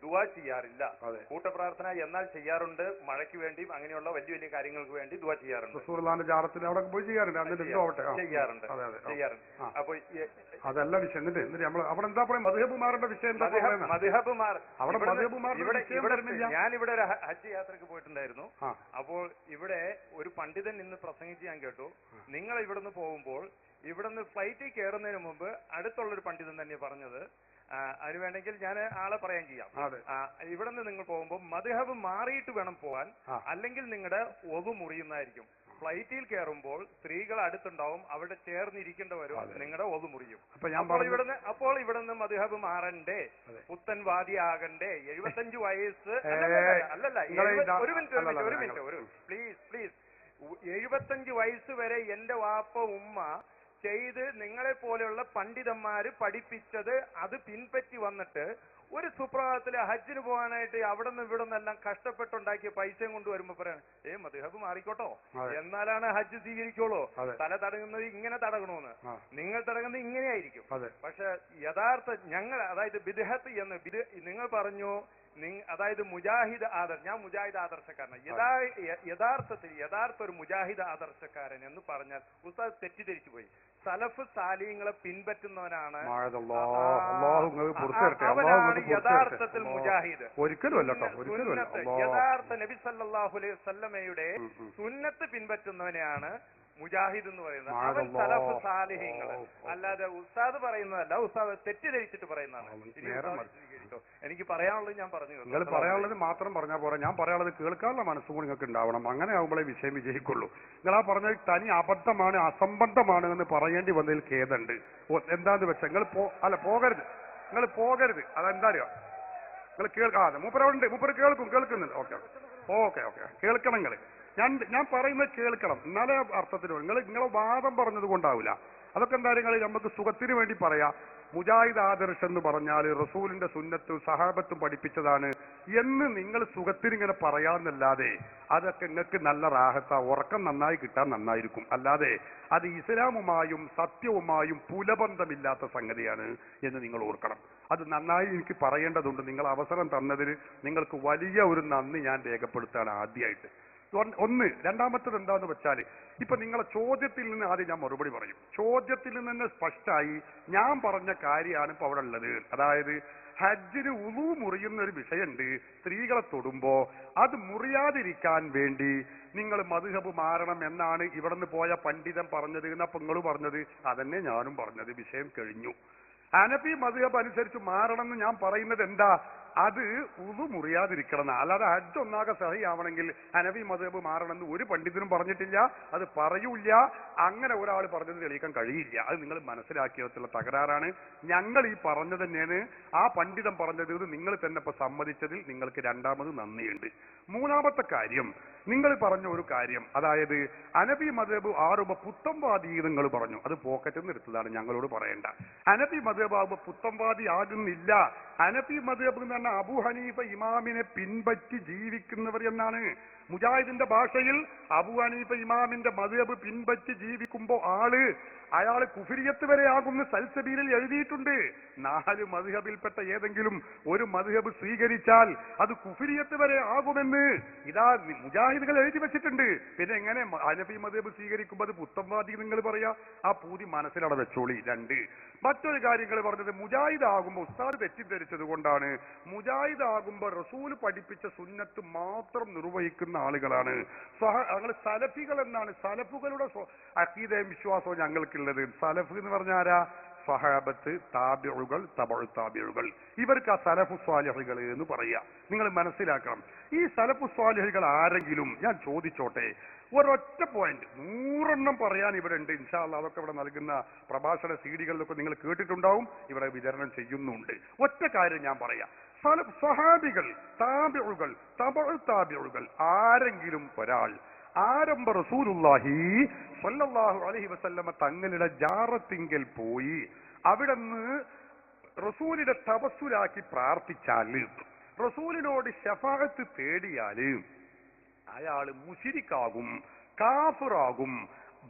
ദുആ ചെയ്യാറില്ല. കൂട്ടപ്രാർത്ഥന എന്നാൽ ചെയ്യാറുണ്ട്, മഴയ്ക്ക് വേണ്ടിയും അങ്ങനെയുള്ള വലിയ വലിയ കാര്യങ്ങൾക്ക് വേണ്ടി ദുആ ചെയ്യാറുണ്ട്. അപ്പൊ അതല്ല വിഷയം. എന്നിട്ട് നമ്മൾ അവിടെ എന്താ പറയാ മദ്ഹബ് മാറേണ്ട വിഷയം എന്താ പറയുന്നത്? മദ്ഹബ് അവിടെ മദ്ഹബ് മാറേണ്ട വിഷയം വരുന്നില്ല. ഞാനിവിടെ ഒരു ഹജ്ജ് യാത്രക്ക് പോയിട്ടുണ്ടായിരുന്നു. അപ്പോൾ ഇവിടെ ഒരു പണ്ഡിതൻ ഇന്ന് പ്രസംഗിച്ച് ഞാൻ കേട്ടു. നിങ്ങൾ ഇവിടുന്ന് പോകുമ്പോൾ ഇവിടുന്ന് ഫ്ലൈറ്റിൽ കയറുന്നതിന് മുമ്പ് അടുത്തുള്ളൊരു പണ്ഡിതൻ തന്നെ പറഞ്ഞത്, അതിന് വേണമെങ്കിൽ ഞാൻ ആളെ പറയാൻ ചെയ്യാം. ഇവിടുന്ന് നിങ്ങൾ പോകുമ്പോൾ മദ്ഹബ് മാറിയിട്ട് വേണം പോകാൻ, അല്ലെങ്കിൽ നിങ്ങളുടെ ഒതു മുറിയുന്നതായിരിക്കും. ഫ്ലൈറ്റിൽ കയറുമ്പോൾ സ്ത്രീകൾ അടുത്തുണ്ടാവും, അവിടെ ചേർന്നിരിക്കേണ്ടവരും നിങ്ങളുടെ ഒതു മുറിയും. അപ്പോൾ ഇവിടുന്ന് മദ്ഹബ് മാറണ്ടേ, പുത്തൻവാദിയാകണ്ടേ, 75 വയസ്സ് അല്ലല്ല, ഒരു മിനിറ്റ് പ്ലീസ് 75 വയസ്സ് വരെ എന്റെ വാപ്പ ഉമ്മ ചെയ്ത് നിങ്ങളെ പോലെയുള്ള പണ്ഡിതന്മാര് പഠിപ്പിച്ചത് അത് പിൻപറ്റി വന്നിട്ട് ഒരു സുപ്രഭാതത്തില് ഹജ്ജിന് പോകാനായിട്ട് അവിടെ നിന്ന് ഇവിടെ നിന്നെല്ലാം കഷ്ടപ്പെട്ടുണ്ടാക്കിയ പൈസയും കൊണ്ടുവരുമ്പോ പറയാൻ മദ്ഹബ് മാറിക്കോട്ടോ, എന്നാലാണ് ഹജ്ജ് സ്വീകരിക്കുള്ളൂ. തല തടങ്ങുന്നത് ഇങ്ങനെ തടങ്ങണമെന്ന്, നിങ്ങൾ തടങ്ങുന്നത് ഇങ്ങനെയായിരിക്കും. പക്ഷെ യഥാർത്ഥ ഞങ്ങൾ, അതായത് ബിദ്അത്ത് എന്ന് നിങ്ങൾ പറഞ്ഞു, അതായത് മുജാഹിദ് ഞാൻ മുജാഹിദ് ആദർശക്കാരനാണ്. യഥാർത്ഥ ഒരു മുജാഹിദ് ആദർശക്കാരൻ എന്ന് പറഞ്ഞാൽ ഉസ്താദ് തെറ്റിദ്ധരിച്ചു പോയി. സലഫ് സാലിഹ്യങ്ങളെ പിൻപറ്റുന്നവനാണ് അവനാണ് യഥാർത്ഥത്തിൽ മുജാഹിദ്. യഥാർത്ഥ നബി സല്ലല്ലാഹു അലൈഹി വസല്ലമയുടെ സുന്നത്ത് പിൻപറ്റുന്നവനെയാണ് മുജാഹിദ് എന്ന് പറയുന്നത്. അവൻ സലഫ് സാലിഹ്യങ്ങള്, അല്ലാതെ ഉസ്താദ് പറയുന്നതല്ല. ഉസ്താദ് തെറ്റിദ്ധരിച്ചിട്ട് പറയുന്നതാണ്. എനിക്ക് പറയാനുള്ളത് ഞാൻ പറഞ്ഞു. നിങ്ങൾ പറയാനുള്ളത് മാത്രം പറഞ്ഞാൽ പോരാ, ഞാൻ പറയാനുള്ളത് കേൾക്കാനുള്ള മനസ്സും കൂടി നിങ്ങൾക്ക് ഉണ്ടാവണം. അങ്ങനെ ആകുമ്പോഴേ വിഷയം വിജയിക്കുള്ളൂ. നിങ്ങൾ ആ പറഞ്ഞ തനി അബദ്ധമാണ്, അസംബന്ധമാണ് എന്ന് പറയേണ്ടി വന്നതിൽ ഖേദമുണ്ട്. എന്താന്ന് വെച്ചാൽ നിങ്ങൾ പോകരുത്. അതെന്താ അറിയോ, നിങ്ങൾ കേൾക്കാതെ മൂപ്പര് കേൾക്കുന്നുണ്ട്. ഓക്കെ കേൾക്കണം. ഞാൻ പറയുന്നത് കേൾക്കണം, എന്നാലേ അർത്ഥത്തിന്. നിങ്ങളെ വാദം പറഞ്ഞത് കൊണ്ടാവില്ല. അതൊക്കെ എന്താ നിങ്ങൾ നമുക്ക് സുഖത്തിന് വേണ്ടി പറയാം. മുജാഹിദ് ആദർശം എന്ന് പറഞ്ഞാൽ റസൂലിന്റെ സുന്നത്തും സഹാബത്തും പഠിപ്പിച്ചതാണ് എന്ന് നിങ്ങൾ സുഖത്തിന് ഇങ്ങനെ പറയാന്നല്ലാതെ അതൊക്കെ നിങ്ങൾക്ക് നല്ല റാഹത്ത, ഉറക്കം നന്നായി കിട്ടാൻ നന്നായിരിക്കും. അല്ലാതെ അത് ഇസ്ലാമുമായും സത്യവുമായും പുലബന്ധമില്ലാത്ത സംഗതിയാണ് എന്ന് നിങ്ങൾ ഓർക്കണം. അത് നന്നായി എനിക്ക് പറയേണ്ടതുണ്ട്. നിങ്ങൾ അവസരം തന്നതിന് നിങ്ങൾക്ക് വലിയ ഒരു നന്ദി ഞാൻ രേഖപ്പെടുത്താണ് ആദ്യമായിട്ട്. ഒന്ന്. രണ്ടാമത്തത് എന്താന്ന് വെച്ചാൽ, ഇപ്പൊ നിങ്ങളെ ചോദ്യത്തിൽ നിന്ന് ആദ്യം ഞാൻ മറുപടി പറയും. ചോദ്യത്തിൽ നിന്ന് തന്നെ സ്പഷ്ടമായി ഞാൻ പറഞ്ഞ കാര്യമാണ് ഇപ്പൊ അവിടെ ഉള്ളത്. അതായത് ഹജ്ജിന് ഉളു മുറിയുന്ന ഒരു വിഷയമുണ്ട്. സ്ത്രീകളെ തൊടുമ്പോ അത് മുറിയാതിരിക്കാൻ വേണ്ടി നിങ്ങൾ മദ്ഹബ് മാറണം എന്നാണ് ഇവിടുന്ന് പോയ പണ്ഡിതൻ പറഞ്ഞത് എന്നപ്പൊ നിങ്ങൾ പറഞ്ഞത്. അതന്നെ ഞാനും പറഞ്ഞത്. വിഷയം കഴിഞ്ഞു. ഹനഫി മദ്ഹബ് അനുസരിച്ച് മാറണം എന്ന് ഞാൻ പറയുന്നത് എന്താ, അത് ഉളു മുറിയാതിരിക്കണം. അല്ലാതെ ഹജ്ജ് ഒന്നാകെ സഹിയാവണമെങ്കിൽ ഹനഫി മദ്ഹബ് മാറണമെന്ന് ഒരു പണ്ഡിതനും പറഞ്ഞിട്ടില്ല, അത് പറയൂല്ല. അങ്ങനെ ഒരാൾ പറഞ്ഞത് തെളിയിക്കാൻ കഴിയില്ല. അത് നിങ്ങൾ മനസ്സിലാക്കിയതിലുള്ള തകരാറാണ്. ഞങ്ങൾ ഈ പറഞ്ഞു തന്നെയാണ് ആ പണ്ഡിതൻ പറഞ്ഞത്. ഇത് നിങ്ങൾ തന്നെ ഇപ്പൊ സമ്മതിച്ചതിൽ നിങ്ങൾക്ക് രണ്ടാമത് നന്ദിയുണ്ട്. മൂന്നാമത്തെ കാര്യം, നിങ്ങൾ പറഞ്ഞ ഒരു കാര്യം, അതായത് ഹനഫി മദ്ഹബ് ആറുമ്പോ പുത്തംവാദി നിങ്ങൾ പറഞ്ഞു. അത് പോക്കറ്റിൽ നിന്ന് എടുത്തതാണ്, ഞങ്ങളോട് പറയണ്ട. ഹനഫി മദ്ഹബ് ആകുമ്പോ പുത്തംവാദി ആകുന്നില്ല. ഹനഫി മദ്ഹബ് എന്ന് പറഞ്ഞാൽ അബൂ ഹനീഫ ഇമാമിനെ പിൻപറ്റി ജീവിക്കുന്നവർ എന്നാണ്. മുജാഹിദിന്റെ ഭാഷയിൽ അബൂ ഹനീഫ ഇമാമിന്റെ മദ്ഹബ് പിൻപറ്റി ജീവിക്കുമ്പോ അയാൾ കുഫിരിയത്ത് വരെ ആകുന്ന സൽസബീലിൽ എഴുതിയിട്ടുണ്ട്. 4 മദ്ഹബിൽപ്പെട്ട ഏതെങ്കിലും ഒരു മദ്ഹബ് സ്വീകരിച്ചാൽ അത് കുഫിരിയത്ത് വരെ ആകുമെന്ന് ഇതാ മുജാഹിദുകൾ എഴുതി വെച്ചിട്ടുണ്ട്. പിന്നെ എങ്ങനെ ഹനഫി മദ്ഹബ് സ്വീകരിക്കുമ്പോൾ അത് പുത്തംവാദി നിങ്ങൾ പറയാ? ആ പൂതി മനസ്സിലവിടെ വെച്ചോളി. 2. മറ്റൊരു കാര്യങ്ങൾ പറഞ്ഞത്, മുജാഹിദ് ആകുമ്പോൾ ഉസ്താദ് തെറ്റിദ്ധരിച്ചത് കൊണ്ടാണ്. മുജാഹിദ് ആകുമ്പോൾ റസൂൽ പഠിപ്പിച്ച സുന്നത്ത് മാത്രം നിർവഹിക്കുന്ന ആളുകളാണ് ഞങ്ങൾ സലഫികൾ എന്നാണ്. സലഫുകളുടെ അഖീദയും വിശ്വാസവും ഞങ്ങൾക്കുള്ളത്. സലഫ് എന്ന് പറഞ്ഞാൽ ആരാ? സഹാബത്ത്, താബിഉകൾ, തബഉ താബിഉകൾ. ഇവർക്ക് ആ സലഫു സ്വാലിഹുകൾ എന്ന് പറയാ. നിങ്ങൾ മനസ്സിലാക്കണം. ഈ സലഫു സ്വാലിഹുകൾ ആരെങ്കിലും, ഞാൻ ചോദിച്ചോട്ടെ, ഒരൊറ്റ പോയിന്റ് 100 പറയാൻ ഇവിടെ ഉണ്ട്. ഇൻഷാ അല്ലാഹ് അതൊക്കെ ഇവിടെ നൽകുന്ന പ്രഭാഷണ സീഡികളിലൊക്കെ നിങ്ങൾ കേട്ടിട്ടുണ്ടാവും, ഇവിടെ വിതരണം ചെയ്യുന്നുണ്ട്. ഒറ്റ കാര്യം ഞാൻ പറയാം. സ്വഹാബികൾ, താബിഉകൾ, തബഉ താബിഉകൾ ആരെങ്കിലും ഒരാൾ ആരംഭ റസൂലുള്ളാഹി സ്വല്ലല്ലാഹു അലൈഹി വസല്ലമ തങ്ങളുടെ ജാറത്തിങ്കൽ പോയി അവിടുന്ന് റസൂലിനെ തവസ്സുലാക്കി പ്രാർത്ഥിച്ചാല്, റസൂലിനോട് ശഫാഅത്ത് തേടിയാല് അയാള് മുശ്രിക്കാകും, കാഫിറാകും,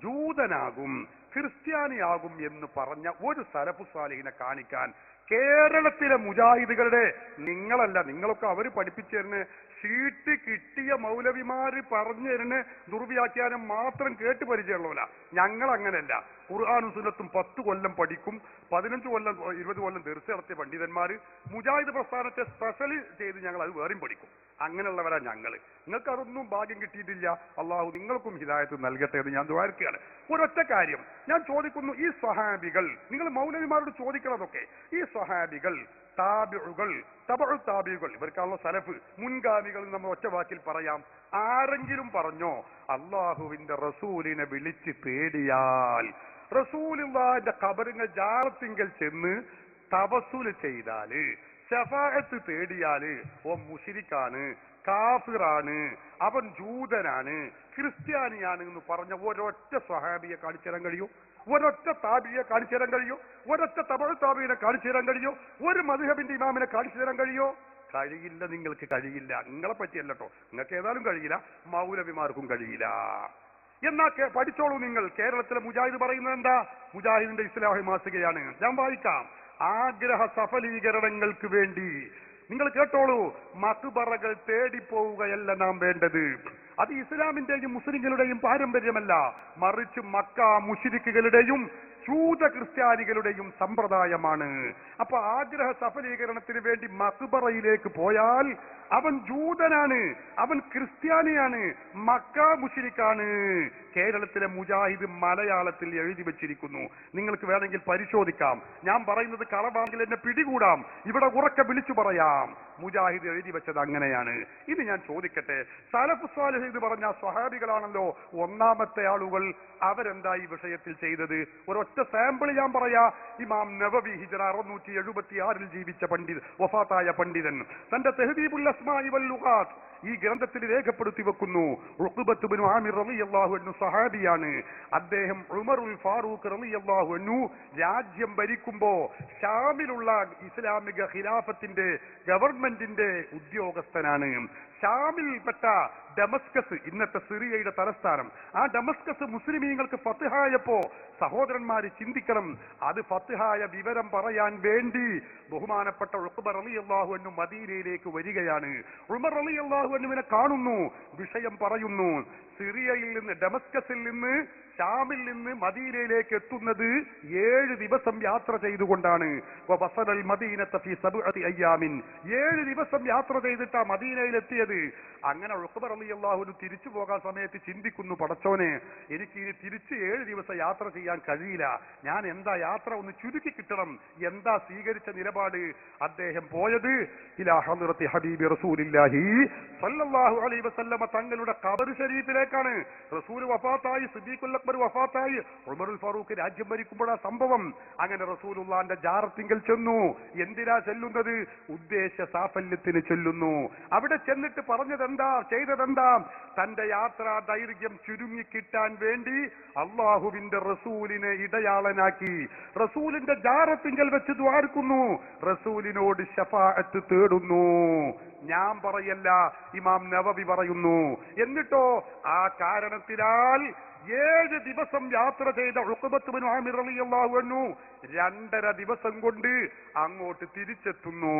ജൂതനാകും, ക്രിസ്ത്യാനിയാകും എന്ന് പറഞ്ഞ ഒരു സലഫു സാലിഹിനെ കാണിക്കാൻ കേരളത്തിലെ മുജാഹിദുകളുടെ, നിങ്ങളല്ല, നിങ്ങളൊക്കെ അവര് പഠിപ്പിച്ചു തരുന്ന ഷീട്ട് കിട്ടിയ മൗലവിമാര് പറഞ്ഞു തരുന്ന ദുർവ്യാഖ്യാനം മാത്രം കേട്ട് പരിചയമുള്ളവല്ല. ഞങ്ങൾ അങ്ങനെയല്ല. ഖുർആനും സുന്നത്തും 10 കൊല്ലം പഠിക്കും, 15 കൊല്ലം 20 കൊല്ലം ദർസ് നടത്തിയ പണ്ഡിതന്മാര് മുജാഹിദ് പ്രസ്ഥാനത്തെ സ്പെഷ്യൽ ചെയ്ത് ഞങ്ങൾ അത് വേറെയും പഠിക്കും. അങ്ങനെയുള്ളവരാ ഞങ്ങൾ. നിങ്ങൾക്ക് അതൊന്നും ഭാഗ്യം കിട്ടിയിട്ടില്ല. അള്ളാഹു നിങ്ങൾക്കും ഹിദായത്ത് നൽകട്ടെ എന്ന് ഞാൻ ദ്വാരക്കുകയാണ്. ഒരൊറ്റ കാര്യം ഞാൻ ചോദിക്കുന്നു, ഈ സ്വഹാബികൾ, നിങ്ങൾ മൗലവിമാരോട് ചോദിക്കണതൊക്കെ, ഈ സ്വഹാബികൾ, താബിഉകൾ, തബഉ താബിഉകൾ, ഇവർക്കുള്ള സലഫ് മുൻഗാമികൾ നമ്മൾ ഒറ്റ വാക്കിൽ പറയാം. ആരെങ്കിലും പറഞ്ഞോ അള്ളാഹുവിന്റെ റസൂലിനെ വിളിച്ച് തേടിയാൽ, റസൂലുള്ളാഹിന്റെ ഖബറിന്റെ ജാറത്തിങ്കൽ ചെന്ന് തവസ്സുല് ചെയ്താല്, ശഫാഅത്ത് തേടിയാല് ഓ മുശ്രിക്കാണ്, കാഫിറാണ്, അവൻ ജൂതനാണ്, ക്രിസ്ത്യാനിയാണ് എന്ന് പറഞ്ഞ ഒരൊറ്റ സ്വഹാബിയെ കാണിച്ചു തരാൻ കഴിയോ? ഒരൊറ്റ താബിയെ കാണിച്ചു തരാൻ കഴിയോ? ഒരൊറ്റ തബഉ താബിയെ കാണിച്ചു തരാൻ കഴിയോ? ഒരു മദ്ഹബിന്റെ ഇമാമിനെ കാണിച്ചു തരാൻ കഴിയോ? കഴിയില്ല. നിങ്ങൾക്ക് കഴിയില്ല. നിങ്ങളെ പറ്റിയല്ല കേട്ടോ, നിങ്ങൾക്ക് ഏതായാലും കഴിയില്ല, മൗലവിമാർക്കും കഴിയില്ല. എന്നാ പഠിച്ചോളൂ നിങ്ങൾ. കേരളത്തിലെ മുജാഹിദ് പറയുന്നത് എന്താ? മുജാഹിദിന്റെ ഇസ്ലാഹി മാസികയാണ്, ഞാൻ വായിക്കാം. ആഗ്രഹ സഫലീകരണങ്ങൾക്ക് വേണ്ടി നിങ്ങൾ കേട്ടോളൂ. മഖ്ബറകൾ തേടിപ്പോവുകയല്ല നാം വേണ്ടത്. അത് ഇസ്ലാമിന്റെയും മുസ്ലിങ്ങളുടെയും പാരമ്പര്യമല്ല, മറിച്ച് മക്ക മുശ്രിക്കുകളുടെയും ജൂത ക്രിസ്ത്യാനികളുടെയും സമ്പ്രദായമാണ്. അപ്പൊ ആഗ്രഹ സഫലീകരണത്തിന് വേണ്ടി മഖ്ബറയിലേക്ക് പോയാൽ അവൻ ജൂതനാണ്, അവൻ ക്രിസ്ത്യാനിയാണ്, മക്ക മുശ്രിക്കാണ്. കേരളത്തിലെ മുജാഹിദ് മലയാളത്തിൽ എഴുതി വെച്ചിരിക്കുന്നു. നിങ്ങൾക്ക് വേണമെങ്കിൽ പരിശോധിക്കാം. ഞാൻ പറയുന്നത് കളവാണെങ്കിൽ എന്നെ പിടികൂടാം. ഇവിടെ ഉറക്കെ വിളിച്ചു പറയാം. മുജാഹിദ് എഴുതി വെച്ചത് അങ്ങനെയാണ്. ഇത് ഞാൻ ചോദിക്കട്ടെ, സലഫ് സ്വാലിഹ് എന്ന് പറഞ്ഞ സ്വഹാബികളാണല്ലോ ഒന്നാമത്തെ ആളുകൾ. അവരെന്താ ഈ വിഷയത്തിൽ ചെയ്തത്? ഒരൊറ്റ സാമ്പിൾ ഞാൻ പറയാ. ഇമാം നവവി ഹിജ്റ 676 ജീവിച്ച വഫാത്തായ പണ്ഡിതൻ തന്റെ തഹ്ദീബുൽ അസ്മാഇ വൽ ലുഗാത്ത് ഈ ഗ്രന്ഥത്തിൽ രേഖപ്പെടുത്തി വെക്കുന്നു. ഉഖ്ബത്ത് ഇബ്നു ആമിർ റളിയല്ലാഹു അൻഹു സഹാബിയാണ്. അദ്ദേഹം ഉമറുൽ ഫാറൂഖ് റളിയല്ലാഹു അൻഹു രാജ്യം ഭരിക്കുമ്പോ ഷാമിലുള്ള ഇസ്ലാമിക ഖിലാഫത്തിന്റെ ഗവൺമെന്റിന്റെ ഉദ്യോഗസ്ഥനാണ്. ഷാമിൽപ്പെട്ട ഡമസ്കസ്, ഇന്നത്തെ സിറിയയുടെ തലസ്ഥാനം, ആ ഡമസ്കസ് മുസ്ലിമീങ്ങൾക്ക് ഫത്ഹായപ്പോ സഹോദരന്മാര് ചിന്തിക്കണം, അത് ഫത്ഹായ വിവരം പറയാൻ വേണ്ടി ബഹുമാനപ്പെട്ട ഉഖ്ബ റളിയല്ലാഹു അൻഹു മദീനയിലേക്ക് വരികയാണ്. ഉമർ റളിയല്ലാഹു അൻഹുവിനെ കാണുന്നു, വിഷയം പറയുന്നു. സിറിയയിൽ നിന്ന്, ഡമസ്കസിൽ നിന്ന്, ഷാമിൽ നിന്ന് മദീനയിലേക്ക് എത്തുന്നത് 7 ദിവസം യാത്ര ചെയ്തുകൊണ്ടാണ്. 7 ദിവസം യാത്ര ചെയ്തിട്ടാ മദീനയിലെത്തിയത്. അങ്ങനെ ഉഖ്ബ റളിയല്ലാഹു അൻഹു തിരിച്ചു പോകാൻ സമയത്ത് ചിന്തിക്കുന്നു, പടച്ചോനെ, എനിക്ക് ഇനി തിരിച്ച് 7 ദിവസം യാത്ര ചെയ്യാൻ കഴിയില്ല, ഞാൻ എന്താ യാത്ര ഒന്ന് ചുരുക്കി കിട്ടണം. എന്താ സ്വീകരിച്ച നിലപാട്? അദ്ദേഹം പോയത് ഇലാ ഹദ്റത്തി ഹബീബി റസൂലില്ലാഹി സ്വല്ലല്ലാഹു അലൈഹി വസല്ലമ തങ്ങളുടെ ഖബർ ശരീഫിലേക്കാണ്. റസൂൽ വഫാത്തായി, സിദ്ദീഖുൽ അക്ബർ വഫാത്തായി, ഉമറുൽ ഫാറൂഖ് രാജ്യം ഭരിക്കുമ്പോഴാ സംഭവം. അങ്ങനെ റസൂലുള്ളാഹിന്റെ ജാറത്തിങ്കൽ ചെന്നു. എന്തിനാ ചെല്ലുന്നത്? ഉദ്ദേശ സാഫല്യത്തിന് ചെല്ലുന്നു. അവിടെ ചെന്നിട്ട് പറഞ്ഞതെന്താ, ചെയ്തതെന്താ? തന്റെ യാത്രാ ദൈർഘ്യം ചുരുങ്ങി കിട്ടാൻ വേണ്ടി അള്ളാഹുവിന്റെ റസൂലിനെ ഇടയാളനാക്കി റസൂലിന്റെ ജാറത്തിങ്കൽ വെച്ച് ദ്വാരക്കുന്നു, റസൂലിനോട് ശഫാഅത്ത് തേടുന്നു. ഞാൻ പറയല്ല, ഇമാം നവവി പറയുന്നു. എന്നിട്ടോ ആ കാരണത്തിനാൽ 7 ദിവസം യാത്ര ചെയ്ത ഉഖ്ബത്ത് ഇബ്നു ആമിർ റളിയല്ലാഹു അൻഹു 2.5 ദിവസം കൊണ്ട് അങ്ങോട്ട് തിരിച്ചെത്തുന്നു.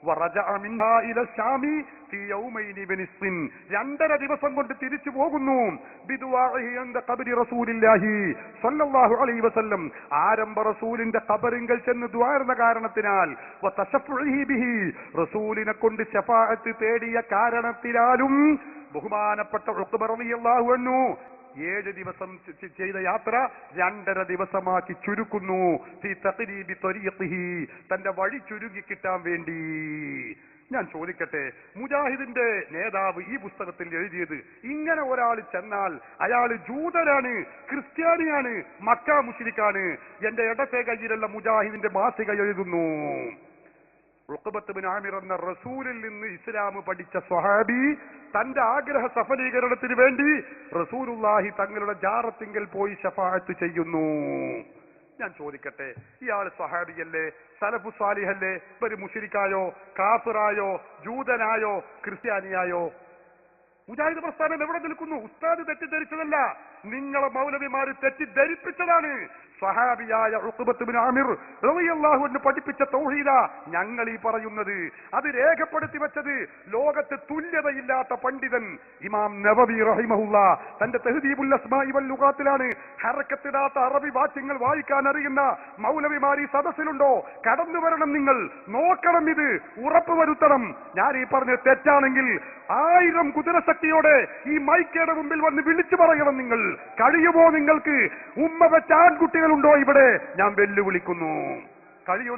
വറജഅ മിൻഹാ ഇല ശാമി ഫീ യൗമൈനി ബിനിസ്ഫിൻ, 2.5 ദിവസം കൊണ്ട് തിരിച്ചു പോകുന്നു. ബിദുആഇഹി ഇൻദ ഖബ്രി റസൂലില്ലാഹി സ്വല്ലല്ലാഹു അലൈഹി വസല്ലം, ആരംഭ റസൂലിന്റെ ഖബറിങ്കൽ ചെന്ന് ദുആർന്ന കാരണത്തിനാൽ, വതശഫഉഹി ബിഹി, റസൂലിനെ കൊണ്ട് ശഫാഅത്ത് തേടിയ കാരണത്തിനാലും ബഹുമാനപ്പെട്ട ഉഖ്ബ റളിയല്ലാഹു അൻഹു 7 ദിവസം ചെയ്ത യാത്ര 2.5 ദിവസമാക്കി ചുരുക്കുന്നു. തന്റെ വഴി ചുരുങ്ങി കിട്ടാൻ വേണ്ടി. ഞാൻ ചോദിക്കട്ടെ, മുജാഹിദിന്റെ നേതാവ് ഈ പുസ്തകത്തിൽ എഴുതിയത്, ഇങ്ങനെ ഒരാൾ ചെന്നാൽ അയാൾ ജൂതനാണ്, ക്രിസ്ത്യാനിയാണ്, മക്ക മുശ്രിക്കാണ്. എന്റെ ഇടത്തെ കയ്യിലുള്ള മുജാഹിദിന്റെ മാസിക എഴുതുന്നു. ഉഖ്ബത്ത് ഇബ്നു ആമിർ എന്ന റസൂലിൽ നിന്ന് ഇസ്ലാം പഠിച്ച സ്വഹാബി തന്റെ ആഗ്രഹ സഫലീകരണത്തിന് വേണ്ടി റസൂലുള്ളാഹി തങ്ങളുടെ ജാറത്തിങ്കൽ പോയി ശഫാഅത്ത് ചെയ്യുന്നു. ഞാൻ ചോദിക്കട്ടെ, ഇയാൾ സ്വഹാബിയല്ലേ, സലഫു സാലിഹല്ലേ? ഒരു മുശ്രിക്കായോ, കാഫിറായോ, ജൂതനായോ, ക്രിസ്ത്യാനിയായോ? മുജാഹിദ് പ്രസ്ഥാനം എവിടെ നിൽക്കുന്നു? ഉസ്താദ് തെറ്റിദ്ധരിച്ചതല്ല, നിങ്ങളെ മൗലവിമാര് തെറ്റിദ്ധരിപ്പിച്ചതാണ്. സഹാബിയായ ഉഖബത്ത് ബിൻ ആമിർ റളിയല്ലാഹു അൻഹു പഠിപ്പിച്ച തൗഹീദ ഞങ്ങൾ ഈ പറയുന്നത്. അത് രേഖപ്പെടുത്തി വെച്ചത് ലോകത്ത് തുല്യതയില്ലാത്ത പണ്ഡിതൻ ഇമാം നവവി റഹിമഹുല്ലാ തന്റെ തഹ്ദീബുൽ അസ്മാഇ വൽ ലുഗാത്തിലാണ്. ഹറക്കത്തിടാത്ത അറബി വാക്യങ്ങൾ വായിക്കാൻ അറിയുന്ന മൗലവിമാർ ഈ സദസ്സിലുണ്ടോ? കടന്നു വരണം, നിങ്ങൾ നോക്കണം, ഇത് ഉറപ്പുവരുത്തണം. ഞാൻ ഈ പറഞ്ഞ തെറ്റാണെങ്കിൽ 1000 കുതിരശക്തിയോടെ ഈ മൈക്കയുടെ മുമ്പിൽ വന്ന് വിളിച്ചു പറയണം. നിങ്ങൾ കഴിയുമോ? നിങ്ങൾക്ക് ഉമ്മ വെച്ച ആൺകുട്ടികളുണ്ടോ ഇവിടെ? ഞാൻ വെല്ലുവിളിക്കുന്നു. കഴിയോ?